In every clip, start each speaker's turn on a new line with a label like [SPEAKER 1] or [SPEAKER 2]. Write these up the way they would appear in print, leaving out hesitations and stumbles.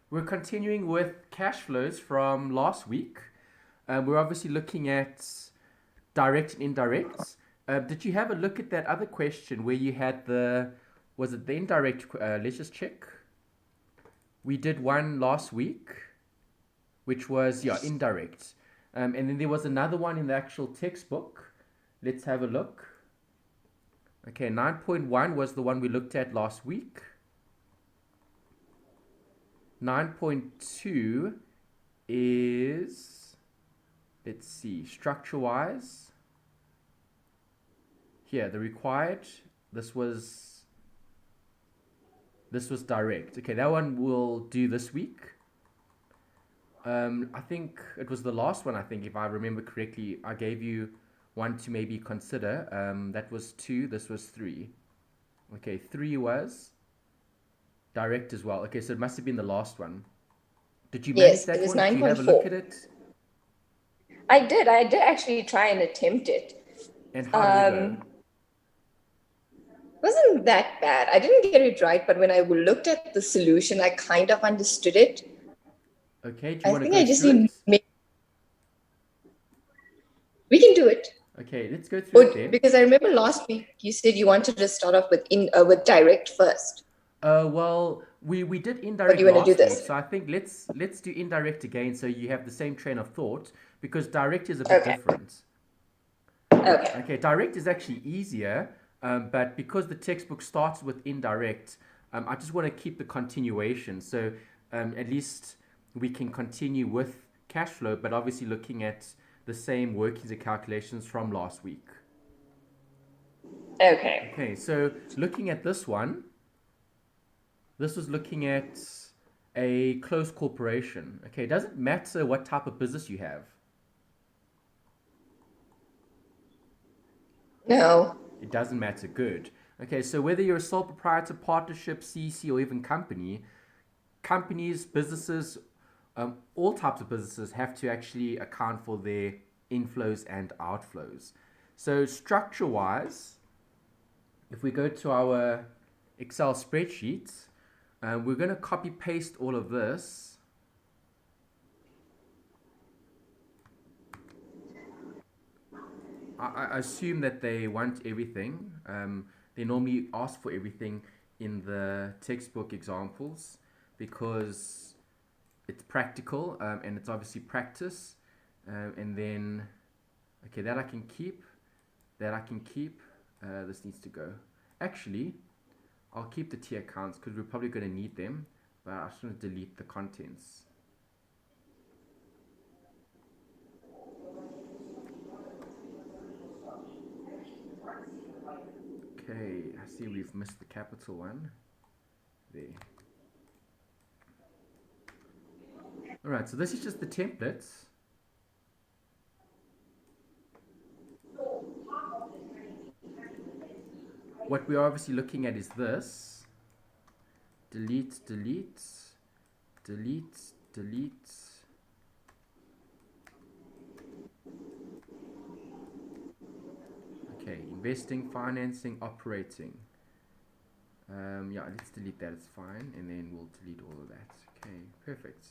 [SPEAKER 1] We're continuing with cash flows from last week. We're obviously looking at direct and indirect. Did you have a look at that other question where you had was it the indirect? Let's just check. We did one last week, which was, yeah, indirect. And then there was another one in the actual textbook. Let's have a look. Okay, 9.1 was the one we looked at last week. 9.2 is, let's see, structure wise. Here, the required, this was direct. Okay, that one we'll do this week. I think it was the last one, I think, if I remember correctly. I gave you one to maybe consider. That was 2, this was 3. Okay, 3 was direct as well. Okay, so it must have been the last one. Did you manage
[SPEAKER 2] Yes, it
[SPEAKER 1] that
[SPEAKER 2] was
[SPEAKER 1] one? Did you have a look
[SPEAKER 2] 9.4.
[SPEAKER 1] at it?
[SPEAKER 2] I did actually try and attempt it.
[SPEAKER 1] And how did it go?
[SPEAKER 2] Um, wasn't that bad. I didn't get it right, but when I looked at the solution, I kind of understood it.
[SPEAKER 1] Okay, do you
[SPEAKER 2] I
[SPEAKER 1] want to
[SPEAKER 2] think
[SPEAKER 1] go
[SPEAKER 2] I just
[SPEAKER 1] through
[SPEAKER 2] need
[SPEAKER 1] it?
[SPEAKER 2] we can do it.
[SPEAKER 1] Okay, let's go through it
[SPEAKER 2] Or
[SPEAKER 1] then.
[SPEAKER 2] because I remember last week you said you wanted to start off with direct first.
[SPEAKER 1] Well, we did
[SPEAKER 2] Or do
[SPEAKER 1] indirect
[SPEAKER 2] you want to do
[SPEAKER 1] last week,
[SPEAKER 2] this?
[SPEAKER 1] so I think let's do indirect again, so you have the same train of thought, because direct is a bit
[SPEAKER 2] Okay.
[SPEAKER 1] different.
[SPEAKER 2] Okay.
[SPEAKER 1] Okay, direct is actually easier, but because the textbook starts with indirect, I just want to keep the continuation, so at least we can continue with cash flow, but obviously looking at the same workings and calculations from last week.
[SPEAKER 2] Okay.
[SPEAKER 1] Okay, so looking at this one, this was looking at a closed corporation. Okay, it doesn't matter what type of business you have.
[SPEAKER 2] No.
[SPEAKER 1] It doesn't matter. Good. Okay, so whether you're a sole proprietor, partnership, CC, or even company, companies, businesses, all types of businesses have to actually account for their inflows and outflows. So structure wise, if we go to our Excel spreadsheet, we're going to copy paste all of this. I assume that they want everything. They normally ask for everything in the textbook examples because it's practical, and it's obviously practice. And then, okay, that I can keep. That I can keep. This needs to go. Actually, I'll keep the T accounts because we're probably going to need them. But I just want to delete the contents. Okay, I see we've missed the capital one. There. Alright, so this is just the templates. What we're obviously looking at is this. Delete, delete, delete, delete. Okay, investing, financing, operating. Yeah, let's delete that, it's fine. And then we'll delete all of that. Okay, perfect.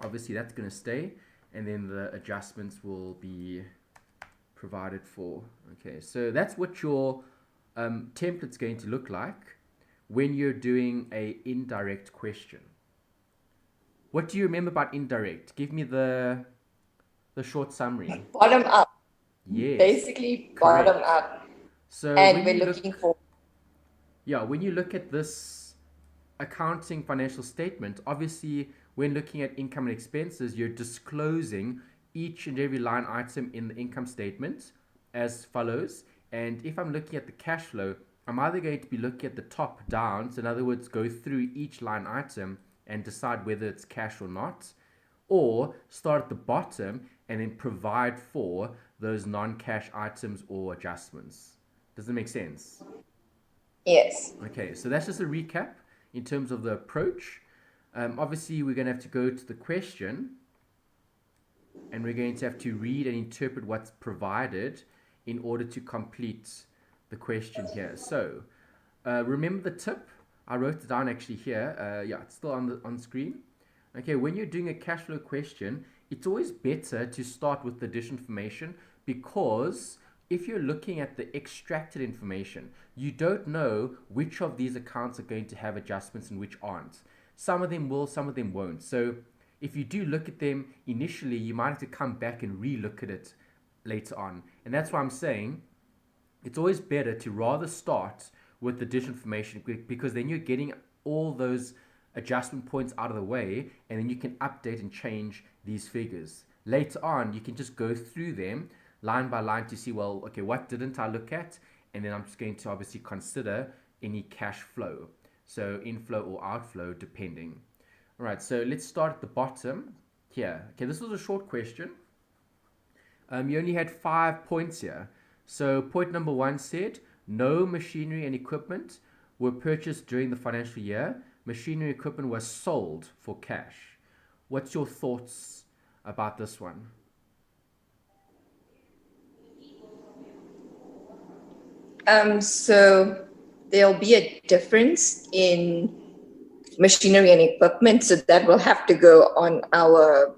[SPEAKER 1] Obviously that's going to stay. And then the adjustments will be provided for. Okay, so that's what your template's going to look like when you're doing a indirect question. What do you remember about indirect? Give me the short summary.
[SPEAKER 2] Bottom up.
[SPEAKER 1] Yes,
[SPEAKER 2] Basically bottom
[SPEAKER 1] correct.
[SPEAKER 2] up.
[SPEAKER 1] So
[SPEAKER 2] And
[SPEAKER 1] when
[SPEAKER 2] we're
[SPEAKER 1] you
[SPEAKER 2] looking
[SPEAKER 1] look,
[SPEAKER 2] for
[SPEAKER 1] yeah, when you look at this accounting financial statement, obviously when looking at income and expenses, you're disclosing each and every line item in the income statement as follows. And if I'm looking at the cash flow, I'm either going to be looking at the top down, so in other words, go through each line item and decide whether it's cash or not, or start at the bottom and then provide for those non-cash items or adjustments. Does it make sense?
[SPEAKER 2] yes.
[SPEAKER 1] Okay, so that's just a recap in terms of the approach. Obviously, we're going to have to go to the question and we're going to have to read and interpret what's provided in order to complete the question here. So, remember the tip? I wrote it down actually here. Yeah, it's still on screen. Okay, when you're doing a cash flow question, it's always better to start with the additional information, because if you're looking at the extracted information, you don't know which of these accounts are going to have adjustments and which aren't. Some of them will, some of them won't. So if you do look at them initially, you might have to come back and re-look at it later on. And that's why I'm saying it's always better to rather start with the additional information, because then you're getting all those adjustment points out of the way, and then you can update and change these figures. Later on, you can just go through them line by line to see, well, okay, what didn't I look at? And then I'm just going to obviously consider any cash flow. So inflow or outflow, depending. All right, so let's start at the bottom here. Okay, this was a short question. You only had 5 points here. So point number 1 said, no machinery and equipment were purchased during the financial year. Machinery and equipment was sold for cash. What's your thoughts about this one?
[SPEAKER 2] So there'll be a difference in machinery and equipment, so that will have to go on our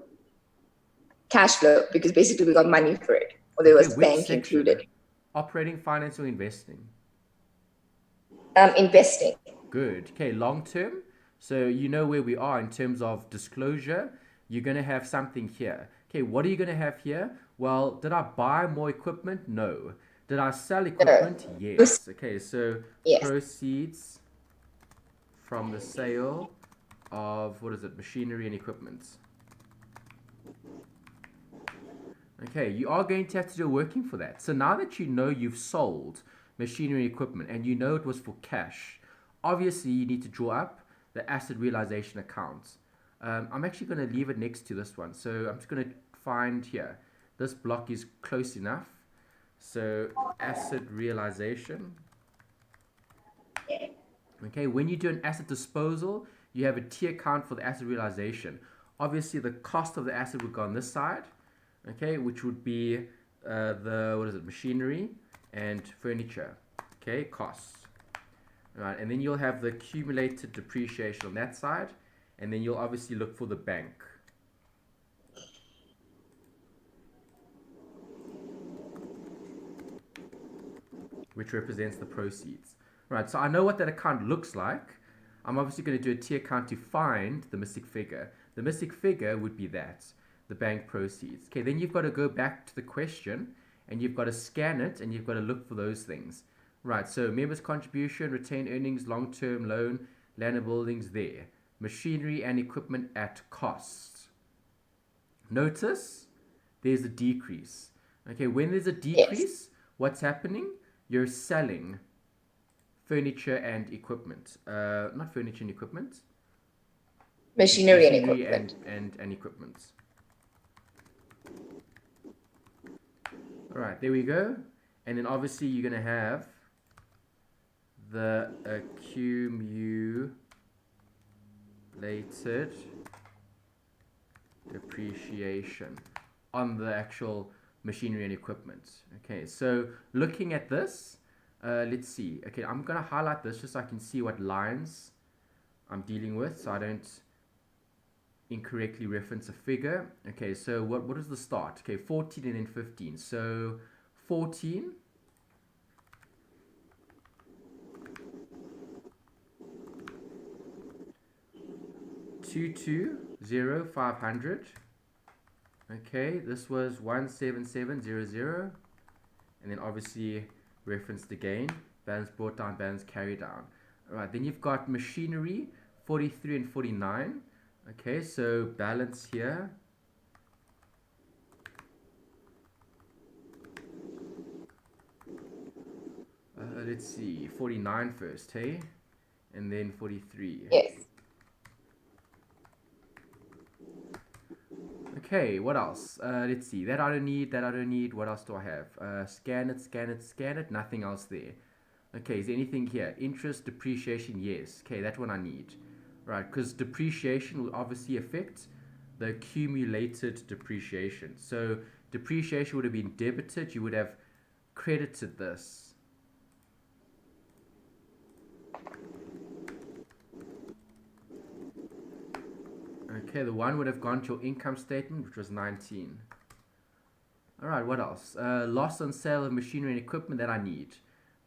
[SPEAKER 2] cash flow, because basically we got money for it, or there
[SPEAKER 1] Okay,
[SPEAKER 2] was
[SPEAKER 1] which
[SPEAKER 2] bank
[SPEAKER 1] section?
[SPEAKER 2] included.
[SPEAKER 1] Operating, finance, or investing?
[SPEAKER 2] Investing.
[SPEAKER 1] Good. Okay, long term. So you know where we are in terms of disclosure. You're going to have something here. Okay, what are you going to have here? Well, did I buy more equipment? No. Did I sell equipment? Yes. Okay, so
[SPEAKER 2] Yes.
[SPEAKER 1] proceeds from the sale of, what is it, machinery and equipment. Okay, you are going to have to do working for that. So now that you know you've sold machinery and equipment and you know it was for cash, obviously you need to draw up the asset realization account. I'm actually going to leave it next to this one. So I'm just going to find here. This block is close enough. So asset realization. Okay, when you do an asset disposal, you have a T account for the asset realization. Obviously, the cost of the asset would go on this side, okay, which would be machinery and furniture, okay, costs. All right, and then you'll have the accumulated depreciation on that side, and then you'll obviously look for the bank, which represents the proceeds. Right, so I know what that account looks like. I'm obviously going to do a T account to find the missing figure. The missing figure would be that, the bank proceeds. Okay, then you've got to go back to the question, and you've got to scan it, and you've got to look for those things. Right, so members' contribution, retained earnings, long-term loan, land and buildings there. Machinery and equipment at cost. Notice there's a decrease. Okay, when there's a decrease, what's happening? You're selling furniture and equipment. Not furniture and equipment.
[SPEAKER 2] Machinery and equipment.
[SPEAKER 1] And equipment. All right, there we go. And then obviously you're going to have the accumulated depreciation on the actual machinery and equipment. Okay, so looking at this, let's see. Okay, I'm going to highlight this just so I can see what lines I'm dealing with, so I don't incorrectly reference a figure. Okay, so what is the start? Okay, 14 and then 15. So 14, $220, 500. Okay, this was 17700, and then obviously referenced again, balance brought down, balance carried down. All right, then you've got machinery, 43 and 49. Okay, so balance here. Let's see, 49 first, hey? And then 43.
[SPEAKER 2] Yes.
[SPEAKER 1] Okay, what else? Let's see, that I don't need, that I don't need. What else do I have? Scan it, scan it, scan it. Nothing else there. Okay, is there anything here? Interest, depreciation, yes. Okay, that one I need. Right, because depreciation will obviously affect the accumulated depreciation. So depreciation would have been debited. You would have credited this. Okay, the 1 would have gone to your income statement, which was 19. All right, what else? Loss on sale of machinery and equipment that I need.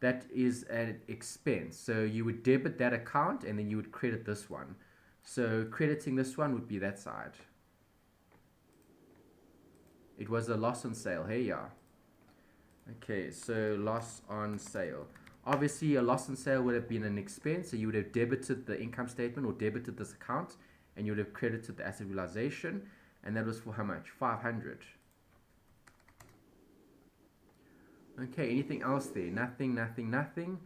[SPEAKER 1] That is an expense. So you would debit that account and then you would credit this one. So crediting this one would be that side. It was a loss on sale. Hey, yeah. Okay, so loss on sale. Obviously, a loss on sale would have been an expense, so you would have debited the income statement or debited this account, and you would have credited the asset realization, and that was for how much? 500. Okay, anything else there? Nothing, nothing, nothing.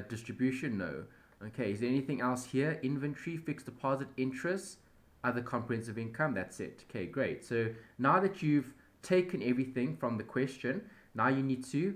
[SPEAKER 1] Distribution, no. Okay, is there anything else here? Inventory, fixed deposit, interest, other comprehensive income, that's it. Okay, great. So now that you've taken everything from the question, now you need to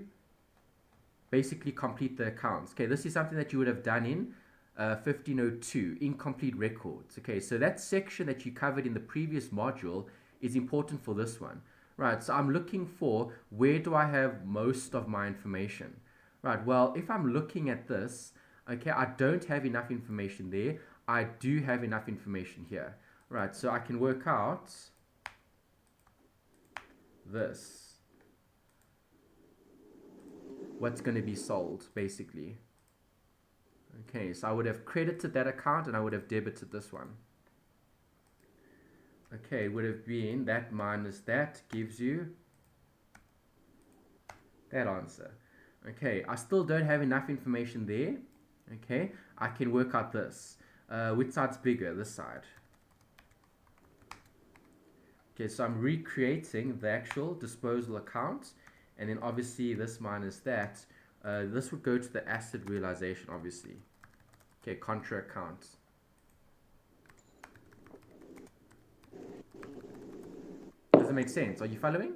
[SPEAKER 1] basically complete the accounts. Okay, this is something that you would have done in 1502, incomplete records. Okay, so that section that you covered in the previous module is important for this one. Right, so I'm looking for where do I have most of my information. Right, well, if I'm looking at this, okay, I don't have enough information there. I do have enough information here. Right, so I can work out this. What's going to be sold, basically. Okay, so I would have credited that account and I would have debited this one. Okay, it would have been that minus that gives you that answer. Okay, I still don't have enough information there. Okay, I can work out this. Which side's bigger? This side. Okay, so I'm recreating the actual disposal account, and then obviously this minus that. This would go to the asset realization, obviously. Okay, contra account. Does it make sense? Are you following?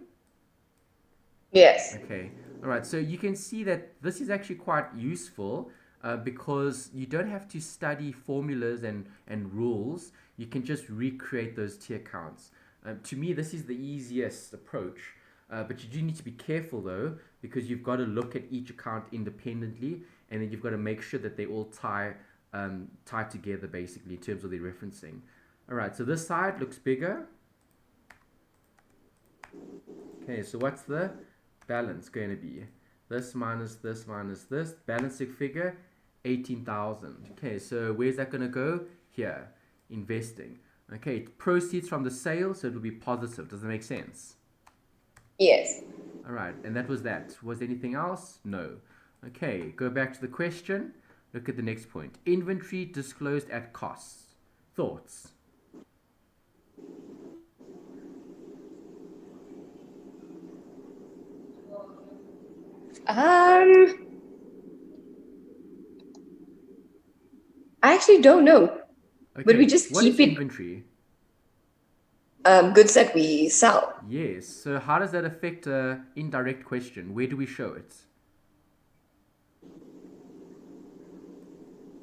[SPEAKER 2] Yes.
[SPEAKER 1] Okay. All right. So you can see that this is actually quite useful because you don't have to study formulas and rules. You can just recreate those tier counts. To me, this is the easiest approach. But you do need to be careful though, because you've got to look at each account independently, and then you've got to make sure that they all tie together basically in terms of their referencing. All right. So this side looks bigger. Okay. So what's the balance going to be? This minus this minus this. Balancing figure, 18,000. Okay, so where's that going to go? Here, investing. Okay, proceeds from the sale, so it will be positive. Does that make sense?
[SPEAKER 2] Yes.
[SPEAKER 1] All right, and that was that. Was there anything else? No. Okay, go back to the question. Look at the next point. Inventory disclosed at costs. Thoughts?
[SPEAKER 2] I actually don't know.
[SPEAKER 1] Okay,
[SPEAKER 2] But we just
[SPEAKER 1] what is
[SPEAKER 2] keep it
[SPEAKER 1] inventory?
[SPEAKER 2] goods that we sell.
[SPEAKER 1] Yes, so how does that affect an indirect question? Where do we show it?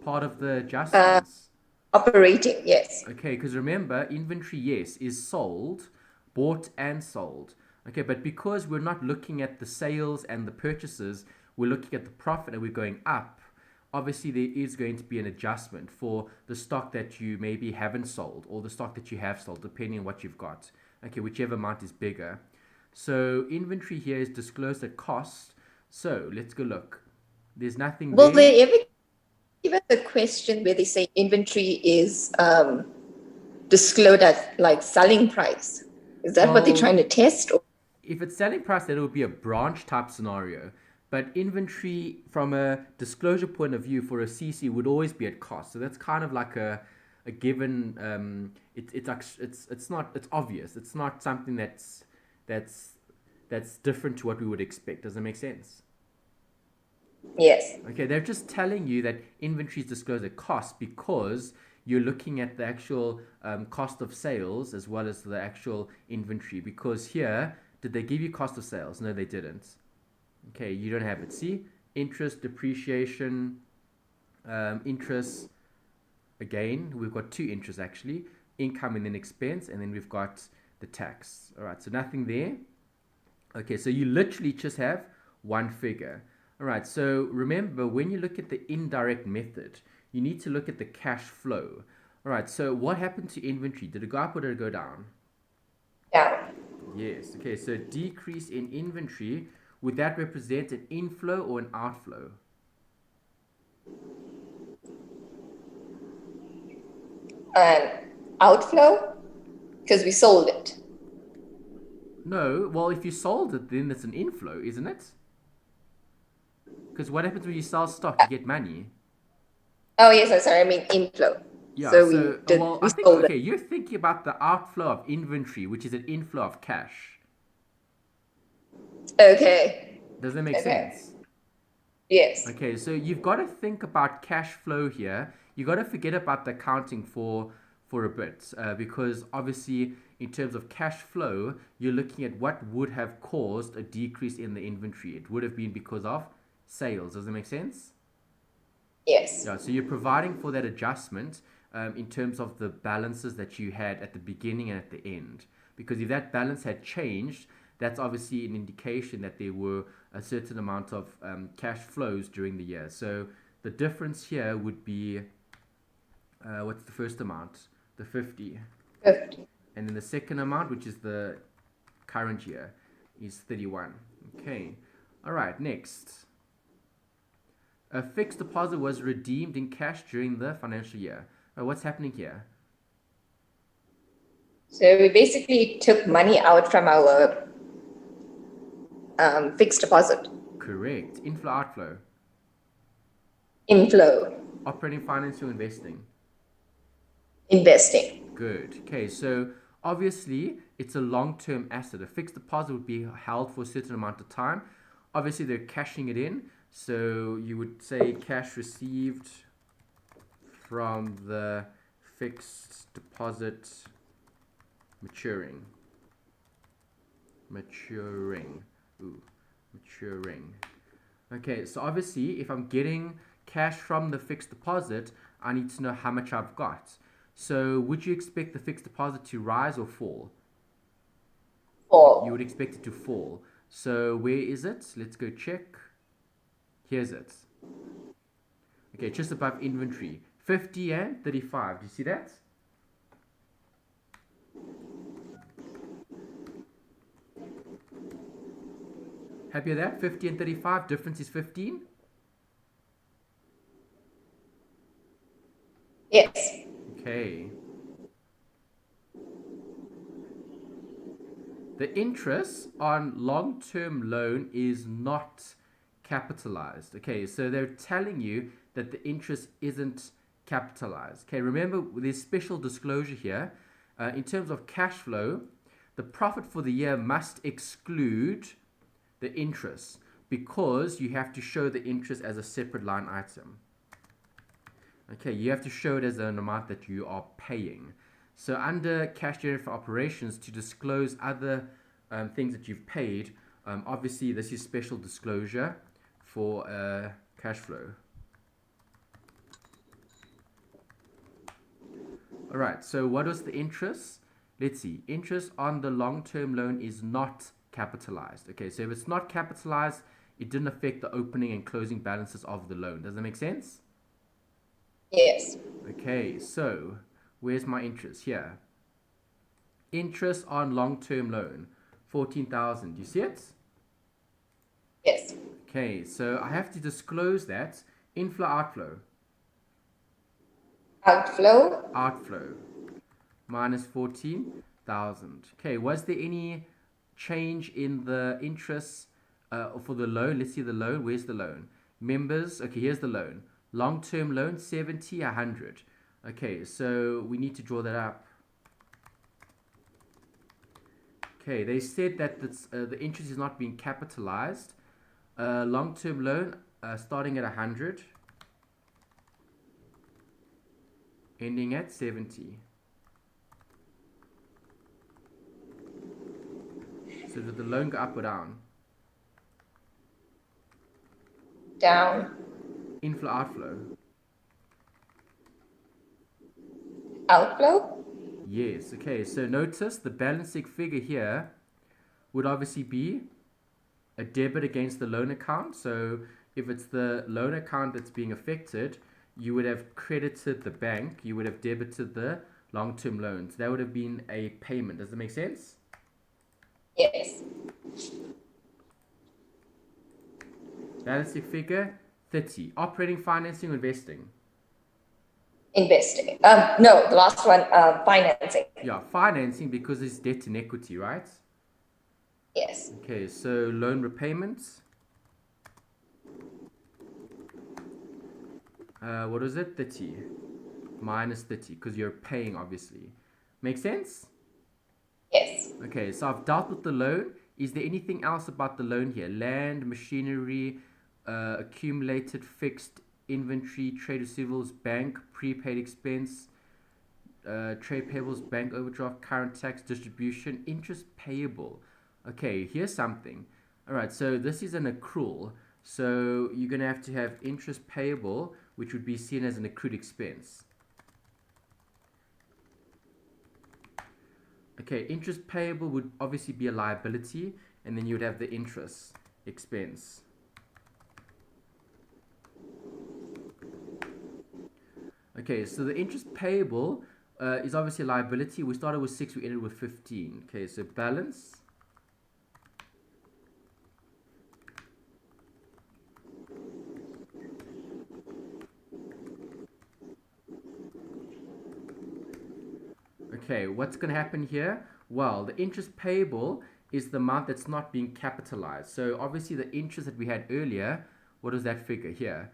[SPEAKER 1] Part of the adjustments.
[SPEAKER 2] Operating, yes.
[SPEAKER 1] Okay, because remember, inventory, yes, is sold, bought and sold. Okay, but because we're not looking at the sales and the purchases, we're looking at the profit and we're going up. Obviously, there is going to be an adjustment for the stock that you maybe haven't sold or the stock that you have sold, depending on what you've got. Okay, whichever amount is bigger. So inventory here is disclosed at cost. So let's go look. There's nothing
[SPEAKER 2] Will
[SPEAKER 1] there.
[SPEAKER 2] they ever give us a question where they say inventory is disclosed at like selling price? Is that what they're
[SPEAKER 1] Well,
[SPEAKER 2] trying to test? Or
[SPEAKER 1] if it's selling price, then it would be a branch type scenario. But inventory, from a disclosure point of view, for a CC would always be at cost. So that's kind of like a given. It's not, it's obvious. It's not something that's different to what we would expect. Does that make sense?
[SPEAKER 2] yes.
[SPEAKER 1] Okay, they're just telling you that inventory is disclosed at cost because you're looking at the actual cost of sales as well as the actual inventory. Because here, did they give you cost of sales? No, they didn't. Okay, you don't have it. See, interest, depreciation, interest. Again, we've got two interests actually: income and then expense, and then we've got the tax. All right, so nothing there. Okay, so you literally just have one figure. All right, so remember when you look at the indirect method, you need to look at the cash flow. All right, so what happened to inventory? Did it go up or did it go down?
[SPEAKER 2] Down.
[SPEAKER 1] Yes. Okay, so decrease in inventory, would that represent an inflow or an outflow?
[SPEAKER 2] An outflow because we sold it.
[SPEAKER 1] No, well, if you sold it, then it's an inflow, isn't it? Because what happens when you sell stock? You get money.
[SPEAKER 2] Oh yes, I'm sorry. I mean inflow.
[SPEAKER 1] Yeah,
[SPEAKER 2] So
[SPEAKER 1] so, well,
[SPEAKER 2] we
[SPEAKER 1] I think,
[SPEAKER 2] sold it.
[SPEAKER 1] okay, you're thinking about the outflow of inventory, which is an inflow of cash.
[SPEAKER 2] Okay.
[SPEAKER 1] Does that make
[SPEAKER 2] Okay.
[SPEAKER 1] sense?
[SPEAKER 2] Yes.
[SPEAKER 1] Okay, so you've got to think about cash flow here. You've got to forget about the accounting for a bit, because obviously, in terms of cash flow, you're looking at what would have caused a decrease in the inventory. It would have been because of sales. Does that make sense?
[SPEAKER 2] Yes.
[SPEAKER 1] Yeah, so you're providing for that adjustment in terms of the balances that you had at the beginning and at the end. Because if that balance had changed, that's obviously an indication that there were a certain amount of cash flows during the year. So the difference here would be what's the first amount? The 50.
[SPEAKER 2] 50.
[SPEAKER 1] And then the second amount, which is the current year, is 31. Okay. All right, next. A fixed deposit was redeemed in cash during the financial year. What's happening here?
[SPEAKER 2] So we basically took money out from our fixed deposit.
[SPEAKER 1] Correct. Inflow, outflow.
[SPEAKER 2] Inflow.
[SPEAKER 1] Operating, finance, or investing.
[SPEAKER 2] Investing.
[SPEAKER 1] Good. Okay, so obviously it's a long-term asset. A fixed deposit would be held for a certain amount of time. Obviously they're cashing it in, so you would say cash received from the fixed deposit maturing. Maturing. Ooh, maturing. Okay, so obviously, if I'm getting cash from the fixed deposit, I need to know how much I've got. So, would you expect the fixed deposit to rise or fall? You would
[SPEAKER 2] Fall.
[SPEAKER 1] expect it to fall. So, where is it? Let's go check. Here's it. Okay, just above inventory. 50 and 35. Do you see that? Happy with that? 50 and 35. Difference is 15.
[SPEAKER 2] Yes.
[SPEAKER 1] Okay. The interest on long-term loan is not capitalized. Okay, so they're telling you that the interest isn't capitalized. Okay, remember there's special disclosure here. In terms of cash flow, the profit for the year must exclude the interest because you have to show the interest as a separate line item. Okay, you have to show it as an amount that you are paying. So under cash generated for operations, to disclose other things that you've paid, obviously this is special disclosure for cash flow. All right, so what was the interest? Let's see. Interest on the long-term loan is not capitalized. Okay, so if it's not capitalized, it didn't affect the opening and closing balances of the loan. Does that make sense?
[SPEAKER 2] Yes.
[SPEAKER 1] Okay, so where's my interest? Here. Interest on long-term loan, 14,000. Do you see it?
[SPEAKER 2] Yes.
[SPEAKER 1] Okay, so I have to disclose that. Inflow, outflow.
[SPEAKER 2] Outflow.
[SPEAKER 1] Outflow. Minus 14,000. Okay, was there any change in the interest for the loan? Let's see the loan. Where's the loan? Members. Okay, here's the loan. Long-term loan, 70, 100. Okay, so we need to draw that up. Okay, they said that the interest is not being capitalized. Long-term loan starting at 100, ending at 70. So did the loan go up or down?
[SPEAKER 2] Down.
[SPEAKER 1] Inflow, outflow.
[SPEAKER 2] Outflow.
[SPEAKER 1] Yes, okay, so notice the balancing figure here would obviously be a debit against the loan account. So if it's the loan account that's being affected, you would have credited the bank, you would have debited the long-term loans. That would have been a payment. Does that make sense?
[SPEAKER 2] Yes.
[SPEAKER 1] Balancing figure 30. Operating, financing, or investing?
[SPEAKER 2] Investing. No, the last one, financing.
[SPEAKER 1] Yeah, financing because it's debt and equity, right?
[SPEAKER 2] Yes.
[SPEAKER 1] Okay, so loan repayments. What is it? 30 minus 30 because you're paying, obviously. Make sense?
[SPEAKER 2] Yes.
[SPEAKER 1] Okay, so I've dealt with the loan. Is there anything else about the loan here? Land, machinery, accumulated fixed inventory, trade receivables, bank, prepaid expense, trade payables, bank overdraft, current tax, distribution, interest payable. Okay, here's something. All right, so this is an accrual. So you're going to have interest payable, which would be seen as an accrued expense. Okay, interest payable would obviously be a liability, and then you would have the interest expense. Okay, so the interest payable is obviously a liability. We started with 6, we ended with 15. Okay, so balance. Okay, what's going to happen here? Well, the interest payable is the amount that's not being capitalized. So obviously the interest that we had earlier, what is that figure here?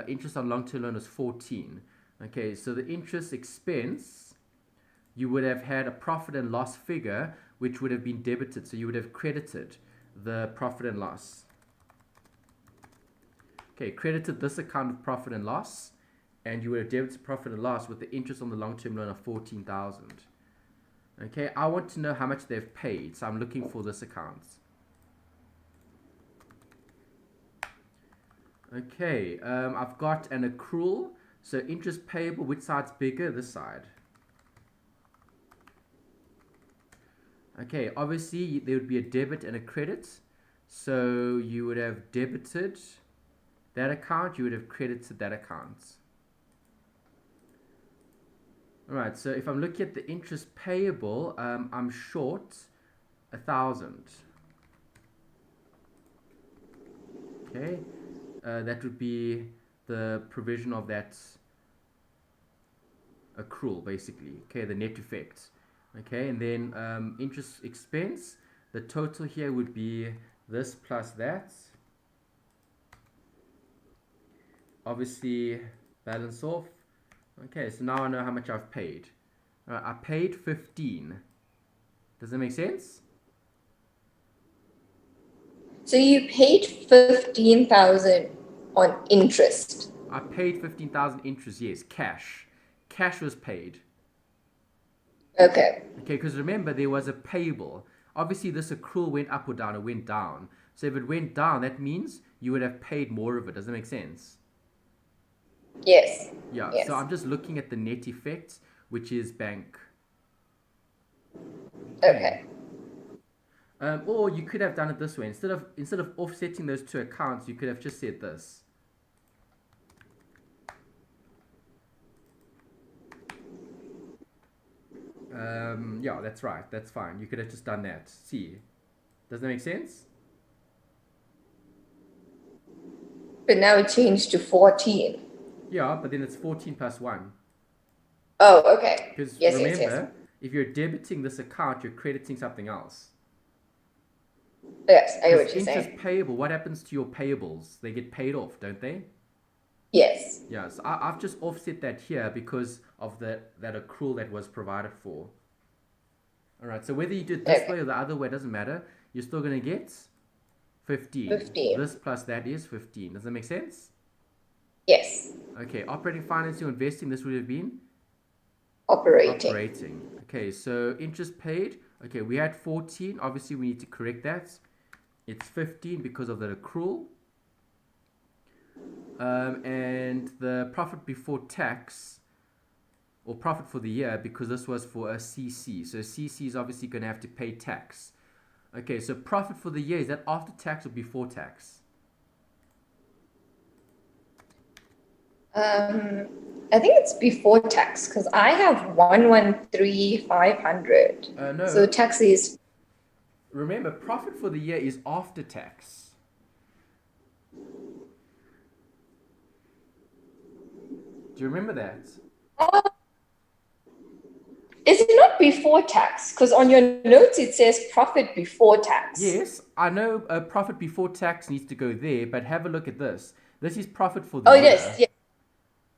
[SPEAKER 1] Interest on long-term loan was 14. Okay, so the interest expense, you would have had a profit and loss figure which would have been debited. So you would have credited the profit and loss. Okay, credited this account of profit and loss, and you would have debited profit and loss with the interest on the long-term loan of 14,000. Okay, I want to know how much they've paid, so I'm looking for this account. Okay, I've got an accrual, so interest payable, which side's bigger? This side. Okay, obviously there would be a debit and a credit, so you would have debited that account, you would have credited that account. Alright, so if I'm looking at the interest payable, I'm short 1,000. Okay, that would be the provision of that accrual, basically. Okay, the net effect. Okay, and then interest expense, the total here would be this plus that. Obviously, balance off. Okay, so now I know how much I've paid. I paid 15. Does that make sense?
[SPEAKER 2] So you paid 15,000 on interest.
[SPEAKER 1] I paid 15,000 interest, yes, cash. Cash was paid.
[SPEAKER 2] Okay.
[SPEAKER 1] Okay, because remember, there was a payable. Obviously, this accrual went up or down. It went down. So if it went down, that means you would have paid more of it. Does that make sense?
[SPEAKER 2] Yes.
[SPEAKER 1] Yeah,
[SPEAKER 2] Yes.
[SPEAKER 1] so I'm just looking at the net effect, which is bank.
[SPEAKER 2] Okay.
[SPEAKER 1] Or you could have done it this way. Instead of offsetting those two accounts, you could have just said this. Yeah, that's right. That's fine. You could have just done that. See, does that make sense?
[SPEAKER 2] But now it changed to 14.
[SPEAKER 1] Yeah, but then it's 14 plus 1.
[SPEAKER 2] Oh, okay.
[SPEAKER 1] Because
[SPEAKER 2] Yes, yes, yes.
[SPEAKER 1] remember, if you're debiting this account, you're crediting something else.
[SPEAKER 2] Yes, I hear what
[SPEAKER 1] Because
[SPEAKER 2] you're
[SPEAKER 1] interest
[SPEAKER 2] saying.
[SPEAKER 1] payable, what happens to your payables? They get paid off, don't they?
[SPEAKER 2] Yes.
[SPEAKER 1] Yeah, so I've just offset that here because of that accrual that was provided for. Alright, so whether you do it this way or the other way, doesn't matter. You're still going to get 15.
[SPEAKER 2] 15.
[SPEAKER 1] This plus that is 15. Does that make sense?
[SPEAKER 2] Yes.
[SPEAKER 1] Okay, operating, financing, or investing, this would have been?
[SPEAKER 2] Operating.
[SPEAKER 1] Operating. Okay, so interest paid. Okay, we had 14. Obviously, we need to correct that. It's 15 because of the accrual. And the profit before tax, or profit for the year, because this was for a CC. So CC is obviously going to have to pay tax. Okay, so profit for the year, is that after tax or before tax?
[SPEAKER 2] I think it's before tax because I have 113,500. So
[SPEAKER 1] No,
[SPEAKER 2] tax is,
[SPEAKER 1] remember, profit for the year is after tax. Do you remember that?
[SPEAKER 2] oh, is it not before tax? Because on your notes it says profit before tax.
[SPEAKER 1] Yes, I know profit before tax needs to go there, but have a look at this. This is profit for the
[SPEAKER 2] Oh, yes,
[SPEAKER 1] year.
[SPEAKER 2] yes.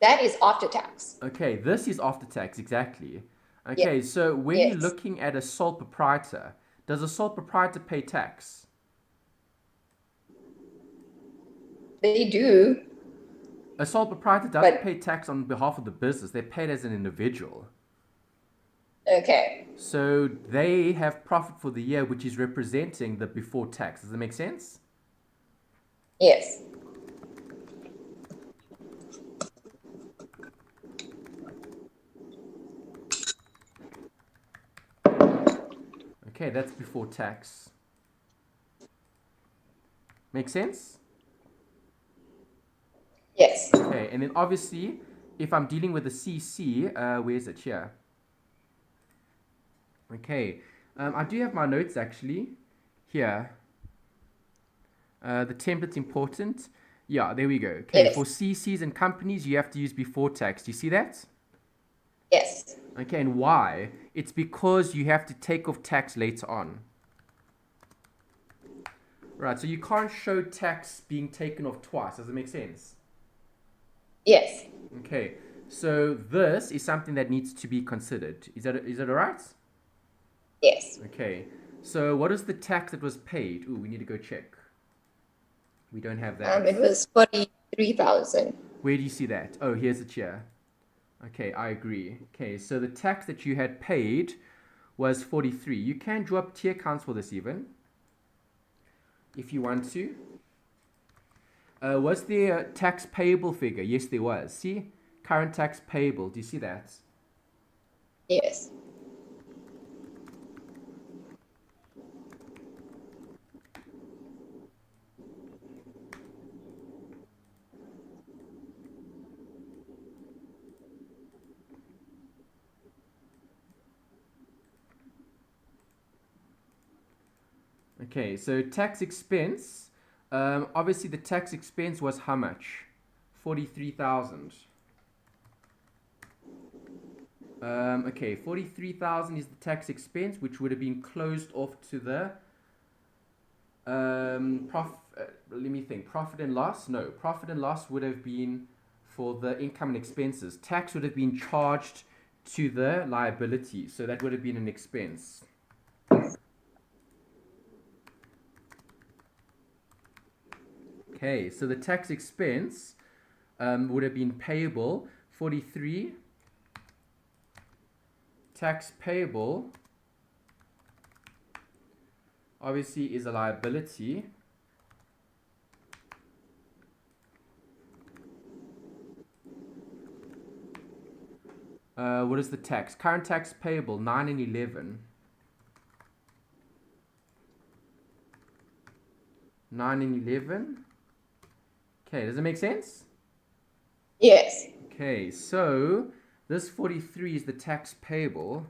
[SPEAKER 2] That is after tax.
[SPEAKER 1] Okay, this is after tax, exactly.
[SPEAKER 2] Yes,
[SPEAKER 1] Okay, so when you're
[SPEAKER 2] yes.
[SPEAKER 1] looking at a sole proprietor, does a sole proprietor pay tax?
[SPEAKER 2] They do,
[SPEAKER 1] A sole proprietor doesn't
[SPEAKER 2] but
[SPEAKER 1] pay tax on behalf of the business, they're paid as an individual.
[SPEAKER 2] okay.
[SPEAKER 1] So they have profit for the year, which is representing the before tax. Does that make sense?
[SPEAKER 2] Yes.
[SPEAKER 1] Okay, that's before tax. Make sense?
[SPEAKER 2] Yes.
[SPEAKER 1] Okay, and then obviously, if I'm dealing with a CC, where is it here? Okay, I do have my notes actually here. The template's important. Yeah, there we go. Okay, for
[SPEAKER 2] Yes.
[SPEAKER 1] CCs and companies, you have to use before tax. Do you see that?
[SPEAKER 2] Yes.
[SPEAKER 1] Okay, and why? It's because you have to take off tax later on. Right, so you can't show tax being taken off twice. Does it make sense?
[SPEAKER 2] Yes.
[SPEAKER 1] Okay, so this is something that needs to be considered. Is that all right?
[SPEAKER 2] Yes.
[SPEAKER 1] Okay, so what is the tax that was paid? Ooh, we need to go check. We don't have that.
[SPEAKER 2] It was 43,000.
[SPEAKER 1] Where do you see that? Oh, here's it here. Okay, I agree. Okay, so the tax that you had paid was 43. You can draw up tier counts for this even, if you want to. Was there a tax payable figure? Yes, there was. See? Current tax payable. Do you see that?
[SPEAKER 2] Yes.
[SPEAKER 1] Okay, so tax expense. Obviously, the tax expense was how much? 43,000. Okay, 43,000 is the tax expense, which would have been closed off to the let me think. Profit and loss? No, profit and loss would have been for the income and expenses. Tax would have been charged to the liability, so that would have been an expense. Okay, so the tax expense would have been payable 43. Tax payable obviously is a liability. What is the tax? Current tax payable 9 and 11. 9 and 11. Okay, does it make sense?
[SPEAKER 2] Yes.
[SPEAKER 1] Okay, so this 43 is the tax payable.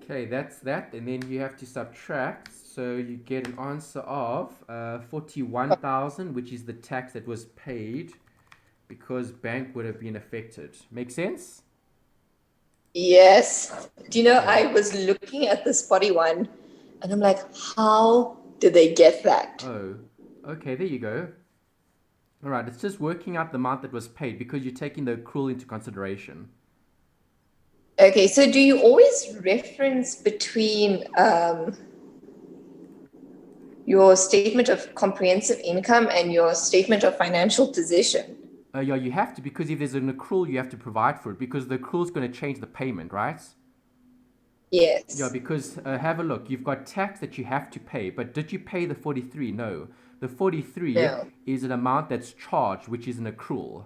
[SPEAKER 1] Okay, that's that, and then you have to subtract, so you get an answer of 41,000, which is the tax that was paid because bank would have been affected. Make sense?
[SPEAKER 2] Yes. Do you know,
[SPEAKER 1] Okay.
[SPEAKER 2] I was looking at this 41 and I'm like, how did they get that?
[SPEAKER 1] Oh, okay, there you go. All right, it's just working out the amount that was paid because you're taking the accrual into consideration.
[SPEAKER 2] Okay, so do you always reference between your statement of comprehensive income and your statement of financial position?
[SPEAKER 1] Yeah, you have to because if there's an accrual, you have to provide for it because the accrual is going to change the payment, right? Yeah,
[SPEAKER 2] Yes.
[SPEAKER 1] because have a look. You've got tax that you have to pay, but did you pay the 43? No. The 43
[SPEAKER 2] No.
[SPEAKER 1] is an amount that's charged, which is an accrual.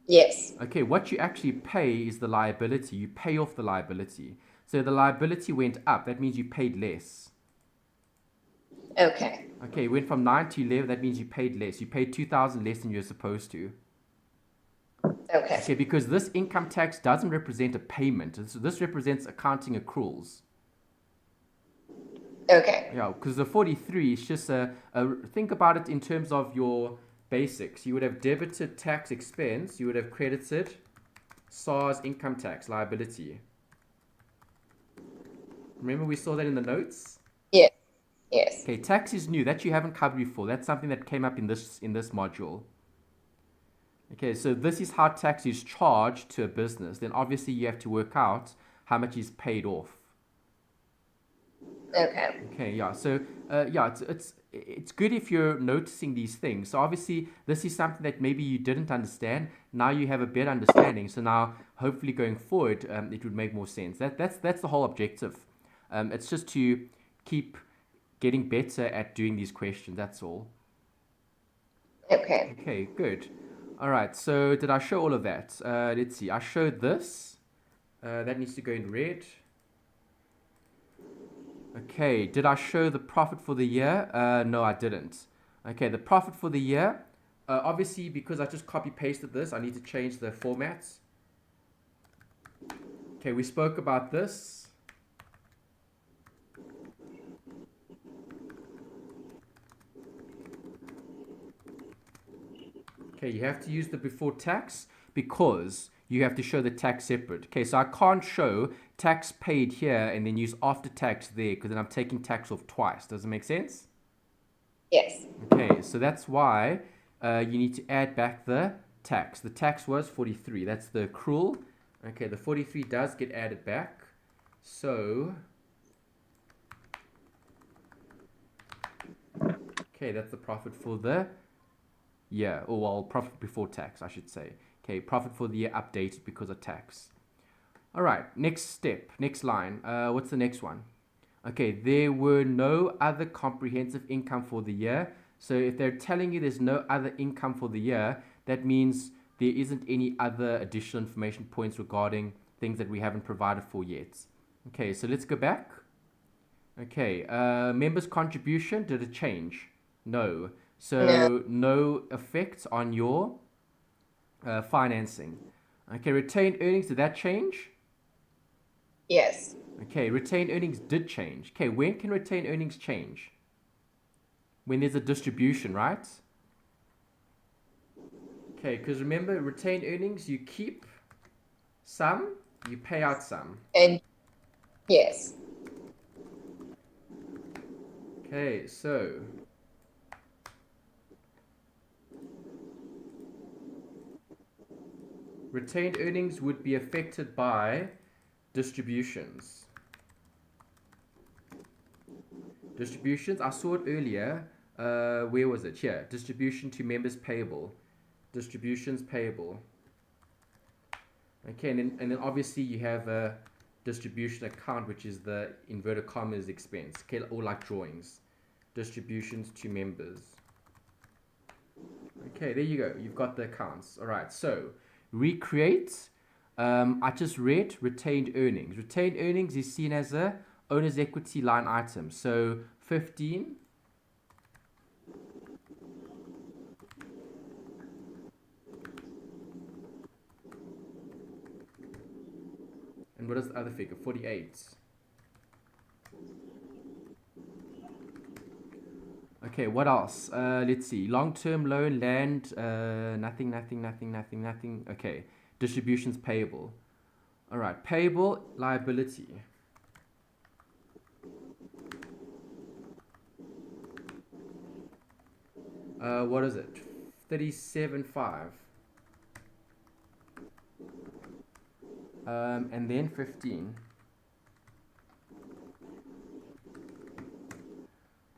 [SPEAKER 2] Yes.
[SPEAKER 1] Okay, what you actually pay is the liability. You pay off the liability. So the liability went up. That means you paid less.
[SPEAKER 2] Okay.
[SPEAKER 1] Okay, it went from 9 to 11. That means you paid less. You paid 2,000 less than you're supposed to.
[SPEAKER 2] Okay.
[SPEAKER 1] Okay, because this income tax doesn't represent a payment. This represents accounting accruals.
[SPEAKER 2] Okay.
[SPEAKER 1] Yeah, because the 43 is just think about it in terms of your basics. You would have debited tax expense. You would have credited SARS income tax liability. Remember we saw that in the notes?
[SPEAKER 2] Yes. Yes.
[SPEAKER 1] Okay, tax is new. That you haven't covered before. That's something that came up in this module. Okay, so this is how tax is charged to a business. Then obviously you have to work out how much is paid off.
[SPEAKER 2] Okay.
[SPEAKER 1] Okay, yeah. So yeah, it's good if you're noticing these things. So obviously this is something that maybe you didn't understand. Now you have a better understanding. So now hopefully going forward, it would make more sense. That's the whole objective. It's just to keep getting better at doing these questions. That's all.
[SPEAKER 2] Okay.
[SPEAKER 1] Okay, good. All right. So did I show all of that? Let's see. I showed this. That needs to go in red. Okay, did I show the profit for the year? No, I didn't. Okay, the profit for the year, obviously because I just copy pasted this, I need to change the formats. Okay, we spoke about this. Okay, you have to use the before tax because you have to show the tax separate. Okay, so I can't show tax paid here and then use after tax there because then I'm taking tax off twice. Does it make sense?
[SPEAKER 2] Yes.
[SPEAKER 1] Okay, so that's why you need to add back the tax. The tax was 43. That's the accrual. Okay, the 43 does get added back. So, okay, that's the profit for the year. Or, well, profit before tax, I should say. Okay, profit for the year updated because of tax. All right, next step, next line. What's the next one? Okay, there were no other comprehensive income for the year. So if they're telling you there's no other income for the year, that means there isn't any other additional information points regarding things that we haven't provided for yet. Okay, so let's go back. Okay, members' contribution, did it change? No.
[SPEAKER 2] No.
[SPEAKER 1] So no effect on your financing. Okay, retained earnings, did that change?
[SPEAKER 2] Yes.
[SPEAKER 1] Okay, retained earnings did change. Okay, when can retained earnings change? When there's a distribution, right? Okay, because remember, retained earnings, you keep some, you pay out some.
[SPEAKER 2] And yes.
[SPEAKER 1] Okay, so retained earnings would be affected by distributions. Distributions, I saw it earlier. Where was it? Here, distribution to members payable. Distributions payable. Okay, and then obviously you have a distribution account, which is the inverted commas expense, okay, or like drawings. Distributions to members. Okay, there you go. You've got the accounts. All right, so recreate. I just read retained earnings. Retained earnings is seen as a owner's equity line item. So 15. And what is the other figure? 48. Okay, what else? Let's see. Long-term loan, land, nothing. Okay, distributions payable. All right, payable liability. What is it? 37.5. And then 15.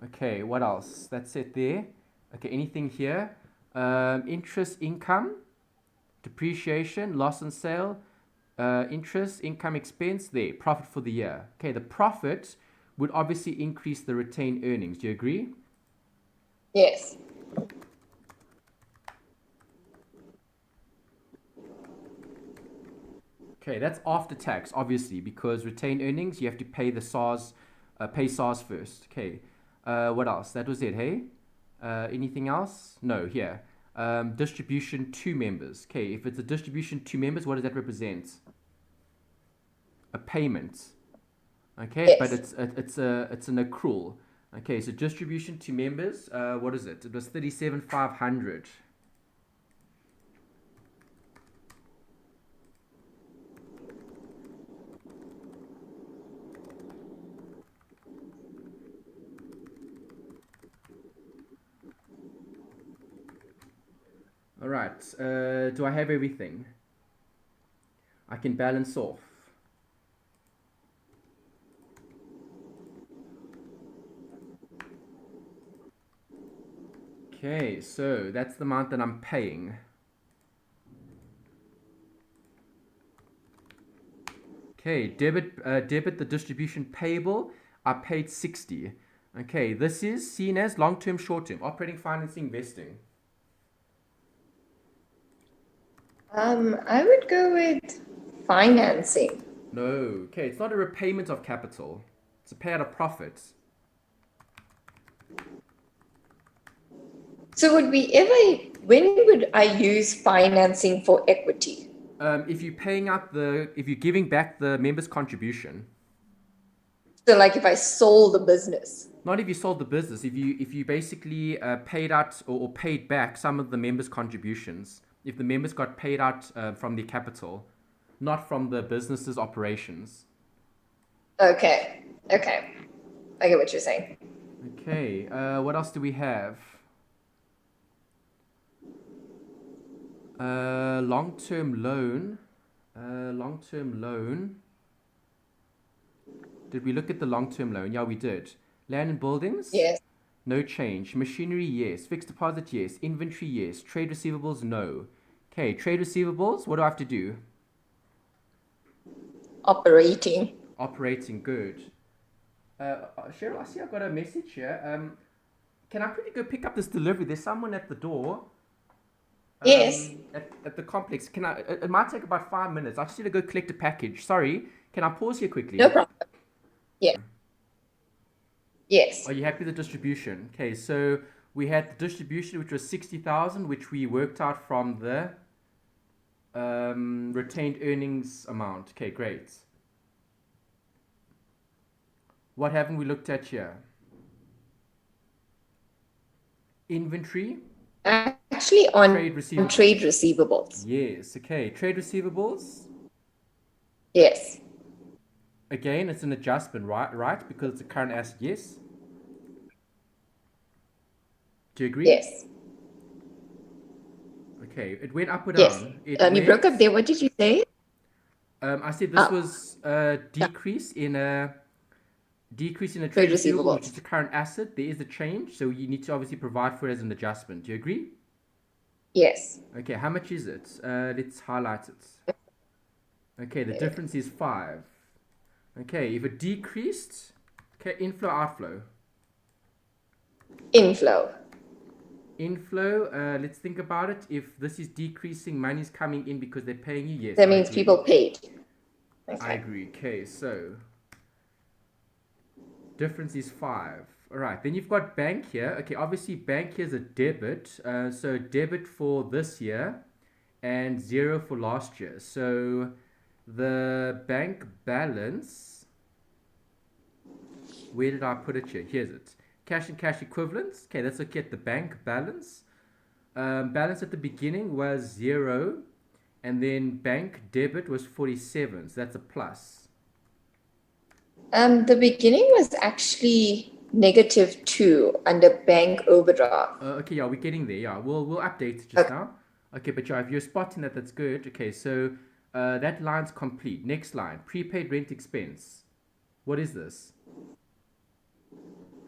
[SPEAKER 1] Okay, what else? That's it there. Okay, anything here? Interest income, depreciation, loss on sale, interest, income expense, there, profit for the year. Okay, the profit would obviously increase the retained earnings. Do you agree?
[SPEAKER 2] Yes.
[SPEAKER 1] Okay, that's after tax, obviously, because retained earnings you have to pay the SARS, pay SARS first. Okay, what else? That was it. Hey, anything else? No. Here, distribution to members. Okay, if it's a distribution to members, what does that represent? A payment. Okay, but
[SPEAKER 2] Yes.
[SPEAKER 1] it's an accrual. Okay, so distribution to members. What is it? It was 37,500. All right. Do I have everything? I can balance off. Okay, so that's the amount that I'm paying. Okay, debit the distribution payable. I paid 60. Okay, this is seen as long-term, short-term, operating, financing, investing.
[SPEAKER 2] I would go with financing.
[SPEAKER 1] No, okay, it's not a repayment of capital. It's a payout of profits.
[SPEAKER 2] So when would I use financing for equity?
[SPEAKER 1] If you're if you're giving back the members' contribution,
[SPEAKER 2] So like if I sold the business.
[SPEAKER 1] not if you sold the business, if you basically paid out or paid back some of the members' contributions, if the members got paid out from the capital, not from the business's operations.
[SPEAKER 2] Okay. Okay. I get what you're saying.
[SPEAKER 1] Okay, what else do we have? Long-term loan. Long-term loan. Did we look at the long-term loan? Yeah, we did. Land and buildings?
[SPEAKER 2] Yes.
[SPEAKER 1] No change. Machinery, yes. Fixed deposit, yes. Inventory, yes. Trade receivables, no. Okay, trade receivables, what do I have to do?
[SPEAKER 2] Operating.
[SPEAKER 1] Operating, good. Cheryl, I see I've got a message here. Can I quickly go pick up this delivery? There's someone at the door.
[SPEAKER 2] Yes.
[SPEAKER 1] At the complex. Can I? It might take about 5 minutes. I just need to go collect a package. Sorry. Can I pause here quickly?
[SPEAKER 2] No problem. Yeah. Yes.
[SPEAKER 1] Are you happy with the distribution? Okay, so we had the distribution which was 60,000, which we worked out from the retained earnings amount. Okay, great. What haven't we looked at here? Inventory,
[SPEAKER 2] Actually, on
[SPEAKER 1] trade receivables.
[SPEAKER 2] trade receivables.
[SPEAKER 1] Yes, okay. Trade receivables.
[SPEAKER 2] Yes.
[SPEAKER 1] Again, it's an adjustment, right? Right, because it's a current asset. Yes. Do you agree?
[SPEAKER 2] Yes.
[SPEAKER 1] Okay, it went up or
[SPEAKER 2] Yes.
[SPEAKER 1] down? It
[SPEAKER 2] You broke
[SPEAKER 1] went.
[SPEAKER 2] up there. What did you say?
[SPEAKER 1] I said this was a decrease in a trade
[SPEAKER 2] Trade
[SPEAKER 1] receivable, which
[SPEAKER 2] receivables.
[SPEAKER 1] is a current asset. There is a change, so you need to obviously provide for it as an adjustment. Do you agree?
[SPEAKER 2] Yes.
[SPEAKER 1] Okay, how much is it? Let's highlight it. Okay, the difference is 5. Okay, if it decreased, okay, inflow, outflow.
[SPEAKER 2] Inflow.
[SPEAKER 1] Inflow, let's think about it. If this is decreasing, money's coming in because they're paying you. Yes,
[SPEAKER 2] That
[SPEAKER 1] I
[SPEAKER 2] means
[SPEAKER 1] agree.
[SPEAKER 2] people paid.
[SPEAKER 1] I
[SPEAKER 2] Okay.
[SPEAKER 1] agree. Okay, so difference is 5. All right, then you've got bank here. Okay, obviously bank here is a debit. So debit for this year and 0 for last year. So the bank balance, where did I put it here? Here's it. Cash and cash equivalents. Okay, let's look at the bank balance. Balance at the beginning was 0, and then bank debit was 47. So that's a plus.
[SPEAKER 2] The beginning was actually -2 under bank overdraft.
[SPEAKER 1] Okay, yeah, we're getting there. Yeah, we'll update it just
[SPEAKER 2] Okay.
[SPEAKER 1] now. Okay, but yeah, if you're spotting that, that's good. Okay, so that line's complete. Next line, prepaid rent expense. What is this?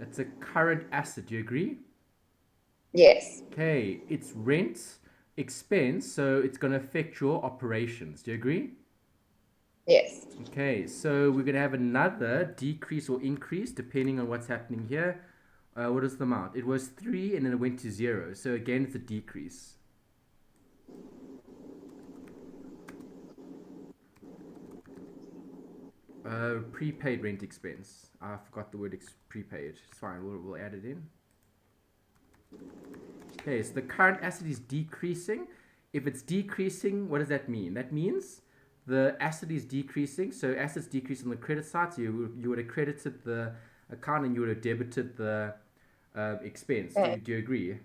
[SPEAKER 1] It's a current asset. Do you agree?
[SPEAKER 2] Yes.
[SPEAKER 1] Okay, it's rent expense, so it's going to affect your operations. Do you agree?
[SPEAKER 2] Yes.
[SPEAKER 1] Okay, so we're going to have another decrease or increase depending on what's happening here. What is the amount? It was 3 and then it went to 0. So again, it's a decrease. Prepaid rent expense. I forgot the word prepaid. It's fine. We'll add it in. Okay, so the current asset is decreasing. If it's decreasing, what does that mean? That means the asset is decreasing. So assets decrease on the credit side. So you would have credited the account and you would have debited the expense. Do you agree?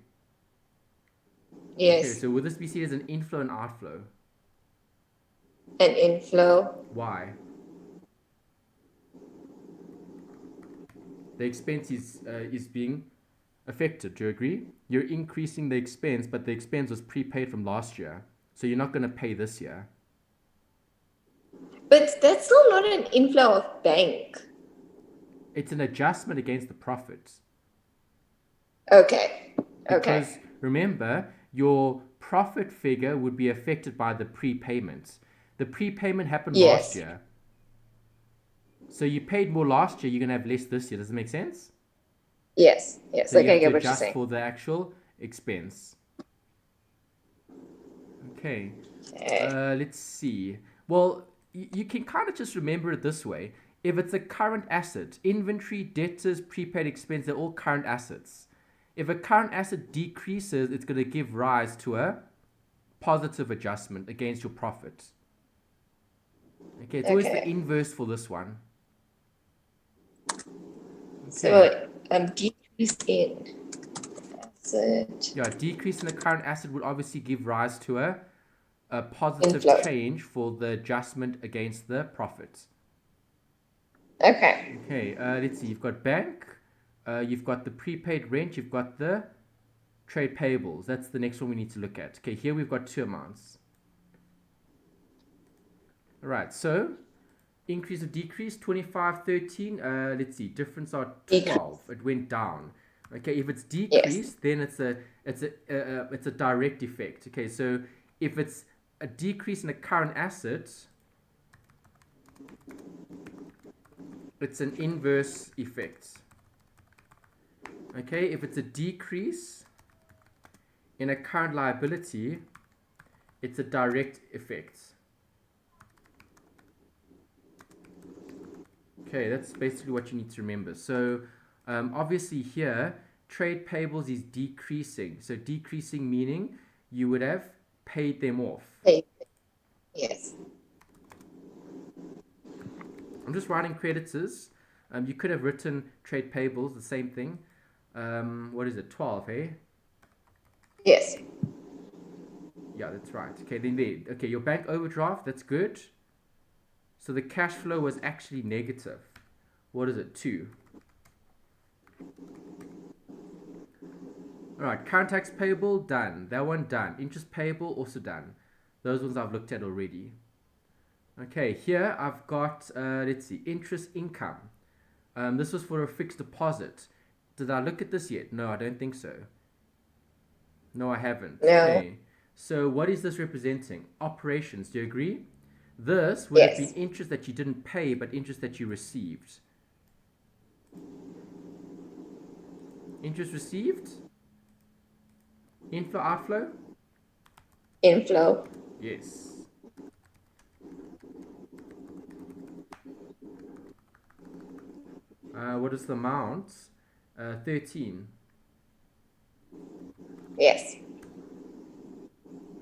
[SPEAKER 2] Yes.
[SPEAKER 1] Okay, so would this be seen as an inflow and outflow?
[SPEAKER 2] An inflow.
[SPEAKER 1] Why? The expense is being affected. Do you agree? You're increasing the expense, but the expense was prepaid from last year, so you're not going to pay this year.
[SPEAKER 2] But that's still not an inflow of bank.
[SPEAKER 1] It's an adjustment against the profits.
[SPEAKER 2] Okay.
[SPEAKER 1] Because remember, your profit figure would be affected by the prepayment. The prepayment happened last year. So you paid more last year, you're going to have less this year. Does it make sense?
[SPEAKER 2] Yes.
[SPEAKER 1] So
[SPEAKER 2] Okay,
[SPEAKER 1] you
[SPEAKER 2] I
[SPEAKER 1] have
[SPEAKER 2] get
[SPEAKER 1] to
[SPEAKER 2] what you're
[SPEAKER 1] adjust
[SPEAKER 2] saying.
[SPEAKER 1] for the actual expense. Okay. Let's see. Well, you can kind of just remember it this way. If it's a current asset, inventory, debtors, prepaid expense, they're all current assets. If a current asset decreases, it's going to give rise to a positive adjustment against your profit. Okay, it's always the inverse for this one. Okay.
[SPEAKER 2] So decrease in asset.
[SPEAKER 1] Yeah, decrease in the current asset would obviously give rise to a positive change for the adjustment against the profit.
[SPEAKER 2] Okay.
[SPEAKER 1] Okay, let's see. You've got bank, you've got the prepaid rent, you've got the trade payables. That's the next one we need to look at. Okay, here we've got two amounts. All right, so increase or decrease, 25, 13. Let's see, difference are 12. It went down. Okay, if it's decreased, then it's a direct effect. Okay, so if it's a decrease in a current asset, it's an inverse effect. Okay, if it's a decrease in a current liability, it's a direct effect. Okay, that's basically what you need to remember. So obviously here, trade payables is decreasing. So decreasing meaning you would have paid them off.
[SPEAKER 2] Yes.
[SPEAKER 1] I'm just writing creditors. You could have written trade payables, the same thing. What is it, 12, eh?
[SPEAKER 2] Yes.
[SPEAKER 1] Yeah, that's right. Okay, then there. Okay, your bank overdraft, that's good. So the cash flow was actually negative. What is it, 2? Alright, current tax payable, done. That one, done. Interest payable, also done. Those ones I've looked at already. Okay, here I've got, let's see, interest income. This was for a fixed deposit. Did I look at this yet? No, I don't think so. No, I haven't.
[SPEAKER 2] No.
[SPEAKER 1] Okay, so what is this representing? Operations, do you agree? This would have been interest that you didn't pay, but interest that you received. Interest received? Inflow, outflow?
[SPEAKER 2] Inflow.
[SPEAKER 1] Yes. What is the amount? 13.
[SPEAKER 2] Yes.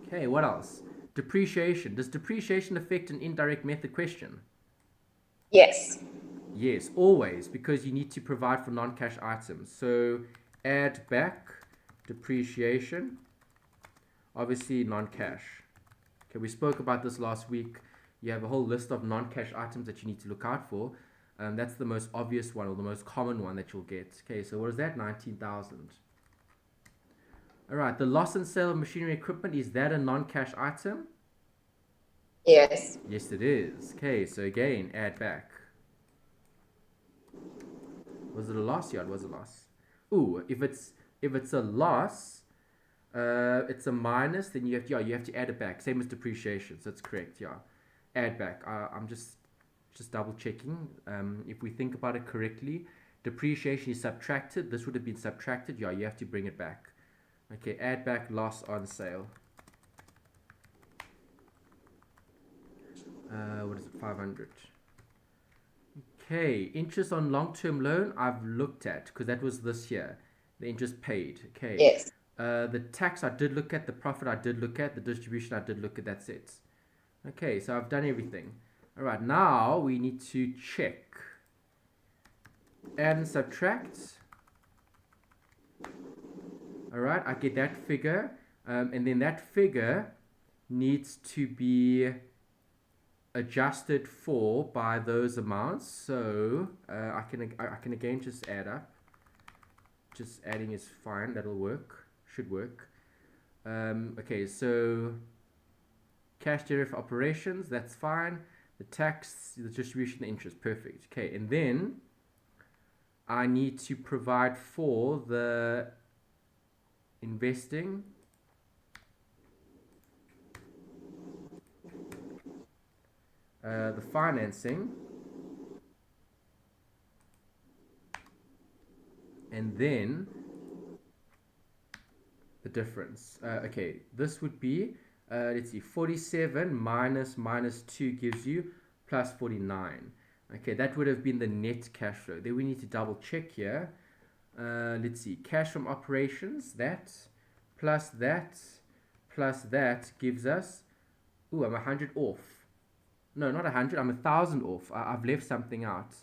[SPEAKER 1] Okay, what else? Depreciation. Does depreciation affect an indirect method question?
[SPEAKER 2] Yes.
[SPEAKER 1] Yes, always, because you need to provide for non-cash items. So add back depreciation, obviously non-cash. Okay, we spoke about this last week. You have a whole list of non-cash items that you need to look out for. That's the most obvious one or the most common one that you'll get. Okay, so what is that? 19,000. All right, the loss and sale of machinery equipment, is that a non-cash item?
[SPEAKER 2] Yes.
[SPEAKER 1] Yes, it is. Okay, so again, add back. Was it a loss? Yeah, it was a loss. Ooh, if it's a loss, it's a minus, then you have to add it back. Same as depreciation, so that's correct. Yeah, add back. I'm just double checking. If we think about it correctly, depreciation is subtracted. This would have been subtracted. Yeah, you have to bring it back. Okay, add back loss on sale. What is it? 500. Okay, interest on long-term loan I've looked at because that was this year. The interest paid. Okay.
[SPEAKER 2] Yes.
[SPEAKER 1] The tax I did look at, the profit I did look at, the distribution I did look at, that's it. Okay, so I've done everything. All right, now we need to check. Add and subtract. All right, I get that figure. And then that figure needs to be adjusted for by those amounts. So I can again just add up. Just adding is fine. That'll work. Should work. Okay, so cash generated for operations. That's fine. The tax, the distribution, the interest. Perfect. Okay, and then I need to provide for the investing. The financing, and then the difference. Okay, this would be, let's see, 47 minus 2 gives you plus 49. Okay, that would have been the net cash flow. Then we need to double check here. Let's see, cash from operations, that plus that plus that gives us, ooh, I'm 100 off. No, not 100, I'm 1,000 off. I've left something out.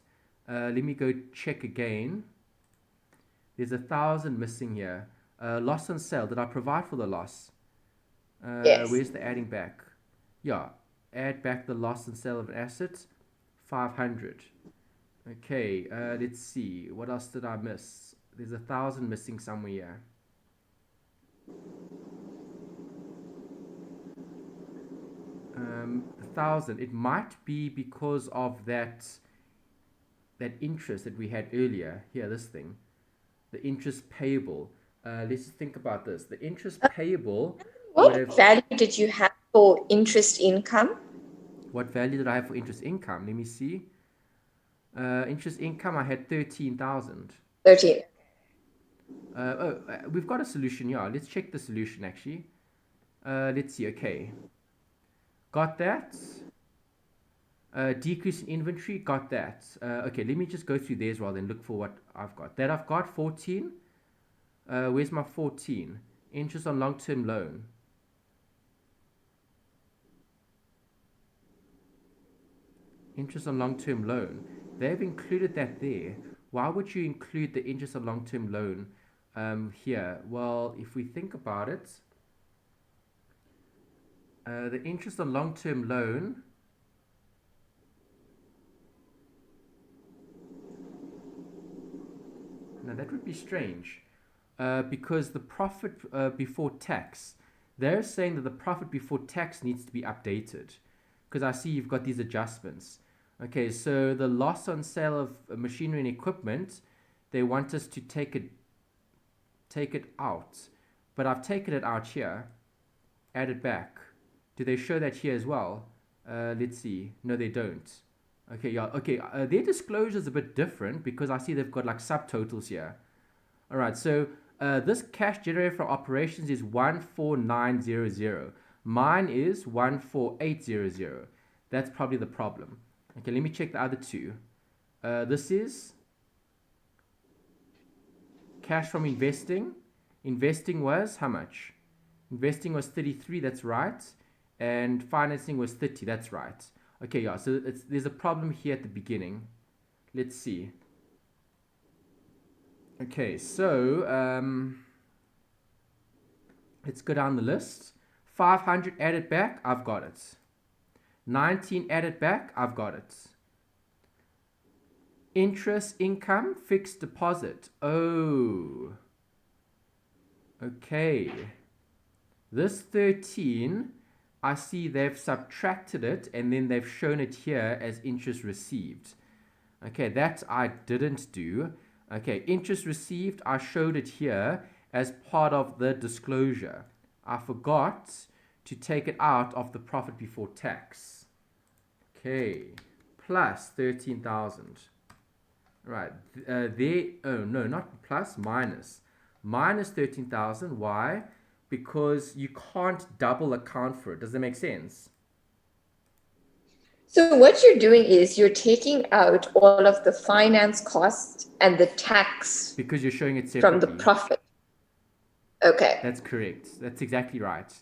[SPEAKER 1] Let me go check again. There's 1,000 missing here. Loss on sale. Did I provide for the loss?
[SPEAKER 2] Yes.
[SPEAKER 1] Where's the adding back? Yeah, add back the loss and sale of an asset. 500. Okay, let's see. What else did I miss? There's 1,000 missing somewhere here. A 1,000. It might be because of that interest that we had earlier. Here, this thing. The interest payable. Let's think about this. The interest payable would have...
[SPEAKER 2] What value did you have for interest income?
[SPEAKER 1] What value did I have for interest income? Let me see. Interest income, I had 13,000.
[SPEAKER 2] 13.
[SPEAKER 1] We've got a solution here. Let's check the solution actually. Let's see. Okay. Got that. Decrease in inventory. Got that. Okay, let me just go through there as well, then look for what I've got. That I've got 14. Where's my 14? Interest on long-term loan. Interest on long-term loan. They've included that there. Why would you include the interest on long-term loan here? Well, if we think about it, the interest on long-term loan, now that would be strange, because the profit before tax, they're saying that the profit before tax needs to be updated, because I see you've got these adjustments. Okay, so the loss on sale of machinery and equipment, they want us to take it out, but I've taken it out here, add it back. Do they show that here as well? Let's see. No, they don't. Okay, yeah, okay. Their disclosure is a bit different because I see they've got like subtotals here. All right, so this cash generated from operations is 14900. Mine is 14800. That's probably the problem. Okay, let me check the other two. This is cash from investing. Investing was how much? Investing was 33, that's right. And financing was 30, that's right. Okay, yeah, so there's a problem here at the beginning. Let's see. Okay, so let's go down the list. 500 added back, I've got it. 19 added back, I've got it. Interest income, fixed deposit. Oh. Okay. This 13, I see they've subtracted it and then they've shown it here as interest received. Okay, that I didn't do. Okay, interest received, I showed it here as part of the disclosure. I forgot to take it out of the profit before tax. Okay, plus 13,000. Right, oh no, not plus, minus. Minus 13,000, why? Because you can't double account for it. Does that make sense?
[SPEAKER 2] So what you're doing is you're taking out all of the finance costs and the tax
[SPEAKER 1] because you're showing it
[SPEAKER 2] from the
[SPEAKER 1] separately.
[SPEAKER 2] profit. Okay.
[SPEAKER 1] That's correct. That's exactly right.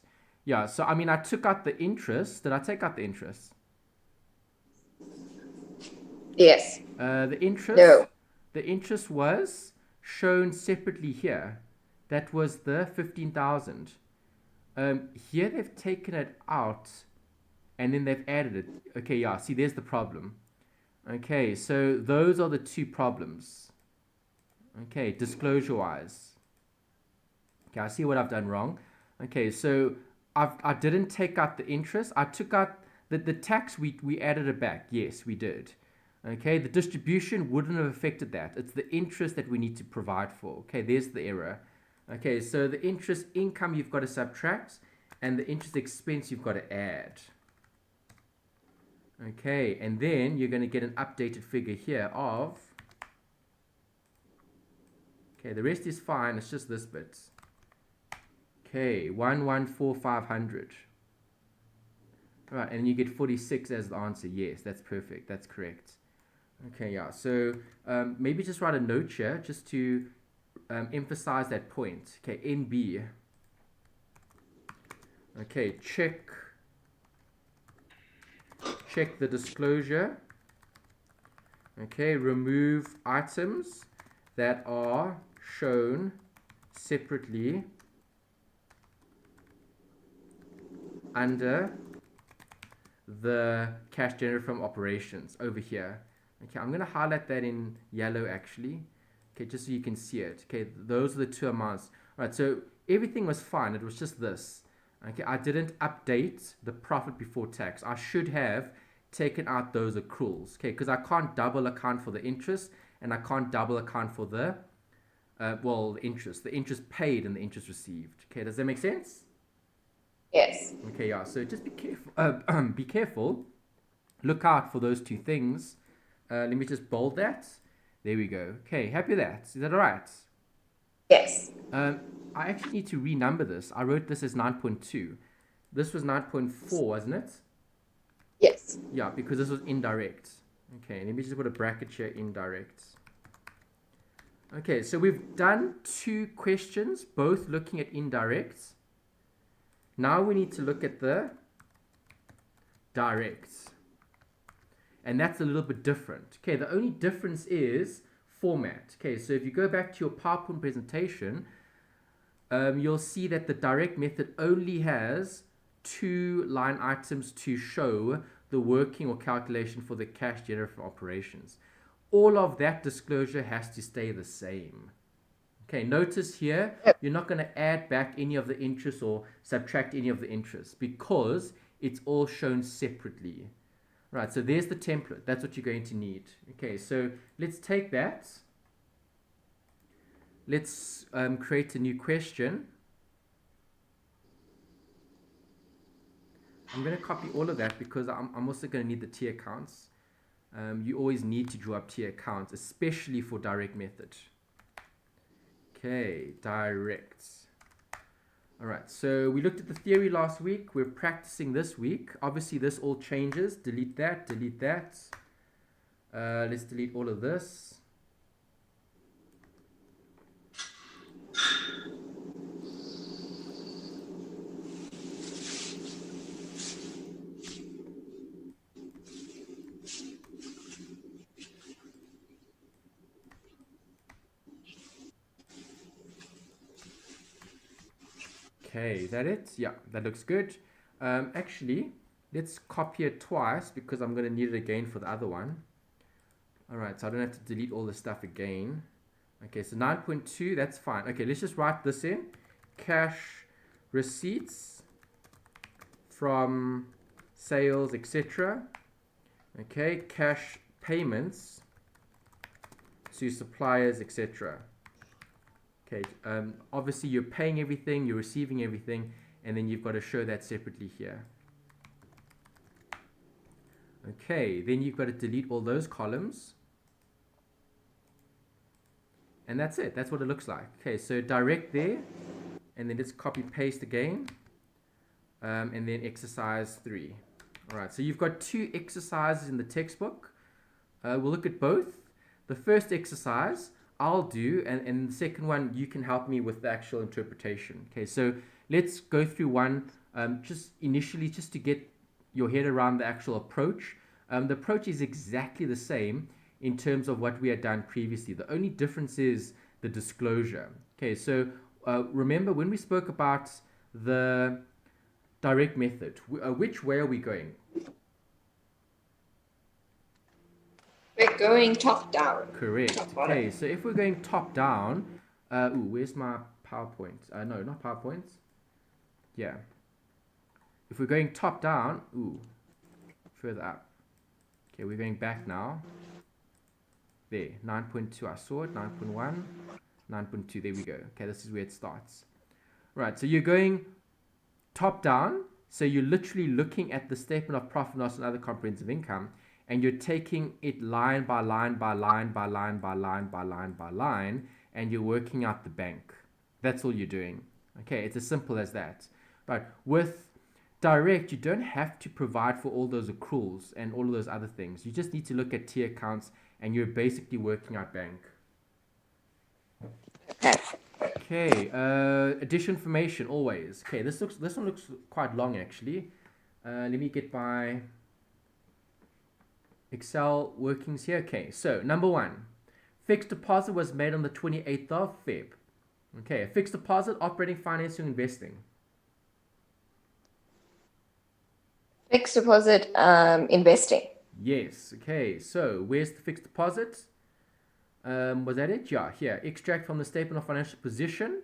[SPEAKER 1] Yeah, so I mean, I took out the interest. Did I take out the interest?
[SPEAKER 2] Yes.
[SPEAKER 1] The interest,
[SPEAKER 2] No.
[SPEAKER 1] the interest was shown separately here. That was the 15,000. Here they've taken it out and then they've added it. Okay, yeah, see, there's the problem. Okay, so those are the two problems. Okay, disclosure wise. Okay, I see what I've done wrong. Okay, so I didn't take out the interest. I took out the tax, we added it back. Yes, we did. Okay, the distribution wouldn't have affected that. It's the interest that we need to provide for. Okay, there's the error. Okay, so the interest income you've got to subtract, and the interest expense you've got to add. Okay, and then you're going to get an updated figure here of, okay, the rest is fine, it's just this bit. Okay, 114,500. All right, and you get 46 as the answer. Yes, that's perfect, that's correct. Okay, yeah, so maybe just write a note here just to emphasize that point. Okay, NB. Okay, check the disclosure. Okay, remove items that are shown separately under the cash generated from operations over here. Okay, I'm going to highlight that in yellow actually. Okay, just so you can see it. Okay, those are the two amounts. All right, so everything was fine. It was just this. Okay, I didn't update the profit before tax. I should have taken out those accruals. Okay, because I can't double account for the interest and I can't double account for the the interest paid and the interest received. Okay, does that make sense?
[SPEAKER 2] Yes.
[SPEAKER 1] Okay, yeah. So just be careful. Be careful. Look out for those two things. Let me just bold that. There we go. Okay, happy with that. Is that all right?
[SPEAKER 2] Yes.
[SPEAKER 1] I actually need to renumber this. I wrote this as 9.2. This was 9.4, wasn't it?
[SPEAKER 2] Yes.
[SPEAKER 1] Yeah, because this was indirect. Okay, let me just put a bracket here, indirect. Okay, so we've done two questions, both looking at indirect. Now we need to look at the direct. And that's a little bit different. Okay, the only difference is format. Okay, so if you go back to your PowerPoint presentation, you'll see that the direct method only has two line items to show the working or calculation for the cash generated from operations. All of that disclosure has to stay the same. Okay, notice here, you're not going to add back any of the interest or subtract any of the interest because it's all shown separately. Right, so there's the template. That's what you're going to need. Okay, so let's take that. Let's create a new question. I'm going to copy all of that because I'm also going to need the T accounts. You always need to draw up T accounts, especially for direct method. Okay, direct. All right, so we looked at the theory last week. We're practicing this week. Obviously, this all changes. Delete that, delete that. Let's delete all of this. Okay, is that it? Yeah, that looks good. Actually, let's copy it twice because I'm going to need it again for the other one. All right, so I don't have to delete all the stuff again. Okay, so 9.2, that's fine. Okay, let's just write this in. Cash receipts from sales, etc. Okay, cash payments to suppliers, etc. Okay, obviously you're paying everything, you're receiving everything, and then you've got to show that separately here. Okay, then you've got to delete all those columns. And that's it. That's what it looks like. Okay, so direct there, and then just copy paste again, and then exercise 3. All right, so you've got two exercises in the textbook. We'll look at both. The first exercise I'll do, and the second one you can help me with the actual interpretation. Okay, so let's go through one just initially, just to get your head around the actual approach. The approach is exactly the same in terms of what we had done previously. The only difference is the disclosure. Okay, so remember when we spoke about the direct method, which way are we going?
[SPEAKER 2] We're going top down.
[SPEAKER 1] Correct.
[SPEAKER 2] Top bottom.
[SPEAKER 1] Okay, so if we're going top down, where's my PowerPoint? No, not PowerPoint. Yeah. If we're going top down, further up. Okay, we're going back now. There, 9.2, I saw it, 9.1, 9.2, there we go. Okay, this is where it starts. Right, so you're going top down, so you're literally looking at the statement of profit, loss, and other comprehensive income, and you're taking it line by line by line by line by line by line by line, and you're working out the bank. That's all you're doing. Okay, it's as simple as that. But with direct, you don't have to provide for all those accruals and all of those other things. You just need to look at T accounts, and you're basically working out bank. Okay, addition information always. Okay, this one looks quite long actually. Let me get my Excel workings here. Okay, so number one, fixed deposit was made on the 28th of Feb. Okay, a fixed deposit, operating, financing, investing.
[SPEAKER 2] Fixed deposit, investing.
[SPEAKER 1] Yes. Okay, so where's the fixed deposit? Was that it? Yeah, here. Extract from the statement of financial position.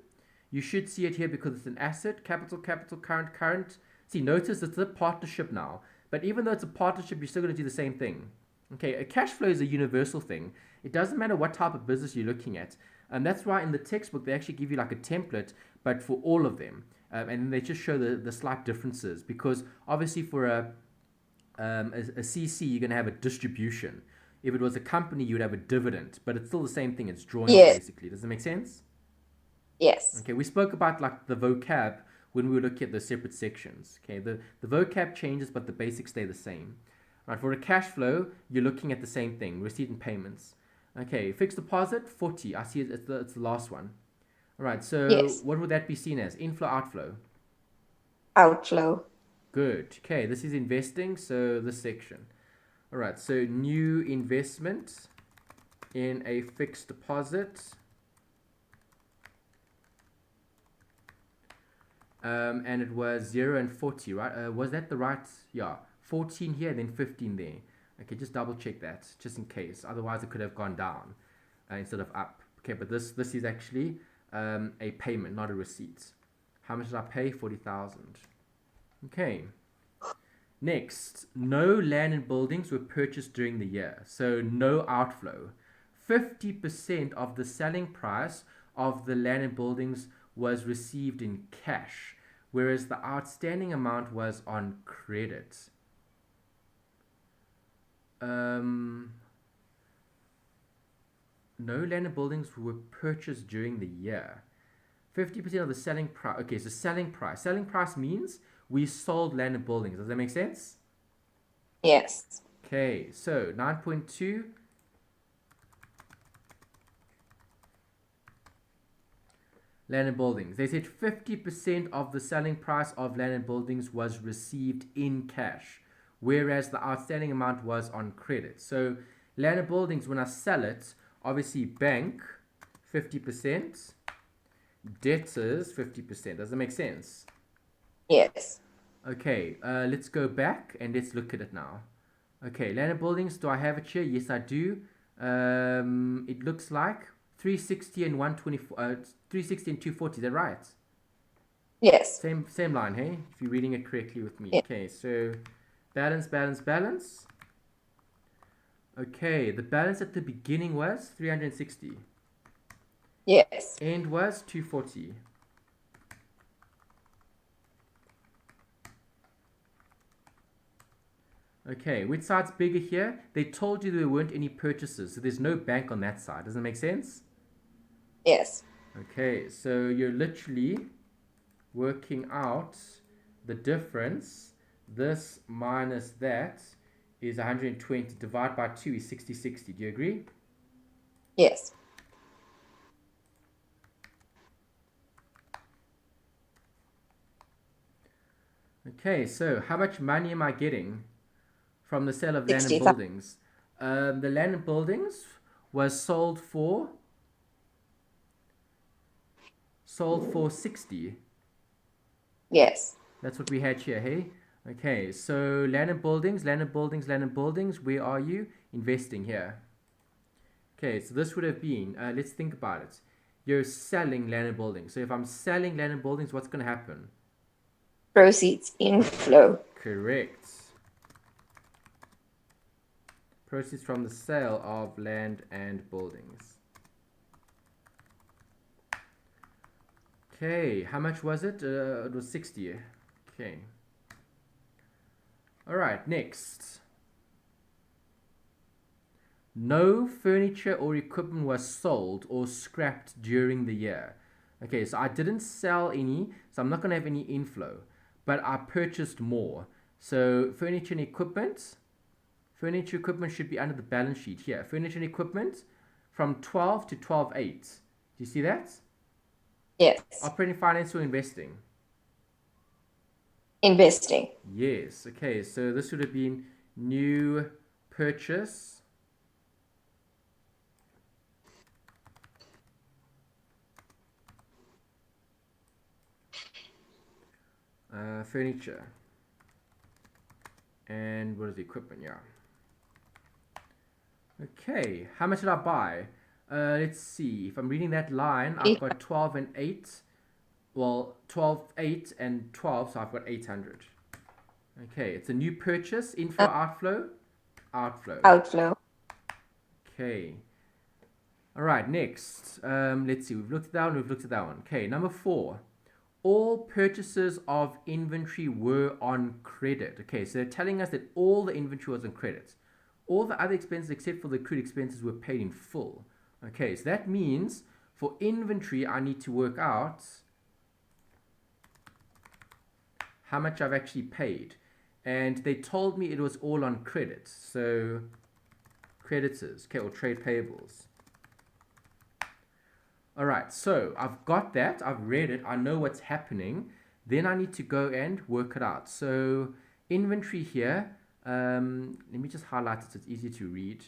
[SPEAKER 1] You should see it here because it's an asset. Capital, current. See, notice it's a partnership now. But even though it's a partnership, you're still going to do the same thing. Okay, a cash flow is a universal thing. It doesn't matter what type of business you're looking at. And that's why in the textbook, they actually give you like a template, but for all of them. And they just show the slight differences. Because obviously for a CC, you're going to have a distribution. If it was a company, you would have a dividend, but it's still the same thing. It's drawings, basically. Does that make sense?
[SPEAKER 2] Yes.
[SPEAKER 1] Okay, we spoke about like the vocab when we were looking at the separate sections. Okay, the vocab changes, but the basics stay the same. Right, for a cash flow, you're looking at the same thing, receipt and payments. Okay, fixed deposit, 40. I see it's the last one. All right, so what would that be seen as? Inflow, outflow?
[SPEAKER 2] Outflow.
[SPEAKER 1] Good. Okay, this is investing, so this section. All right, so new investment in a fixed deposit. And it was 0 and 40, right? Was that the right? Yeah, 14 here, then 15 there. Okay, just double check that, just in case. Otherwise, it could have gone down instead of up. Okay, but this is actually a payment, not a receipt. How much did I pay? 40,000. Okay. Next, no land and buildings were purchased during the year, so no outflow. 50% of the selling price of the land and buildings was received in cash, whereas the outstanding amount was on credit. No land and buildings were purchased during the year. 50% of the selling price. Okay, so selling price. Selling price means we sold land and buildings. Does that make sense?
[SPEAKER 2] Yes.
[SPEAKER 1] Okay, so 9.2. Land and buildings. They said 50% of the selling price of land and buildings was received in cash, whereas the outstanding amount was on credit. So land and buildings, when I sell it, obviously bank 50%, debtors 50%. Does that make sense?
[SPEAKER 2] Yes.
[SPEAKER 1] Okay, let's go back and let's look at it now. Okay, land and buildings, do I have it here? Yes, I do. It looks like 360 and 124, 360 and 240, is that right?
[SPEAKER 2] Yes.
[SPEAKER 1] Same line, hey? If you're reading it correctly with me.
[SPEAKER 2] Yeah.
[SPEAKER 1] Okay, so balance. Okay, the balance at the beginning was 360.
[SPEAKER 2] Yes.
[SPEAKER 1] End was 240. Okay, which side's bigger here? They told you there weren't any purchases, so there's no bank on that side. Does that make sense?
[SPEAKER 2] Yes.
[SPEAKER 1] Okay, so you're literally working out the difference This minus that is 120. Divide by 2 is 60. Do you agree?
[SPEAKER 2] Yes.
[SPEAKER 1] Okay, so how much money am I getting from the sale of land and
[SPEAKER 2] 65.
[SPEAKER 1] buildings? The land and buildings was sold for 60.
[SPEAKER 2] Yes.
[SPEAKER 1] That's what we had here, hey? Okay, so land and buildings, land and buildings, land and buildings. Where are you? Investing here. Okay, so this would have been, let's think about it. You're selling land and buildings. So if I'm selling land and buildings, what's going to happen?
[SPEAKER 2] Proceeds inflow.
[SPEAKER 1] Correct. Proceeds from the sale of land and buildings. Okay, how much was it? It was 60. Okay. All right, next. No furniture or equipment was sold or scrapped during the year. Okay, so I didn't sell any, so I'm not going to have any inflow, but I purchased more. So furniture and equipment should be under the balance sheet here. Furniture and equipment from 12 to 12.8. Do you see that?
[SPEAKER 2] Yes.
[SPEAKER 1] Operating finance or investing?
[SPEAKER 2] Investing.
[SPEAKER 1] Yes. Okay, so this would have been new purchase. Furniture. And what is the equipment? Yeah. Okay, how much did I buy? Let's see. If I'm reading that line, I've got 12 and 8. Well, 12, 8, and 12, so I've got 800. Okay, it's a new purchase. Inflow, outflow? Outflow.
[SPEAKER 2] Outflow.
[SPEAKER 1] Okay. All right, next. Let's see. We've looked at that one. We've looked at that one. Okay, number 4. All purchases of inventory were on credit. Okay, so they're telling us that all the inventory was on credit. All the other expenses except for the accrued expenses were paid in full. Okay, so that means for inventory, I need to work out how much I've actually paid. And they told me it was all on credit. So creditors, okay, or trade payables. All right, so I've got that. I've read it. I know what's happening. Then I need to go and work it out. So inventory here. Let me just highlight it so it's easy to read.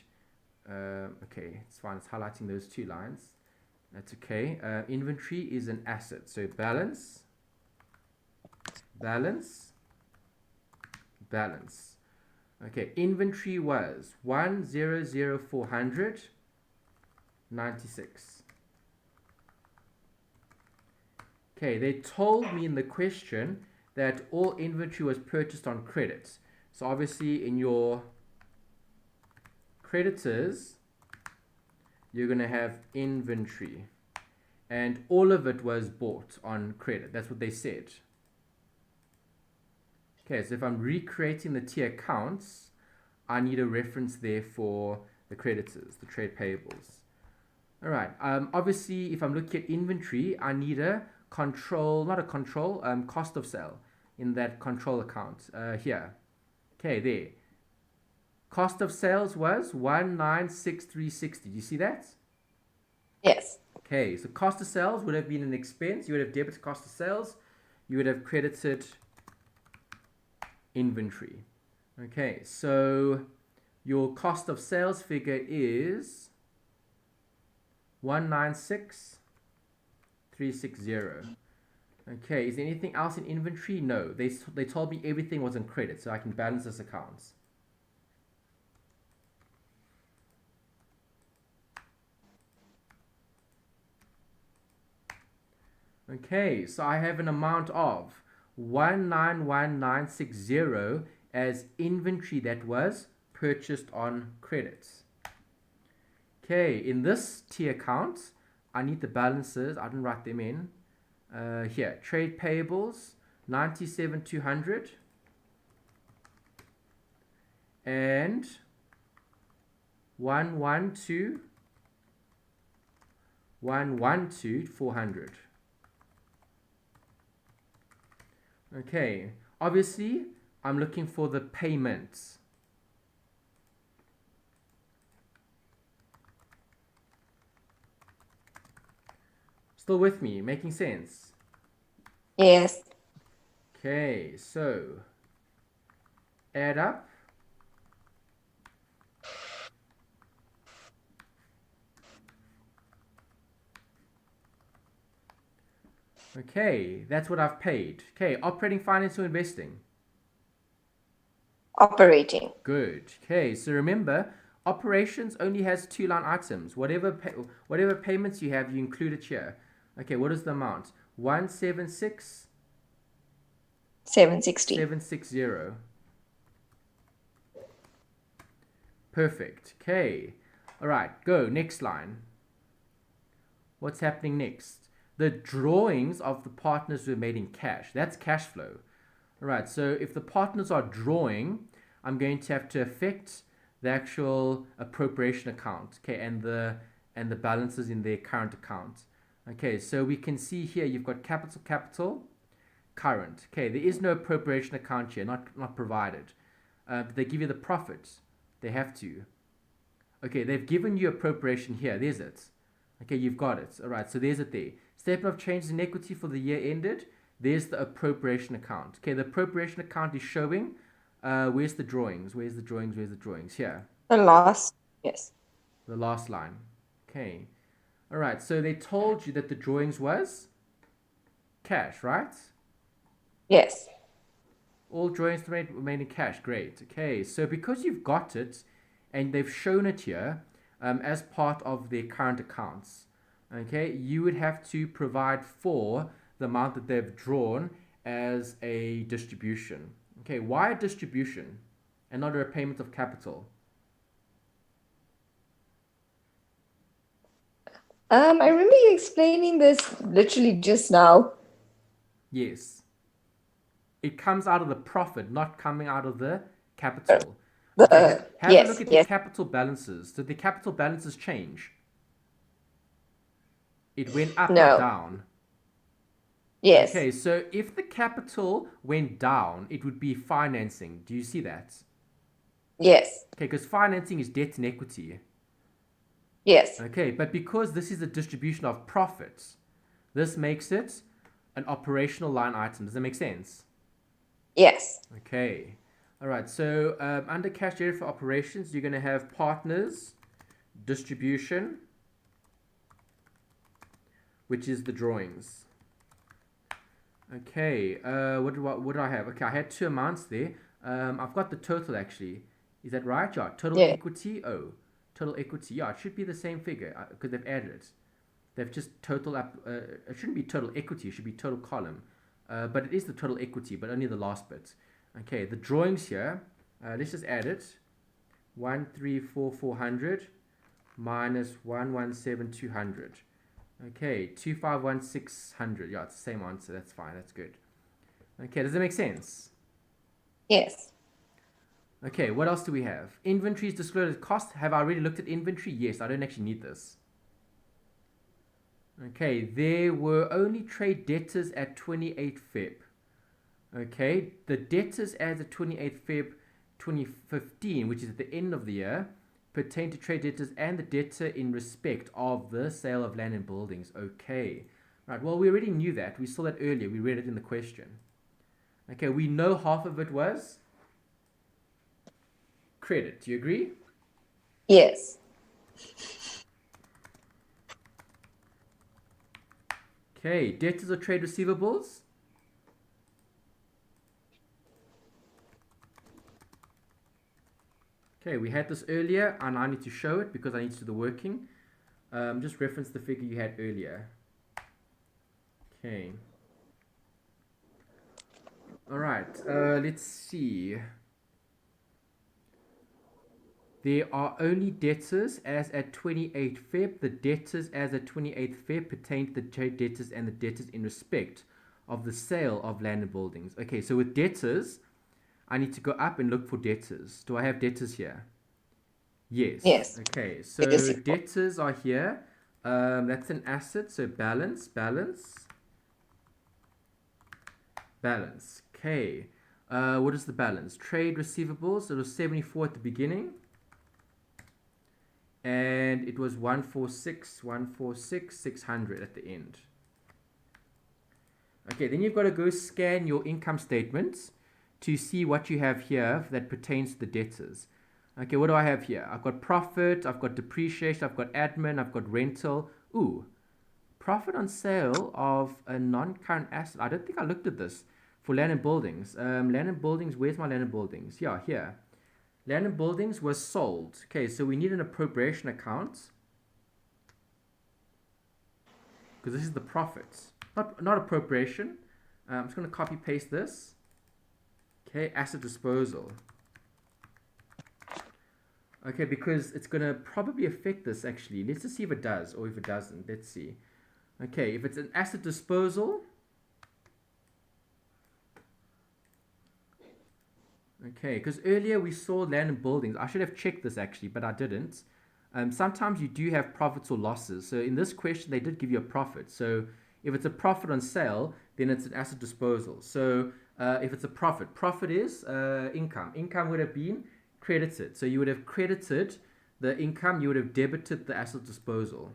[SPEAKER 1] Okay, it's fine. It's highlighting those 2 lines. That's okay. Inventory is an asset. So balance, balance, balance. Okay, inventory was 100,400, 96. Okay, they told me in the question that all inventory was purchased on credit. So obviously in your creditors, you're going to have inventory. And all of it was bought on credit. That's what they said. Okay, so if I'm recreating the T accounts, I need a reference there for the creditors, the trade payables. All right, obviously if I'm looking at inventory, I need a control, not a control, cost of sale in that control account here. Okay, there. Cost of sales was 196,360. Do you see that?
[SPEAKER 2] Yes.
[SPEAKER 1] Okay, so cost of sales would have been an expense. You would have debited cost of sales. You would have credited inventory. Okay, so your cost of sales figure is 196,360. Okay, is there anything else in inventory? No, they told me everything was on credit, so I can balance this accounts. Okay, so I have an amount of 191,960 as inventory that was purchased on credits. Okay, in this T account, I need the balances. I didn't write them in. Here, trade payables, 97,200 and 112,400. Okay, obviously I'm looking for the payments. Still with me? Making sense?
[SPEAKER 2] Yes.
[SPEAKER 1] Okay, so add up. Okay, that's what I've paid. Okay, operating, finance, or investing?
[SPEAKER 2] Operating.
[SPEAKER 1] Good. Okay, so remember, operations only has two line items. Whatever payments you have, you include it here. Okay, what is the amount?
[SPEAKER 2] 760.
[SPEAKER 1] 176,760. Perfect. Okay. All right, go. Next line. What's happening next? The drawings of the partners were made in cash. That's cash flow. All right, so if the partners are drawing, I'm going to have to affect the actual appropriation account, okay, and the balances in their current account. Okay, so we can see here you've got capital, current. Okay, there is no appropriation account here, not provided. They give you the profit. They have to. Okay, they've given you appropriation here. There's it. Okay, you've got it. All right, so there's it there. Statement of changes in equity for the year ended. There's the appropriation account. Okay, the appropriation account is showing. Where's the drawings? Where's the drawings? Where's the drawings? Here.
[SPEAKER 2] The last. Yes.
[SPEAKER 1] The last line. Okay. All right, so they told you that the drawings was cash, right?
[SPEAKER 2] Yes.
[SPEAKER 1] All drawings remain in cash. Great. Okay, so because you've got it and they've shown it here as part of their current accounts, okay, you would have to provide for the amount that they've drawn as a distribution. Okay, why a distribution and not a repayment of capital?
[SPEAKER 2] I remember you explaining this literally just now.
[SPEAKER 1] Yes. It comes out of the profit, not coming out of the capital. Okay, have a look
[SPEAKER 2] Yes,
[SPEAKER 1] at the
[SPEAKER 2] yes,
[SPEAKER 1] capital balances. Did the capital balances change? It went up or
[SPEAKER 2] no,
[SPEAKER 1] down?
[SPEAKER 2] yes,
[SPEAKER 1] Okay, so if the capital went down, it would be financing. Do you see that?
[SPEAKER 2] yes,
[SPEAKER 1] Okay, because financing is debt and equity.
[SPEAKER 2] yes,
[SPEAKER 1] Okay, but because this is a distribution of profits, this makes it an operational line item. Does that make sense?
[SPEAKER 2] yes,
[SPEAKER 1] Okay. All right, so under cash generated for operations, you're going to have partners, distribution, which is the drawings. Okay, what do I have? Okay, I had two amounts there. I've got the total actually. Is that right? Yeah, total
[SPEAKER 2] yeah.
[SPEAKER 1] equity. Oh, total equity. Yeah, it should be the same figure because they've added it. They've just total up. It shouldn't be total equity. It should be total column. But it is the total equity, but only the last bit. Okay, the drawings here. Let's just add it. 134,400 minus 117,200. Okay, 251,600. Yeah, it's the same answer. That's fine. That's good. Okay, does that make sense?
[SPEAKER 2] Yes.
[SPEAKER 1] Okay, what else do we have? Inventories disclosed as cost. Have I already looked at inventory? Yes, I don't actually need this. Okay, there were only trade debtors at 28 Feb. Okay, the debtors as of 28 Feb 2015, which is at the end of the year, pertain to trade debtors and the debtor in respect of the sale of land and buildings. Okay, right, well, we already knew that. We saw that earlier. We read it in the question. Okay, we know half of it was credit. Do you agree?
[SPEAKER 2] Yes.
[SPEAKER 1] Okay, debtors or trade receivables? Okay, we had this earlier, and I need to show it because I need to do the working. Just reference the figure you had earlier. Okay. All right, let's see. There are only debtors as at 28 Feb. The debtors as at 28 Feb pertain to the trade debtors and the debtors in respect of the sale of land and buildings. Okay, so with debtors, I need to go up and look for debtors. Do I have debtors here? Yes.
[SPEAKER 2] Yes.
[SPEAKER 1] Okay,
[SPEAKER 2] It is
[SPEAKER 1] so
[SPEAKER 2] equal.
[SPEAKER 1] debtors are here. That's an asset, so balance. Okay. What is the balance? Trade receivables, it was 74 at the beginning. And it was 146,600 at the end. Okay, then you've got to go scan your income statements to see what you have here that pertains to the debtors. Okay, what do I have here? I've got profit, I've got depreciation, I've got admin, I've got rental. Ooh, profit on sale of a non-current asset. I don't think I looked at this for land and buildings. Land and buildings, where's my land and buildings? Yeah, here. Land and buildings was sold. Okay, so we need an appropriation account because this is the profits, not appropriation. I'm just going to copy paste this. Okay, asset disposal. Okay, because it's going to probably affect this actually. Let's just see if it does or if it doesn't. Let's see. Okay, if it's an asset disposal. Okay, because earlier we saw land and buildings. I should have checked this actually, but I didn't. Sometimes you do have profits or losses. So in this question, they did give you a profit. So if it's a profit on sale, then it's an asset disposal. So if it's a profit is income. Income would have been credited. So you would have credited the income, you would have debited the asset disposal.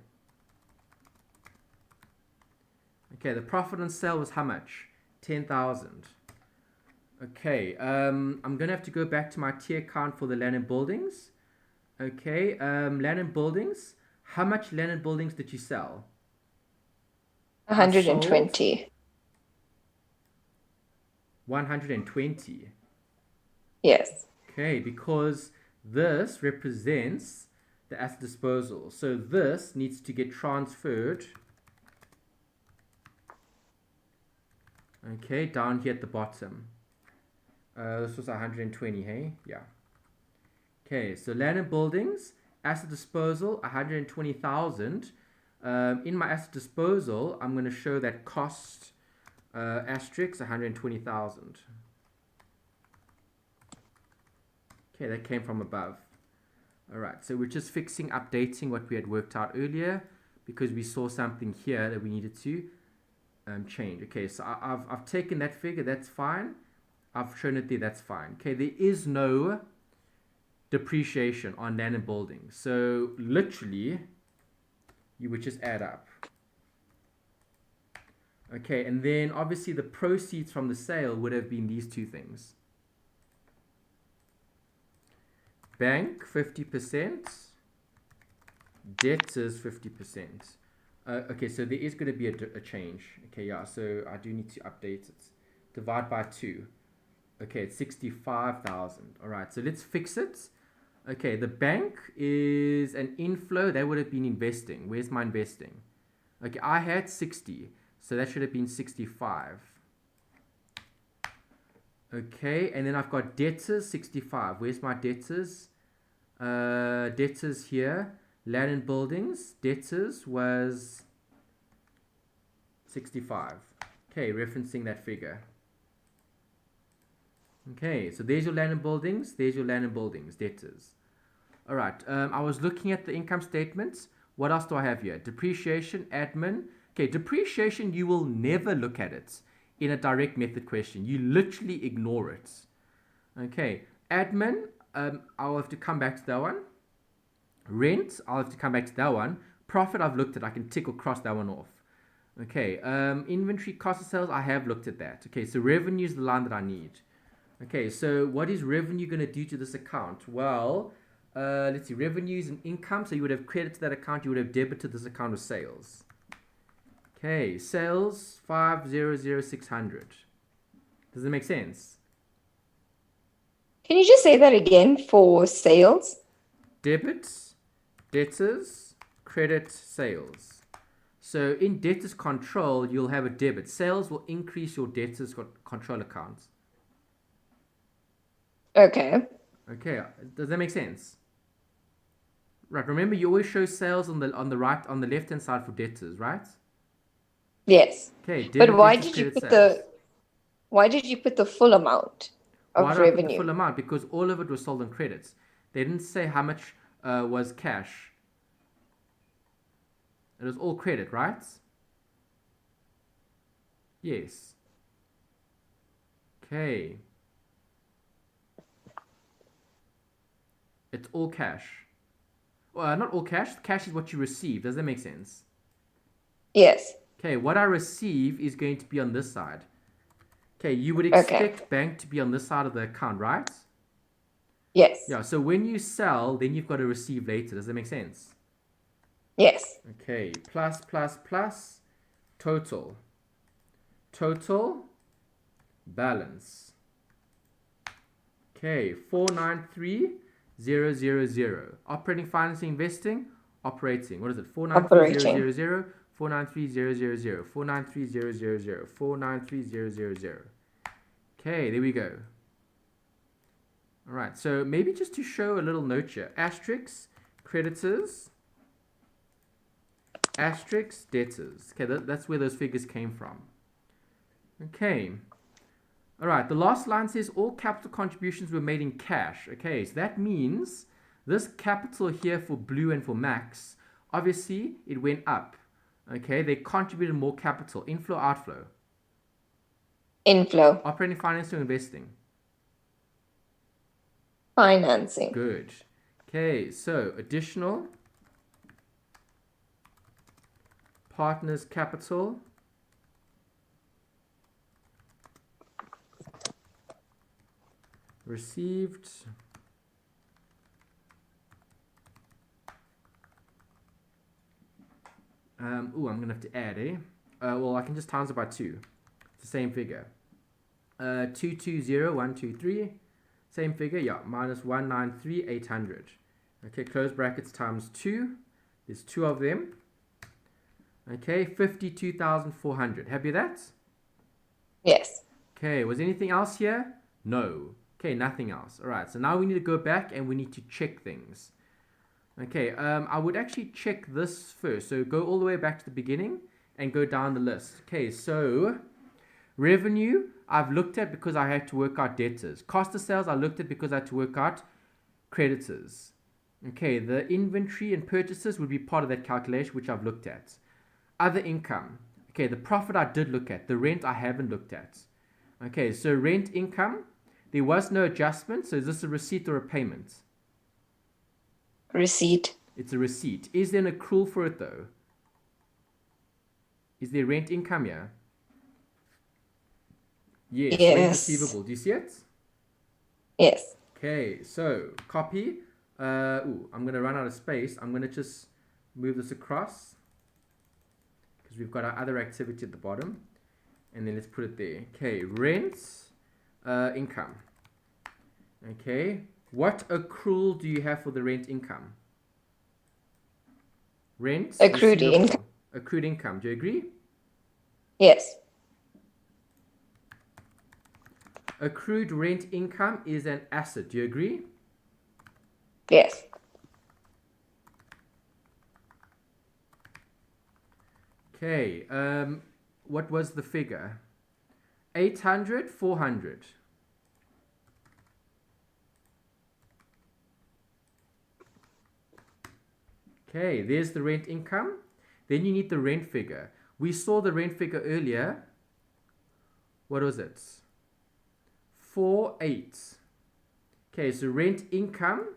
[SPEAKER 1] Okay, the profit on sale was how much? 10,000. Okay, I'm going to have to go back to my T account for the land and buildings. Okay, land and buildings. How much land and buildings did you sell?
[SPEAKER 2] 120.
[SPEAKER 1] 120.
[SPEAKER 2] Yes.
[SPEAKER 1] Okay, because this represents the asset disposal. So this needs to get transferred. Okay, down here at the bottom. This was 120, hey? Yeah. Okay, so land and buildings, asset disposal, 120,000. In my asset disposal, I'm going to show that cost asterisk 120,000. Okay, that came from above. All right, so we're just fixing, updating what we had worked out earlier because we saw something here that we needed to change. Okay, so I've taken that figure, that's fine. I've shown it there, that's fine. Okay, there is no depreciation on land and buildings. So literally, you would just add up. Okay, and then obviously the proceeds from the sale would have been these two things. Bank 50%, debtors 50%. Okay, so there is going to be a change. Okay, yeah, so I do need to update it. Divide by 2. Okay, it's 65,000. All right, so let's fix it. Okay, the bank is an inflow. That would have been investing. Where's my investing? Okay, I had 60, so that should have been 65. Okay, and then I've got debtors, 65. Where's my debtors? Debtors here. Land and buildings, debtors was 65. Okay, referencing that figure. Okay, so there's your land and buildings, there's your land and buildings, debtors. All right, I was looking at the income statements. What else do I have here? Depreciation, admin. Okay, depreciation, you will never look at it in a direct method question. You literally ignore it. Okay, admin, I'll have to come back to that one. Rent, I'll have to come back to that one. Profit, I've looked at. I can tick or cross that one off. Okay, inventory, cost of sales, I have looked at that. Okay, so revenue is the line that I need. Okay, so what is revenue going to do to this account? Well, let's see, revenue is an income, so you would have credited that account, you would have debited this account of sales. Okay, sales, 500,600. Does it make sense?
[SPEAKER 2] Can you just say that again for sales?
[SPEAKER 1] Debit, debtors, credit, sales. So in debtors control, you'll have a debit. Sales will increase your debtors control accounts.
[SPEAKER 2] Okay.
[SPEAKER 1] Okay, does that make sense? Right, remember you always show sales on the right, on the left hand side for debtors, right?
[SPEAKER 2] Yes.
[SPEAKER 1] Okay,
[SPEAKER 2] But
[SPEAKER 1] debit,
[SPEAKER 2] why
[SPEAKER 1] debtors,
[SPEAKER 2] did you
[SPEAKER 1] credit,
[SPEAKER 2] put
[SPEAKER 1] sales.
[SPEAKER 2] the full amount
[SPEAKER 1] Why
[SPEAKER 2] of
[SPEAKER 1] did I put the full
[SPEAKER 2] revenue?
[SPEAKER 1] amount? Because all of it was sold on credits. They didn't say how much was cash. It was all credit, right? Yes. Okay. It's all cash. Well, not all cash. Cash is what you receive. Does that make sense?
[SPEAKER 2] Yes.
[SPEAKER 1] Okay, what I receive is going to be on this side. Okay, you would
[SPEAKER 2] Okay.
[SPEAKER 1] expect bank to be on this side of the account, right?
[SPEAKER 2] Yes.
[SPEAKER 1] Yeah, so when you sell, then you've got to receive later. Does that make sense?
[SPEAKER 2] Yes.
[SPEAKER 1] Okay, plus, total. Total balance. Okay, 493000. Operating, financing, investing, operating. What is it?
[SPEAKER 2] Operating.
[SPEAKER 1] 493000, 493000, 493000, 493000. Okay, there we go. All right, so maybe just to show a little note here, asterisks, creditors, asterisks, debtors. Okay, that's where those figures came from. Okay. All right, the last line says all capital contributions were made in cash. Okay, so that means this capital here for Blue and for Max, obviously it went up. Okay, they contributed more capital. Inflow, outflow.
[SPEAKER 2] Inflow.
[SPEAKER 1] Operating, finance, or investing.
[SPEAKER 2] Financing.
[SPEAKER 1] Good. Okay, so additional partners capital received I'm gonna have to add well, I can just times it by 2. It's the same figure. 220123, same figure, yeah, minus 193800. Okay, close brackets times 2. There's 2 of them. Okay, 52,400. Happy with that?
[SPEAKER 2] Yes.
[SPEAKER 1] Okay, was anything else here? No. Okay, nothing else. All right, so now we need to go back and we need to check things. Okay, I would actually check this first. So go all the way back to the beginning and go down the list. Okay, so revenue, I've looked at because I had to work out debtors. Cost of sales, I looked at because I had to work out creditors. Okay, the inventory and purchases would be part of that calculation, which I've looked at. Other income. Okay, the profit I did look at. The rent I haven't looked at. Okay, so rent income, there was no adjustment. So is this a receipt or a payment?
[SPEAKER 2] Receipt.
[SPEAKER 1] It's a receipt. Is there an accrual for it though? Is there rent income here? Yes, rent
[SPEAKER 2] Yes.
[SPEAKER 1] receivable. Do you see it?
[SPEAKER 2] Yes.
[SPEAKER 1] Okay, so copy. I'm going to run out of space. I'm going to just move this across because we've got our other activity at the bottom. And then let's put it there. Okay, rent income. Okay, what accrual do you have for the rent income? Rent
[SPEAKER 2] Accrued
[SPEAKER 1] receivable.
[SPEAKER 2] income.
[SPEAKER 1] Accrued income. Do you agree?
[SPEAKER 2] Yes.
[SPEAKER 1] Accrued rent income is an asset. Do you agree?
[SPEAKER 2] Yes.
[SPEAKER 1] Okay, what was the figure? 800, 400. Okay, there's the rent income. Then you need the rent figure. We saw the rent figure earlier. What was it? 48. Okay, so rent income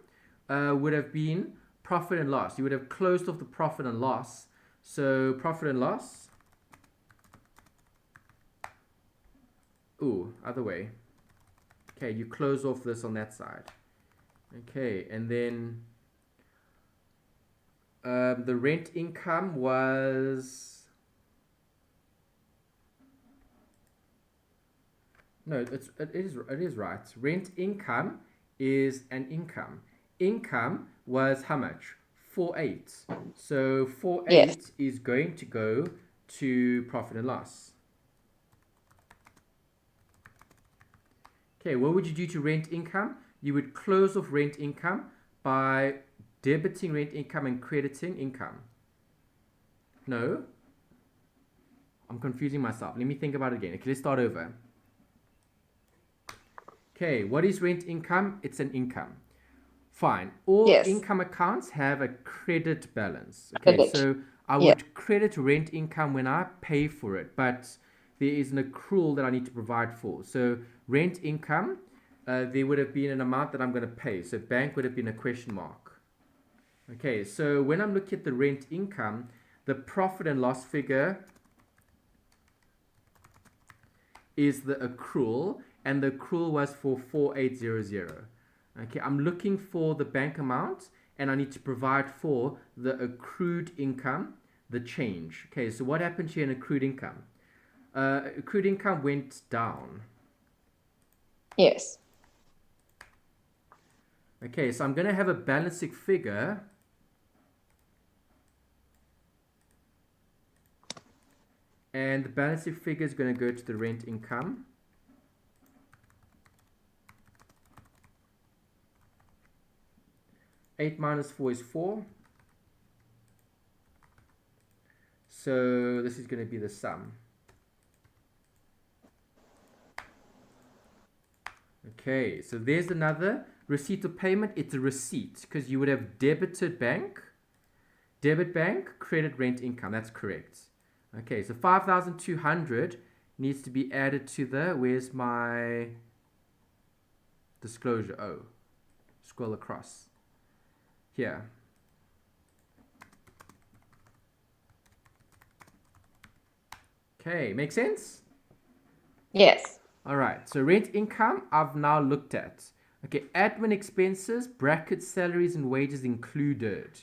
[SPEAKER 1] would have been profit and loss. You would have closed off the profit and loss. So profit and loss. Other way. Okay, you close off this on that side. Okay, and then the rent income was it is right. Rent income is an income. Income was how much? 48. So 48
[SPEAKER 2] Yes.
[SPEAKER 1] is going to go to profit and loss. Okay, what would you do to rent income? You would close off rent income by debiting rent income and crediting income. No? I'm confusing myself. Let me think about it again. Okay, let's start over. Okay, what is rent income? It's an income. Fine. All
[SPEAKER 2] Yes.
[SPEAKER 1] income accounts have a credit balance. Okay,
[SPEAKER 2] Credit.
[SPEAKER 1] so I
[SPEAKER 2] Yeah.
[SPEAKER 1] would credit rent income when I pay for it, but there is an accrual that I need to provide for. So rent income there would have been an amount that I'm going to pay. So bank would have been a question mark. Okay, so when I'm looking at the rent income, the profit and loss figure is the accrual, and the accrual was for 4800. Okay, I'm looking for the bank amount, and I need to provide for the accrued income, the change. Okay, so what happened here in accrued income? Accrued income went down.
[SPEAKER 2] Yes.
[SPEAKER 1] Okay, so I'm going to have a balancing figure. And the balancing figure is going to go to the rent income. Eight minus 4 is 4. So this is going to be the sum. Okay, so there's another receipt of payment. It's a receipt because you would have debited bank, debit bank, credit rent income. That's correct. Okay, so 5,200 needs to be added to the, where's my disclosure? Oh, scroll across. Here. Okay, make sense?
[SPEAKER 2] Yes.
[SPEAKER 1] All right, so rent income I've now looked at. Okay, admin expenses, bracket salaries and wages included.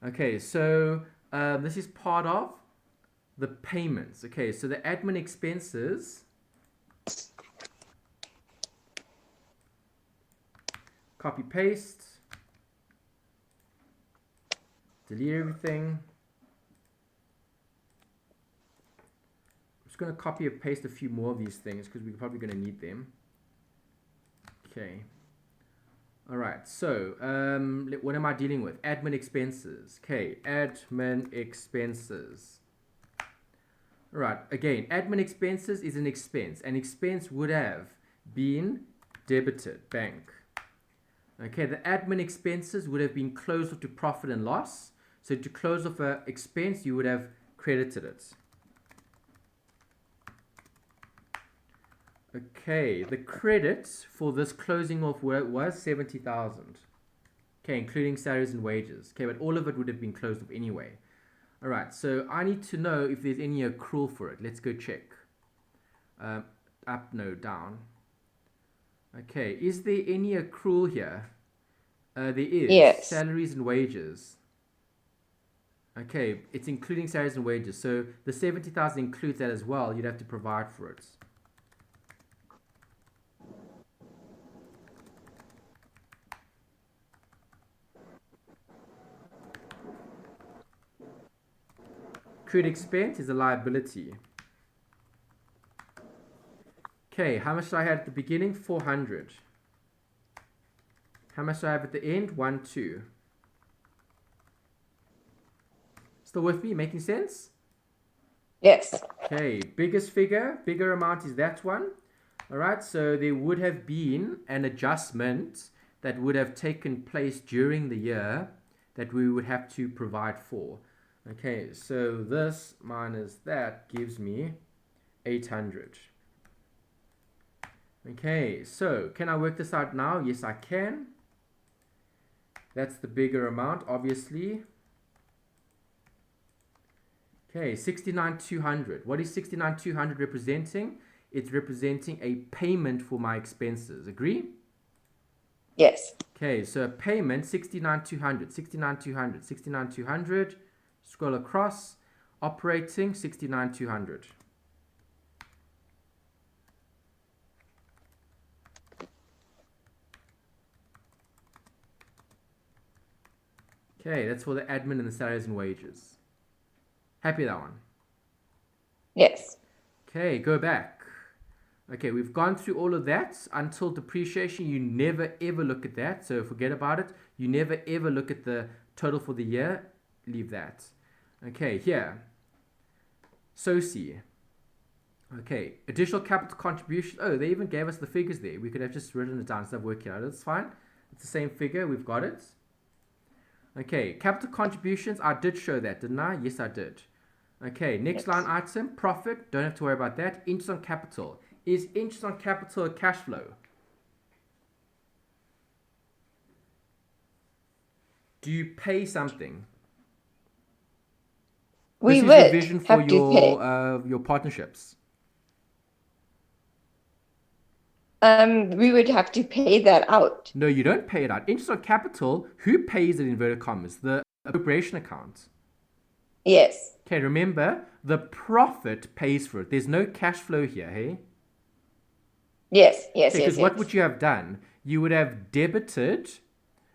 [SPEAKER 1] Okay, so this is part of the payments. Okay, so the admin expenses, copy paste, delete everything. I'm just going to copy and paste a few more of these things because we're probably going to need them. Okay. All right, so what am I dealing with? Admin expenses. Okay, admin expenses. All right, again, admin expenses is an expense. An expense would have been debited, bank. Okay, the admin expenses would have been closed off to profit and loss. So to close off an expense, you would have credited it. Okay, the credit for this closing off was 70,000. Okay, including salaries and wages. Okay, but all of it would have been closed off anyway. All right, so I need to know if there's any accrual for it. Let's go check. Up, no, down. Okay, is there any accrual here? There is.
[SPEAKER 2] Yes.
[SPEAKER 1] Salaries and wages. Okay, it's including salaries and wages. So the 70,000 includes that as well. You'd have to provide for it. Accrued expense is a liability. Okay, how much do I have at the beginning? 400. How much do I have at the end? 1, 2. Still with me? Making sense?
[SPEAKER 2] Yes.
[SPEAKER 1] Okay, biggest figure, bigger amount is that one. All right, so there would have been an adjustment that would have taken place during the year that we would have to provide for. Okay, so this minus that gives me 800. Okay, so can I work this out now? Yes, I can. That's the bigger amount, obviously. Okay, 69,200. What is 69,200 representing? It's representing a payment for my expenses. Agree?
[SPEAKER 2] Yes.
[SPEAKER 1] Okay, so a payment, 69,200, 69,200, 69,200. Scroll across. Operating, 69,200. Okay, that's for the admin and the salaries and wages. Happy with that one?
[SPEAKER 2] Yes.
[SPEAKER 1] Okay, go back. Okay, we've gone through all of that until depreciation. You never ever look at that, so forget about it. You never ever look at the total for the year. Leave that. Okay, here. SOCI. Okay, additional capital contribution. Oh, they even gave us the figures there. We could have just written it down instead of working out. That's fine. It's the same figure. We've got it. Okay, capital contributions. I did show that, didn't I? Yes, I did. Okay, next line item, profit. Don't have to worry about that. Interest on capital. Is interest on capital a cash flow? Do you pay something?
[SPEAKER 2] We
[SPEAKER 1] This is
[SPEAKER 2] would
[SPEAKER 1] revision for
[SPEAKER 2] have to pay.
[SPEAKER 1] your partnerships.
[SPEAKER 2] We would have to pay that out.
[SPEAKER 1] No, you don't pay it out. Interest on capital, who pays it in inverted commas? The appropriation account.
[SPEAKER 2] Yes.
[SPEAKER 1] Okay, remember, the profit pays for it. There's no cash flow here, hey?
[SPEAKER 2] Yes. Yes.
[SPEAKER 1] Okay, because
[SPEAKER 2] Yes.
[SPEAKER 1] what
[SPEAKER 2] Yes.
[SPEAKER 1] would you have done? You would have debited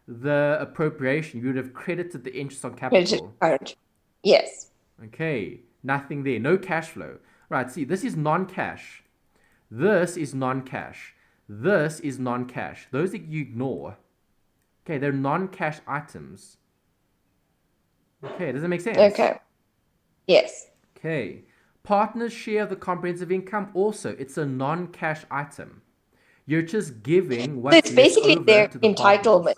[SPEAKER 1] the appropriation. You would have credited the interest on
[SPEAKER 2] Credit
[SPEAKER 1] capital.
[SPEAKER 2] card. Yes.
[SPEAKER 1] Okay, nothing there. No cash flow. Right, see, this is non-cash. This is non-cash. This is non-cash. Those that you ignore. Okay, they're non-cash items. Okay, does that make sense?
[SPEAKER 2] Okay. Yes.
[SPEAKER 1] Okay. Partner's share of the comprehensive income also, it's a non-cash item. You're just giving
[SPEAKER 2] So
[SPEAKER 1] what's
[SPEAKER 2] it's
[SPEAKER 1] left
[SPEAKER 2] basically
[SPEAKER 1] over
[SPEAKER 2] their
[SPEAKER 1] to the
[SPEAKER 2] entitlement.
[SPEAKER 1] partners.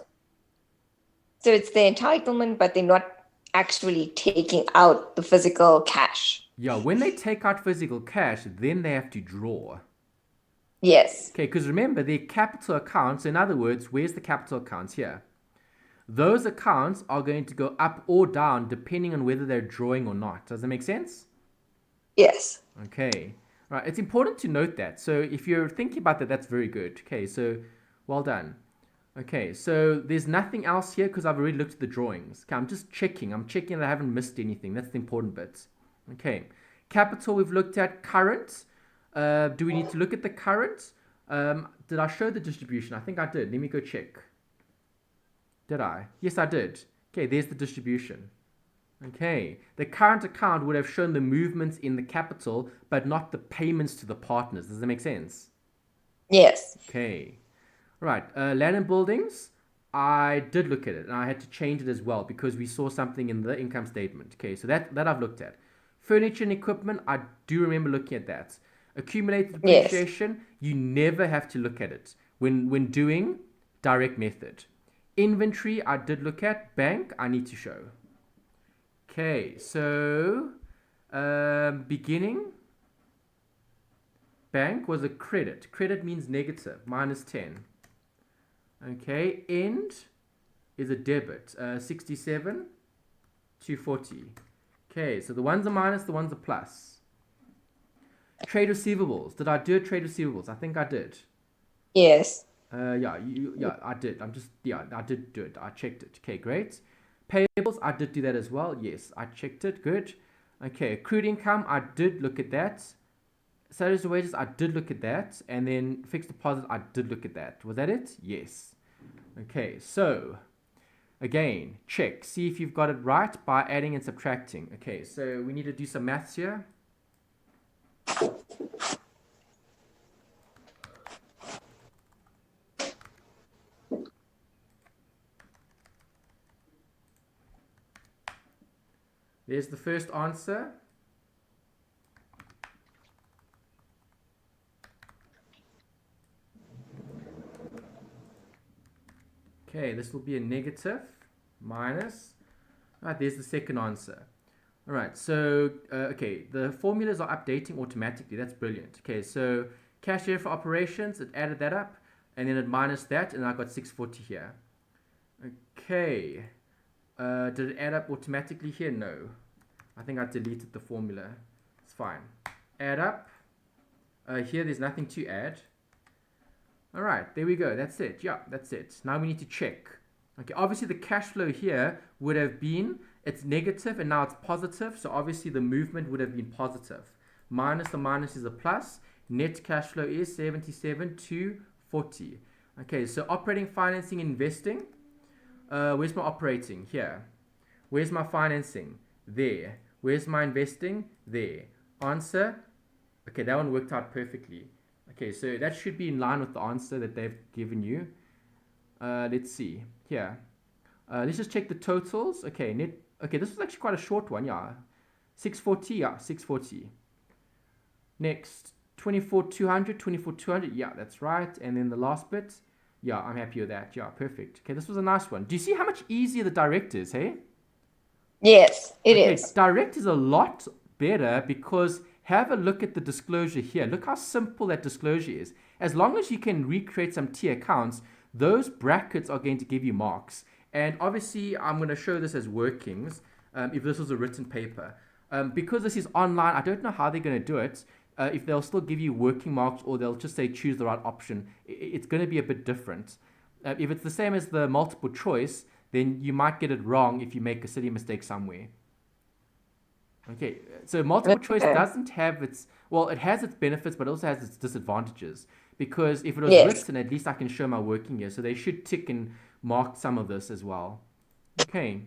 [SPEAKER 2] So it's their entitlement, but they're not actually taking out the physical cash.
[SPEAKER 1] Yeah, when they take out physical cash, then they have to draw.
[SPEAKER 2] Yes.
[SPEAKER 1] Okay, because remember, they're capital accounts. In other words, where's the capital accounts here? Those accounts are going to go up or down depending on whether they're drawing or not. Does that make sense?
[SPEAKER 2] Yes.
[SPEAKER 1] Okay. Right. It's important to note that. So if you're thinking about that, that's very good. Okay. So well done. Okay. So there's nothing else here because I've already looked at the drawings. Okay. I'm just checking. I'm checking that I haven't missed anything. That's the important bit. Okay. Capital we've looked at. Current. Do we need to look at the current? Did I show the distribution? I think I did. Let me go check. Did I? Yes, I did. Okay, there's the distribution. Okay, the current account would have shown the movements in the capital, but not the payments to the partners. Does that make sense?
[SPEAKER 2] Yes.
[SPEAKER 1] Okay, right. Land and buildings, I did look at it, and I had to change it as well because we saw something in the income statement. Okay, so that I've looked at. Furniture and equipment, I do remember looking at that. Accumulated
[SPEAKER 2] Yes.
[SPEAKER 1] depreciation, you never have to look at it when doing direct method. Inventory, I did look at. Bank, I need to show. Okay, so beginning bank was a credit. Credit means negative, minus 10. Okay, end is a debit, 67 to 40. Okay, so the ones are minus, the ones are plus. Trade receivables. Did I do a trade receivables? I think I did.
[SPEAKER 2] Yes.
[SPEAKER 1] Yeah, I did. I did do it. I checked it. Okay, great. Payables, I did do that as well. Yes, I checked it. Good. Okay, accrued income, I did look at that. Salaries and wages, I did look at that. And then fixed deposit, I did look at that. Was that it? Yes. Okay, so again, check. See if you've got it right by adding and subtracting. Okay, so we need to do some maths here. There's the first answer. Okay, this will be a negative, minus. All right, there's the second answer. All right, so, okay, the formulas are updating automatically. That's brilliant. Okay, so cash here for operations, it added that up, and then it minus that, and I got 640 here. Okay, did it add up automatically here? No. I think I deleted the formula. It's fine. Add up. Here, there's nothing to add. All right, there we go. That's it. Yeah, that's it. Now we need to check. Okay, obviously the cash flow here would have been, it's negative and now it's positive. So obviously the movement would have been positive. Minus the minus is a plus. Net cash flow is 77 to 40. Okay, so operating, financing, investing. Where's my operating? Here. Where's my financing? There. Where's my investing? There. Answer. Okay, that one worked out perfectly. Okay, so that should be in line with the answer that they've given you. Let's see. Here. Let's just check the totals. Okay, net. Okay, this was actually quite a short one. Yeah. 640. Yeah, 640. Next. 24,200. 24,200. Yeah, that's right. And then the last bit. Yeah, I'm happy with that. Yeah, perfect. Okay, this was a nice one. Do you see how much easier the direct is, hey?
[SPEAKER 2] Yes, it
[SPEAKER 1] Okay,
[SPEAKER 2] is.
[SPEAKER 1] direct is a lot better because have a look at the disclosure here. Look how simple that disclosure is. As long as you can recreate some T accounts, those brackets are going to give you marks. And obviously, I'm going to show this as workings if this was a written paper. Because this is online, I don't know how they're going to do it. If they'll still give you working marks or they'll just say choose the right option. It's going to be a bit different. If it's the same as the multiple choice, then you might get it wrong if you make a silly mistake somewhere. Okay, so multiple choice
[SPEAKER 2] Okay.
[SPEAKER 1] doesn't have its, well, it has its benefits, but also has its disadvantages. Because if it was
[SPEAKER 2] Yes.
[SPEAKER 1] written, at least I can show my working here. So they should tick and mark some of this as well. Okay,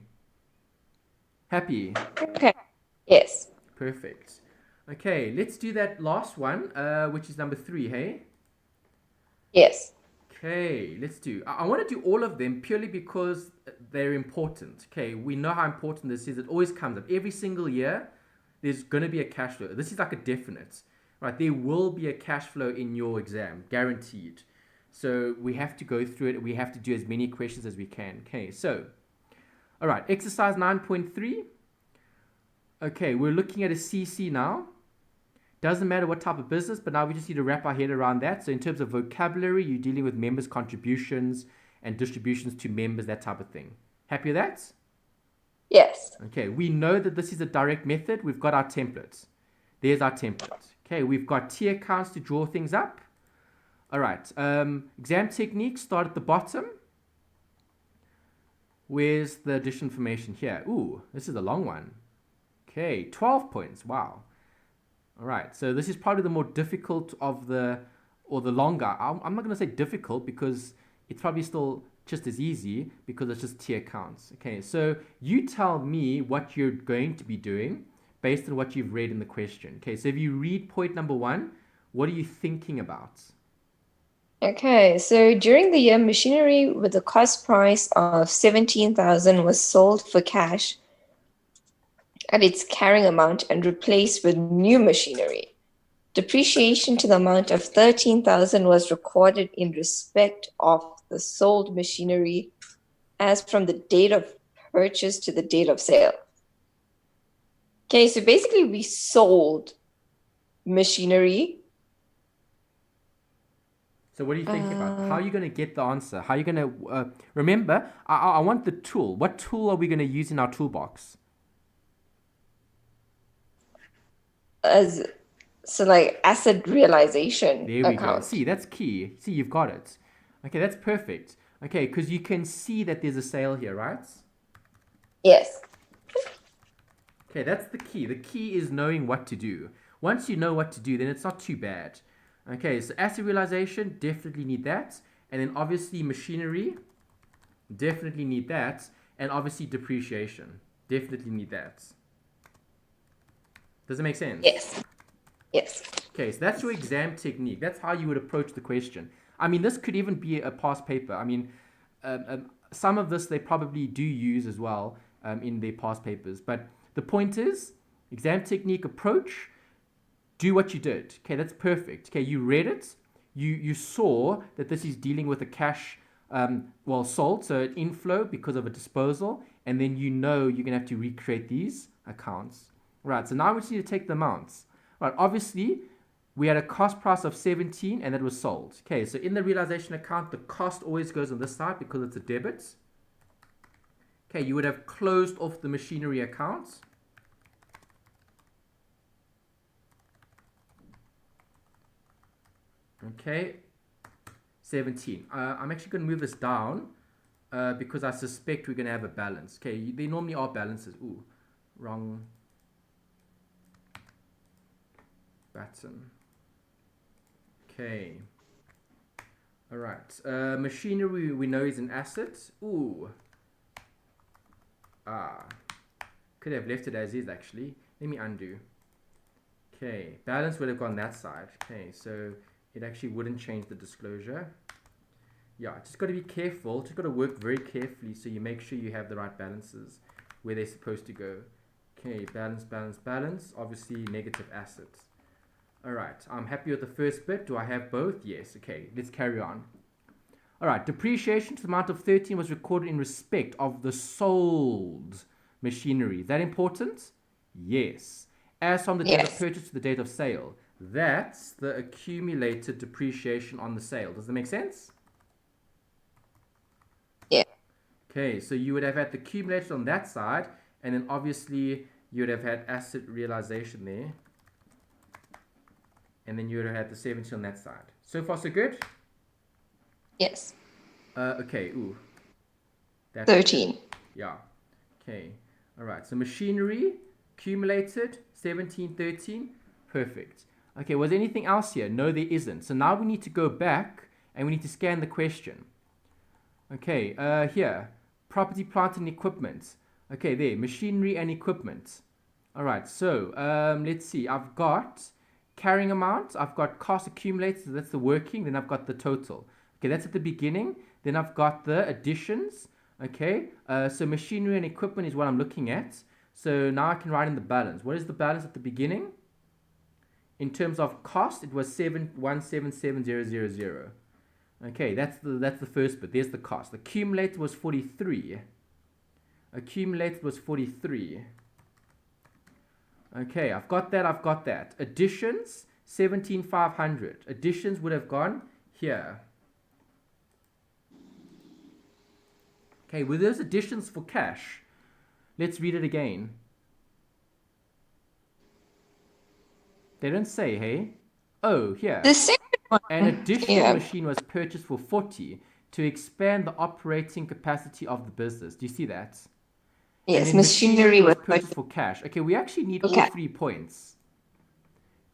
[SPEAKER 1] happy.
[SPEAKER 2] Okay. Yes.
[SPEAKER 1] Perfect. Okay, let's do that last one, which is number 3, hey?
[SPEAKER 2] Yes.
[SPEAKER 1] Okay, let's do. I want to do all of them purely because they're important. Okay, we know how important this is. It always comes up. Every single year, there's going to be a cash flow. This is like a definite, right? There will be a cash flow in your exam, guaranteed. So we have to go through it. We have to do as many questions as we can. Okay, so, all right, exercise 9.3. Okay, we're looking at a CC now. Doesn't matter what type of business, but now we just need to wrap our head around that. So in terms of vocabulary, you're dealing with members' contributions and distributions to members, that type of thing. Happy with that?
[SPEAKER 2] Yes.
[SPEAKER 1] Okay, we know that this is a direct method. We've got our template. There's our template. Okay, we've got T accounts to draw things up. All right, exam techniques start at the bottom. Where's the addition information here? Ooh, this is a long one. Okay, 12 points. Wow. All right, so this is probably the more difficult of the, or the longer. I'm not going to say difficult because it's probably still just as easy because it's just T accounts. Okay, so you tell me what you're going to be doing based on what you've read in the question. Okay, so if you read point number 1, what are you thinking about?
[SPEAKER 2] Okay, so during the year, machinery with a cost price of 17,000 was sold for cash at its carrying amount and replaced with new machinery. Depreciation to the amount of 13,000 was recorded in respect of the sold machinery as from the date of purchase to the date of sale. Okay, so basically we sold machinery.
[SPEAKER 1] So what are you thinking about? How are you going to get the answer? How are you going to, remember, I want the tool. What tool are we going to use in our toolbox?
[SPEAKER 2] As so like asset realization
[SPEAKER 1] There we go.
[SPEAKER 2] account.
[SPEAKER 1] See, that's key. See, you've got it. Okay, that's perfect. Okay, because you can see that there's a sale here, right?
[SPEAKER 2] Yes.
[SPEAKER 1] Okay, that's the key. The key is knowing what to do. Once you know what to do, then it's not too bad. Okay, so asset realization, definitely need that. And then obviously machinery, definitely need that. And obviously depreciation, definitely need that. Does it make sense?
[SPEAKER 2] Yes. Yes.
[SPEAKER 1] Okay, so that's your exam technique. That's how you would approach the question. I mean, this could even be a past paper. I mean, some of this they probably do use as well in their past papers. But the point is, exam technique approach, do what you did. Okay, that's perfect. Okay, you read it. You saw that this is dealing with a cash, sold, so an inflow because of a disposal. And then you know you're going to have to recreate these accounts. Right, so now we just need to take the amounts. Right, obviously, we had a cost price of 17 and that was sold. Okay, so in the realization account, the cost always goes on this side because it's a debit. Okay, you would have closed off the machinery account. Okay, 17. I'm actually going to move this down because I suspect we're going to have a balance. Okay, they normally are balances. Ooh, wrong button. Okay. All right. Machinery we know is an asset. Ooh. Could have left it as is actually. Let me undo. Okay. Balance would have gone that side. Okay. So it actually wouldn't change the disclosure. Yeah. Just got to be careful. Just got to work very carefully so you make sure you have the right balances where they're supposed to go. Okay. Balance, balance, balance. Obviously negative assets. All right, I'm happy with the first bit. Do I have both? Yes. Okay, let's carry on. All right, depreciation to the amount of 13 was recorded in respect of the sold machinery. Is that important? Yes. As from the date of purchase to the date of sale. That's the accumulated depreciation on the sale. Does that make sense?
[SPEAKER 2] Yeah.
[SPEAKER 1] Okay, so you would have had the accumulated on that side, and then obviously you would have had asset realization there, and then you would have had the 70 on that side. So far, so good?
[SPEAKER 2] Yes.
[SPEAKER 1] Okay, ooh. That's
[SPEAKER 2] 13.
[SPEAKER 1] Yeah. Okay. All right. So machinery, accumulated, 17, 13. Perfect. Okay, was there anything else here? No, there isn't. So now we need to go back and we need to scan the question. Okay, here. Property, plant, and equipment. Okay, there. Machinery and equipment. All right, so let's see. I've got carrying amount. I've got cost accumulated. So that's the working. Then I've got the total. Okay, that's at the beginning. Then I've got the additions. Okay, so machinery and equipment is what I'm looking at. So now I can write in the balance. What is the balance at the beginning? In terms of cost, it was 7177000. Okay, that's the first bit. There's the cost. Accumulated was 43. Accumulated was 43. Okay, I've got that. I've got that. Additions 17500. Additions would have gone here. Okay, were those additions for cash? Let's read it again. They don't say, hey? Oh, here.
[SPEAKER 2] The second one.
[SPEAKER 1] An additional machine was purchased for 40 to expand the operating capacity of the business. Do you see that?
[SPEAKER 2] Yes, machinery was
[SPEAKER 1] purchased for cash. Okay, we actually need all 3 points.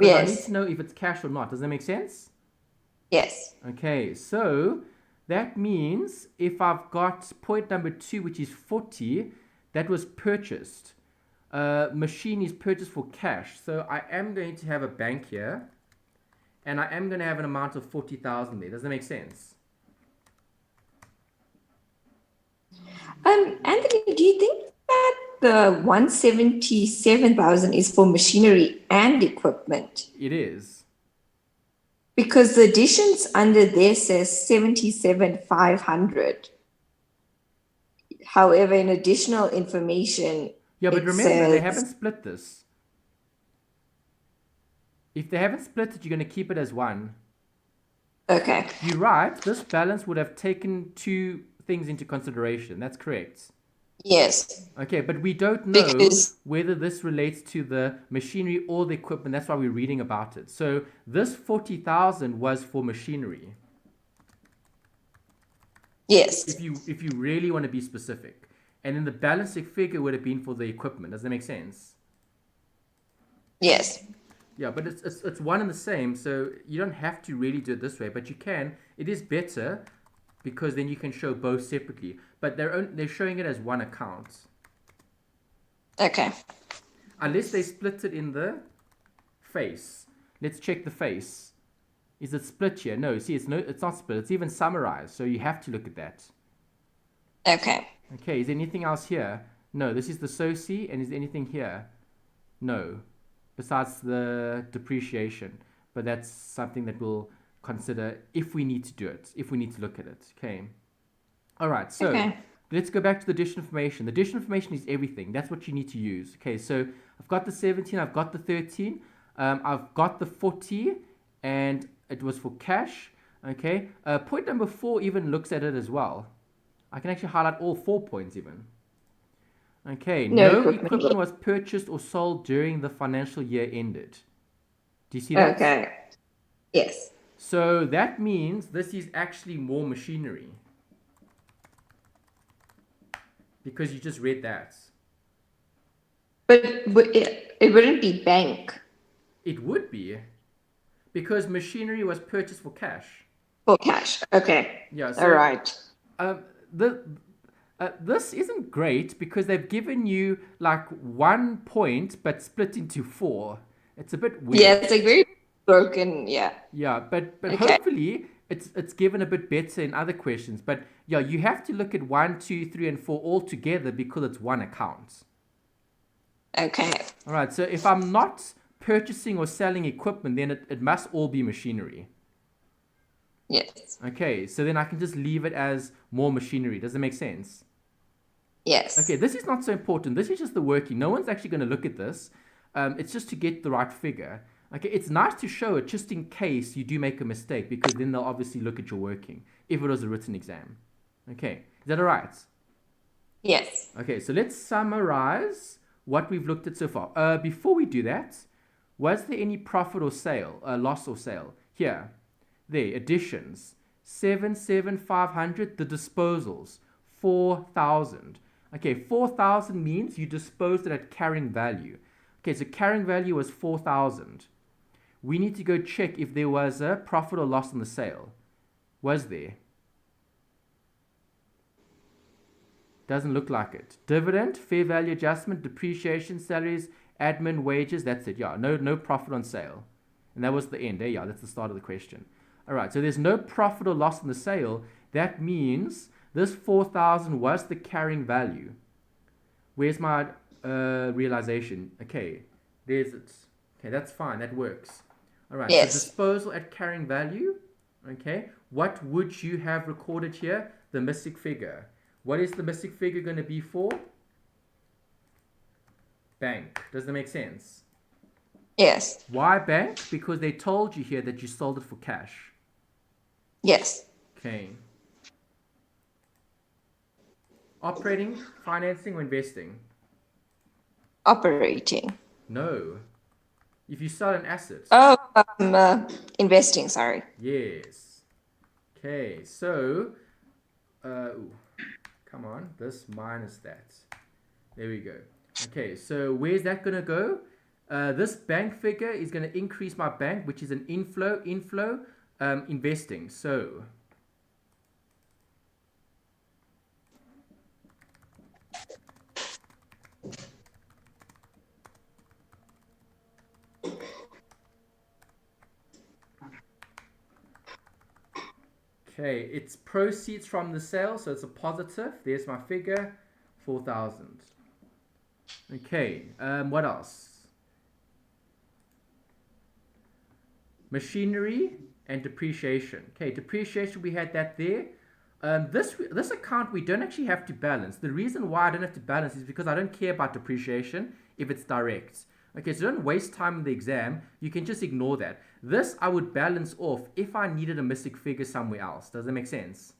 [SPEAKER 2] Yes.
[SPEAKER 1] I need to know if it's cash or not. Does that make sense?
[SPEAKER 2] Yes.
[SPEAKER 1] Okay, so that means if I've got point number 2, which is 40, that was purchased. Machine is purchased for cash. So I am going to have a bank here, and I am going to have an amount of 40,000 there. Does that make sense?
[SPEAKER 2] Anthony, do you think that the 177,000 is for machinery and equipment?
[SPEAKER 1] It is.
[SPEAKER 2] Because the additions under there says 77,500. However, in additional information,
[SPEAKER 1] yeah, but remember, they haven't split this. If they haven't split it, you're going to keep it as 1.
[SPEAKER 2] Okay.
[SPEAKER 1] You're right. This balance would have taken 2 things into consideration. That's correct.
[SPEAKER 2] Yes.
[SPEAKER 1] Okay, but we don't know whether this relates to the machinery or the equipment. That's why we're reading about it. So this 40,000 was for machinery.
[SPEAKER 2] Yes.
[SPEAKER 1] If you really want to be specific. And then the balancing figure would have been for the equipment. Does that make sense?
[SPEAKER 2] Yes.
[SPEAKER 1] Yeah, but it's one and the same, so you don't have to really do it this way, but you can. It is better because then you can show both separately. But they're showing it as one account.
[SPEAKER 2] Okay.
[SPEAKER 1] Unless they split it in the face. Let's check the face. Is it split here? No, see, it's not split. It's even summarized, so you have to look at that.
[SPEAKER 2] Okay.
[SPEAKER 1] Okay, is there anything else here? No, this is the SOCI, and is there anything here? No, besides the depreciation. But that's something that we'll consider if we need to do it, if we need to look at it. Okay. All right, so let's go back to the additional information. The additional information is everything. That's what you need to use. Okay, so I've got the 17, I've got the 13, I've got the 40, and it was for cash. Okay, point number 4 even looks at it as well. I can actually highlight all 4 points even. Okay, no equipment was purchased or sold during the financial year ended. Do you see that?
[SPEAKER 2] Okay. Yes.
[SPEAKER 1] So that means this is actually more machinery. Because you just read that.
[SPEAKER 2] But it wouldn't be bank.
[SPEAKER 1] It would be. Because machinery was purchased for cash.
[SPEAKER 2] For cash. Okay.
[SPEAKER 1] Yeah. So,
[SPEAKER 2] all right.
[SPEAKER 1] This isn't great because they've given you like 1 point but split into 4. It's a bit weird.
[SPEAKER 2] Yeah, it's like very broken. Yeah.
[SPEAKER 1] Yeah, but hopefully it's given a bit better in other questions. But yeah, you have to look at 1, 2, 3, and 4 all together because it's one account.
[SPEAKER 2] Okay.
[SPEAKER 1] All right. So if I'm not purchasing or selling equipment, then it must all be machinery.
[SPEAKER 2] Yes.
[SPEAKER 1] Okay. So then I can just leave it as more machinery. Does it make sense?
[SPEAKER 2] Yes.
[SPEAKER 1] Okay. This is not so important. This is just the working. No one's actually going to look at this. It's just to get the right figure. Okay, it's nice to show it just in case you do make a mistake because then they'll obviously look at your working if it was a written exam. Okay, is that all right?
[SPEAKER 2] Yes.
[SPEAKER 1] Okay, so let's summarize what we've looked at so far. Before we do that, was there any profit or sale, loss or sale? Here, there, additions, 7,500, the disposals, 4,000. Okay, 4,000 means you disposed it at carrying value. Okay, so carrying value was 4,000. We need to go check if there was a profit or loss on the sale. Was there? Doesn't look like it. Dividend, fair value adjustment, depreciation, salaries, admin, wages. That's it. Yeah, no profit on sale. And that was the end. There, yeah, that's the start of the question. All right, so there's no profit or loss on the sale. That means this 4,000 was the carrying value. Where's my realization? Okay, there's it. Okay, that's fine. That works. All right, so
[SPEAKER 2] Yes.
[SPEAKER 1] disposal at carrying value. Okay, what would you have recorded here? The missing figure. What is the missing figure going to be for? Bank. Does that make sense?
[SPEAKER 2] Yes.
[SPEAKER 1] Why bank? Because they told you here that you sold it for cash.
[SPEAKER 2] Yes.
[SPEAKER 1] Okay. Operating, financing, or investing?
[SPEAKER 2] Operating.
[SPEAKER 1] No. If you sell an asset.
[SPEAKER 2] Oh, investing. Sorry.
[SPEAKER 1] Yes. Okay, so, ooh, come on, this minus that. There we go. Okay, so where's that going to go? This bank figure is going to increase my bank, which is an inflow, investing. So, okay, it's proceeds from the sale, so it's a positive. There's my figure, 4,000. Okay, what else? Machinery and depreciation. Okay, depreciation, we had that there. This account we don't actually have to balance. The reason why I don't have to balance is because I don't care about depreciation if it's direct. Okay, so don't waste time in the exam. You can just ignore that. This I would balance off if I needed a missing figure somewhere else. Does that make sense?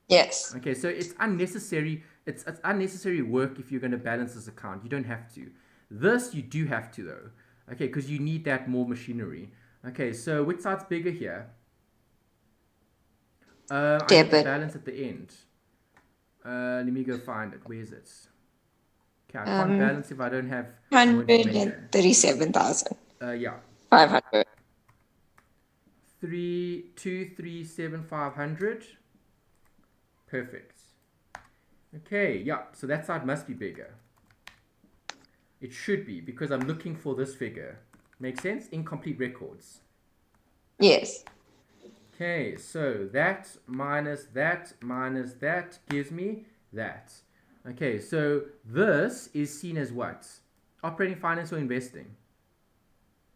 [SPEAKER 2] Yes.
[SPEAKER 1] Okay, so it's unnecessary. It's unnecessary work if you're going to balance this account. You don't have to. This you do have to though. Okay, because you need that more machinery. Okay, so which side's bigger here? I need to
[SPEAKER 2] Debit.
[SPEAKER 1] balance at the end. Let me go find it. Where is it? Okay, I can't balance if I don't have more information.
[SPEAKER 2] 137,500.
[SPEAKER 1] Yeah. 237,500. Perfect. Okay, yeah, so that side must be bigger. It should be because I'm looking for this figure. Make sense? Incomplete records.
[SPEAKER 2] Yes.
[SPEAKER 1] Okay, so that minus that gives me that. Okay, so this is seen as what? Operating, finance, or investing?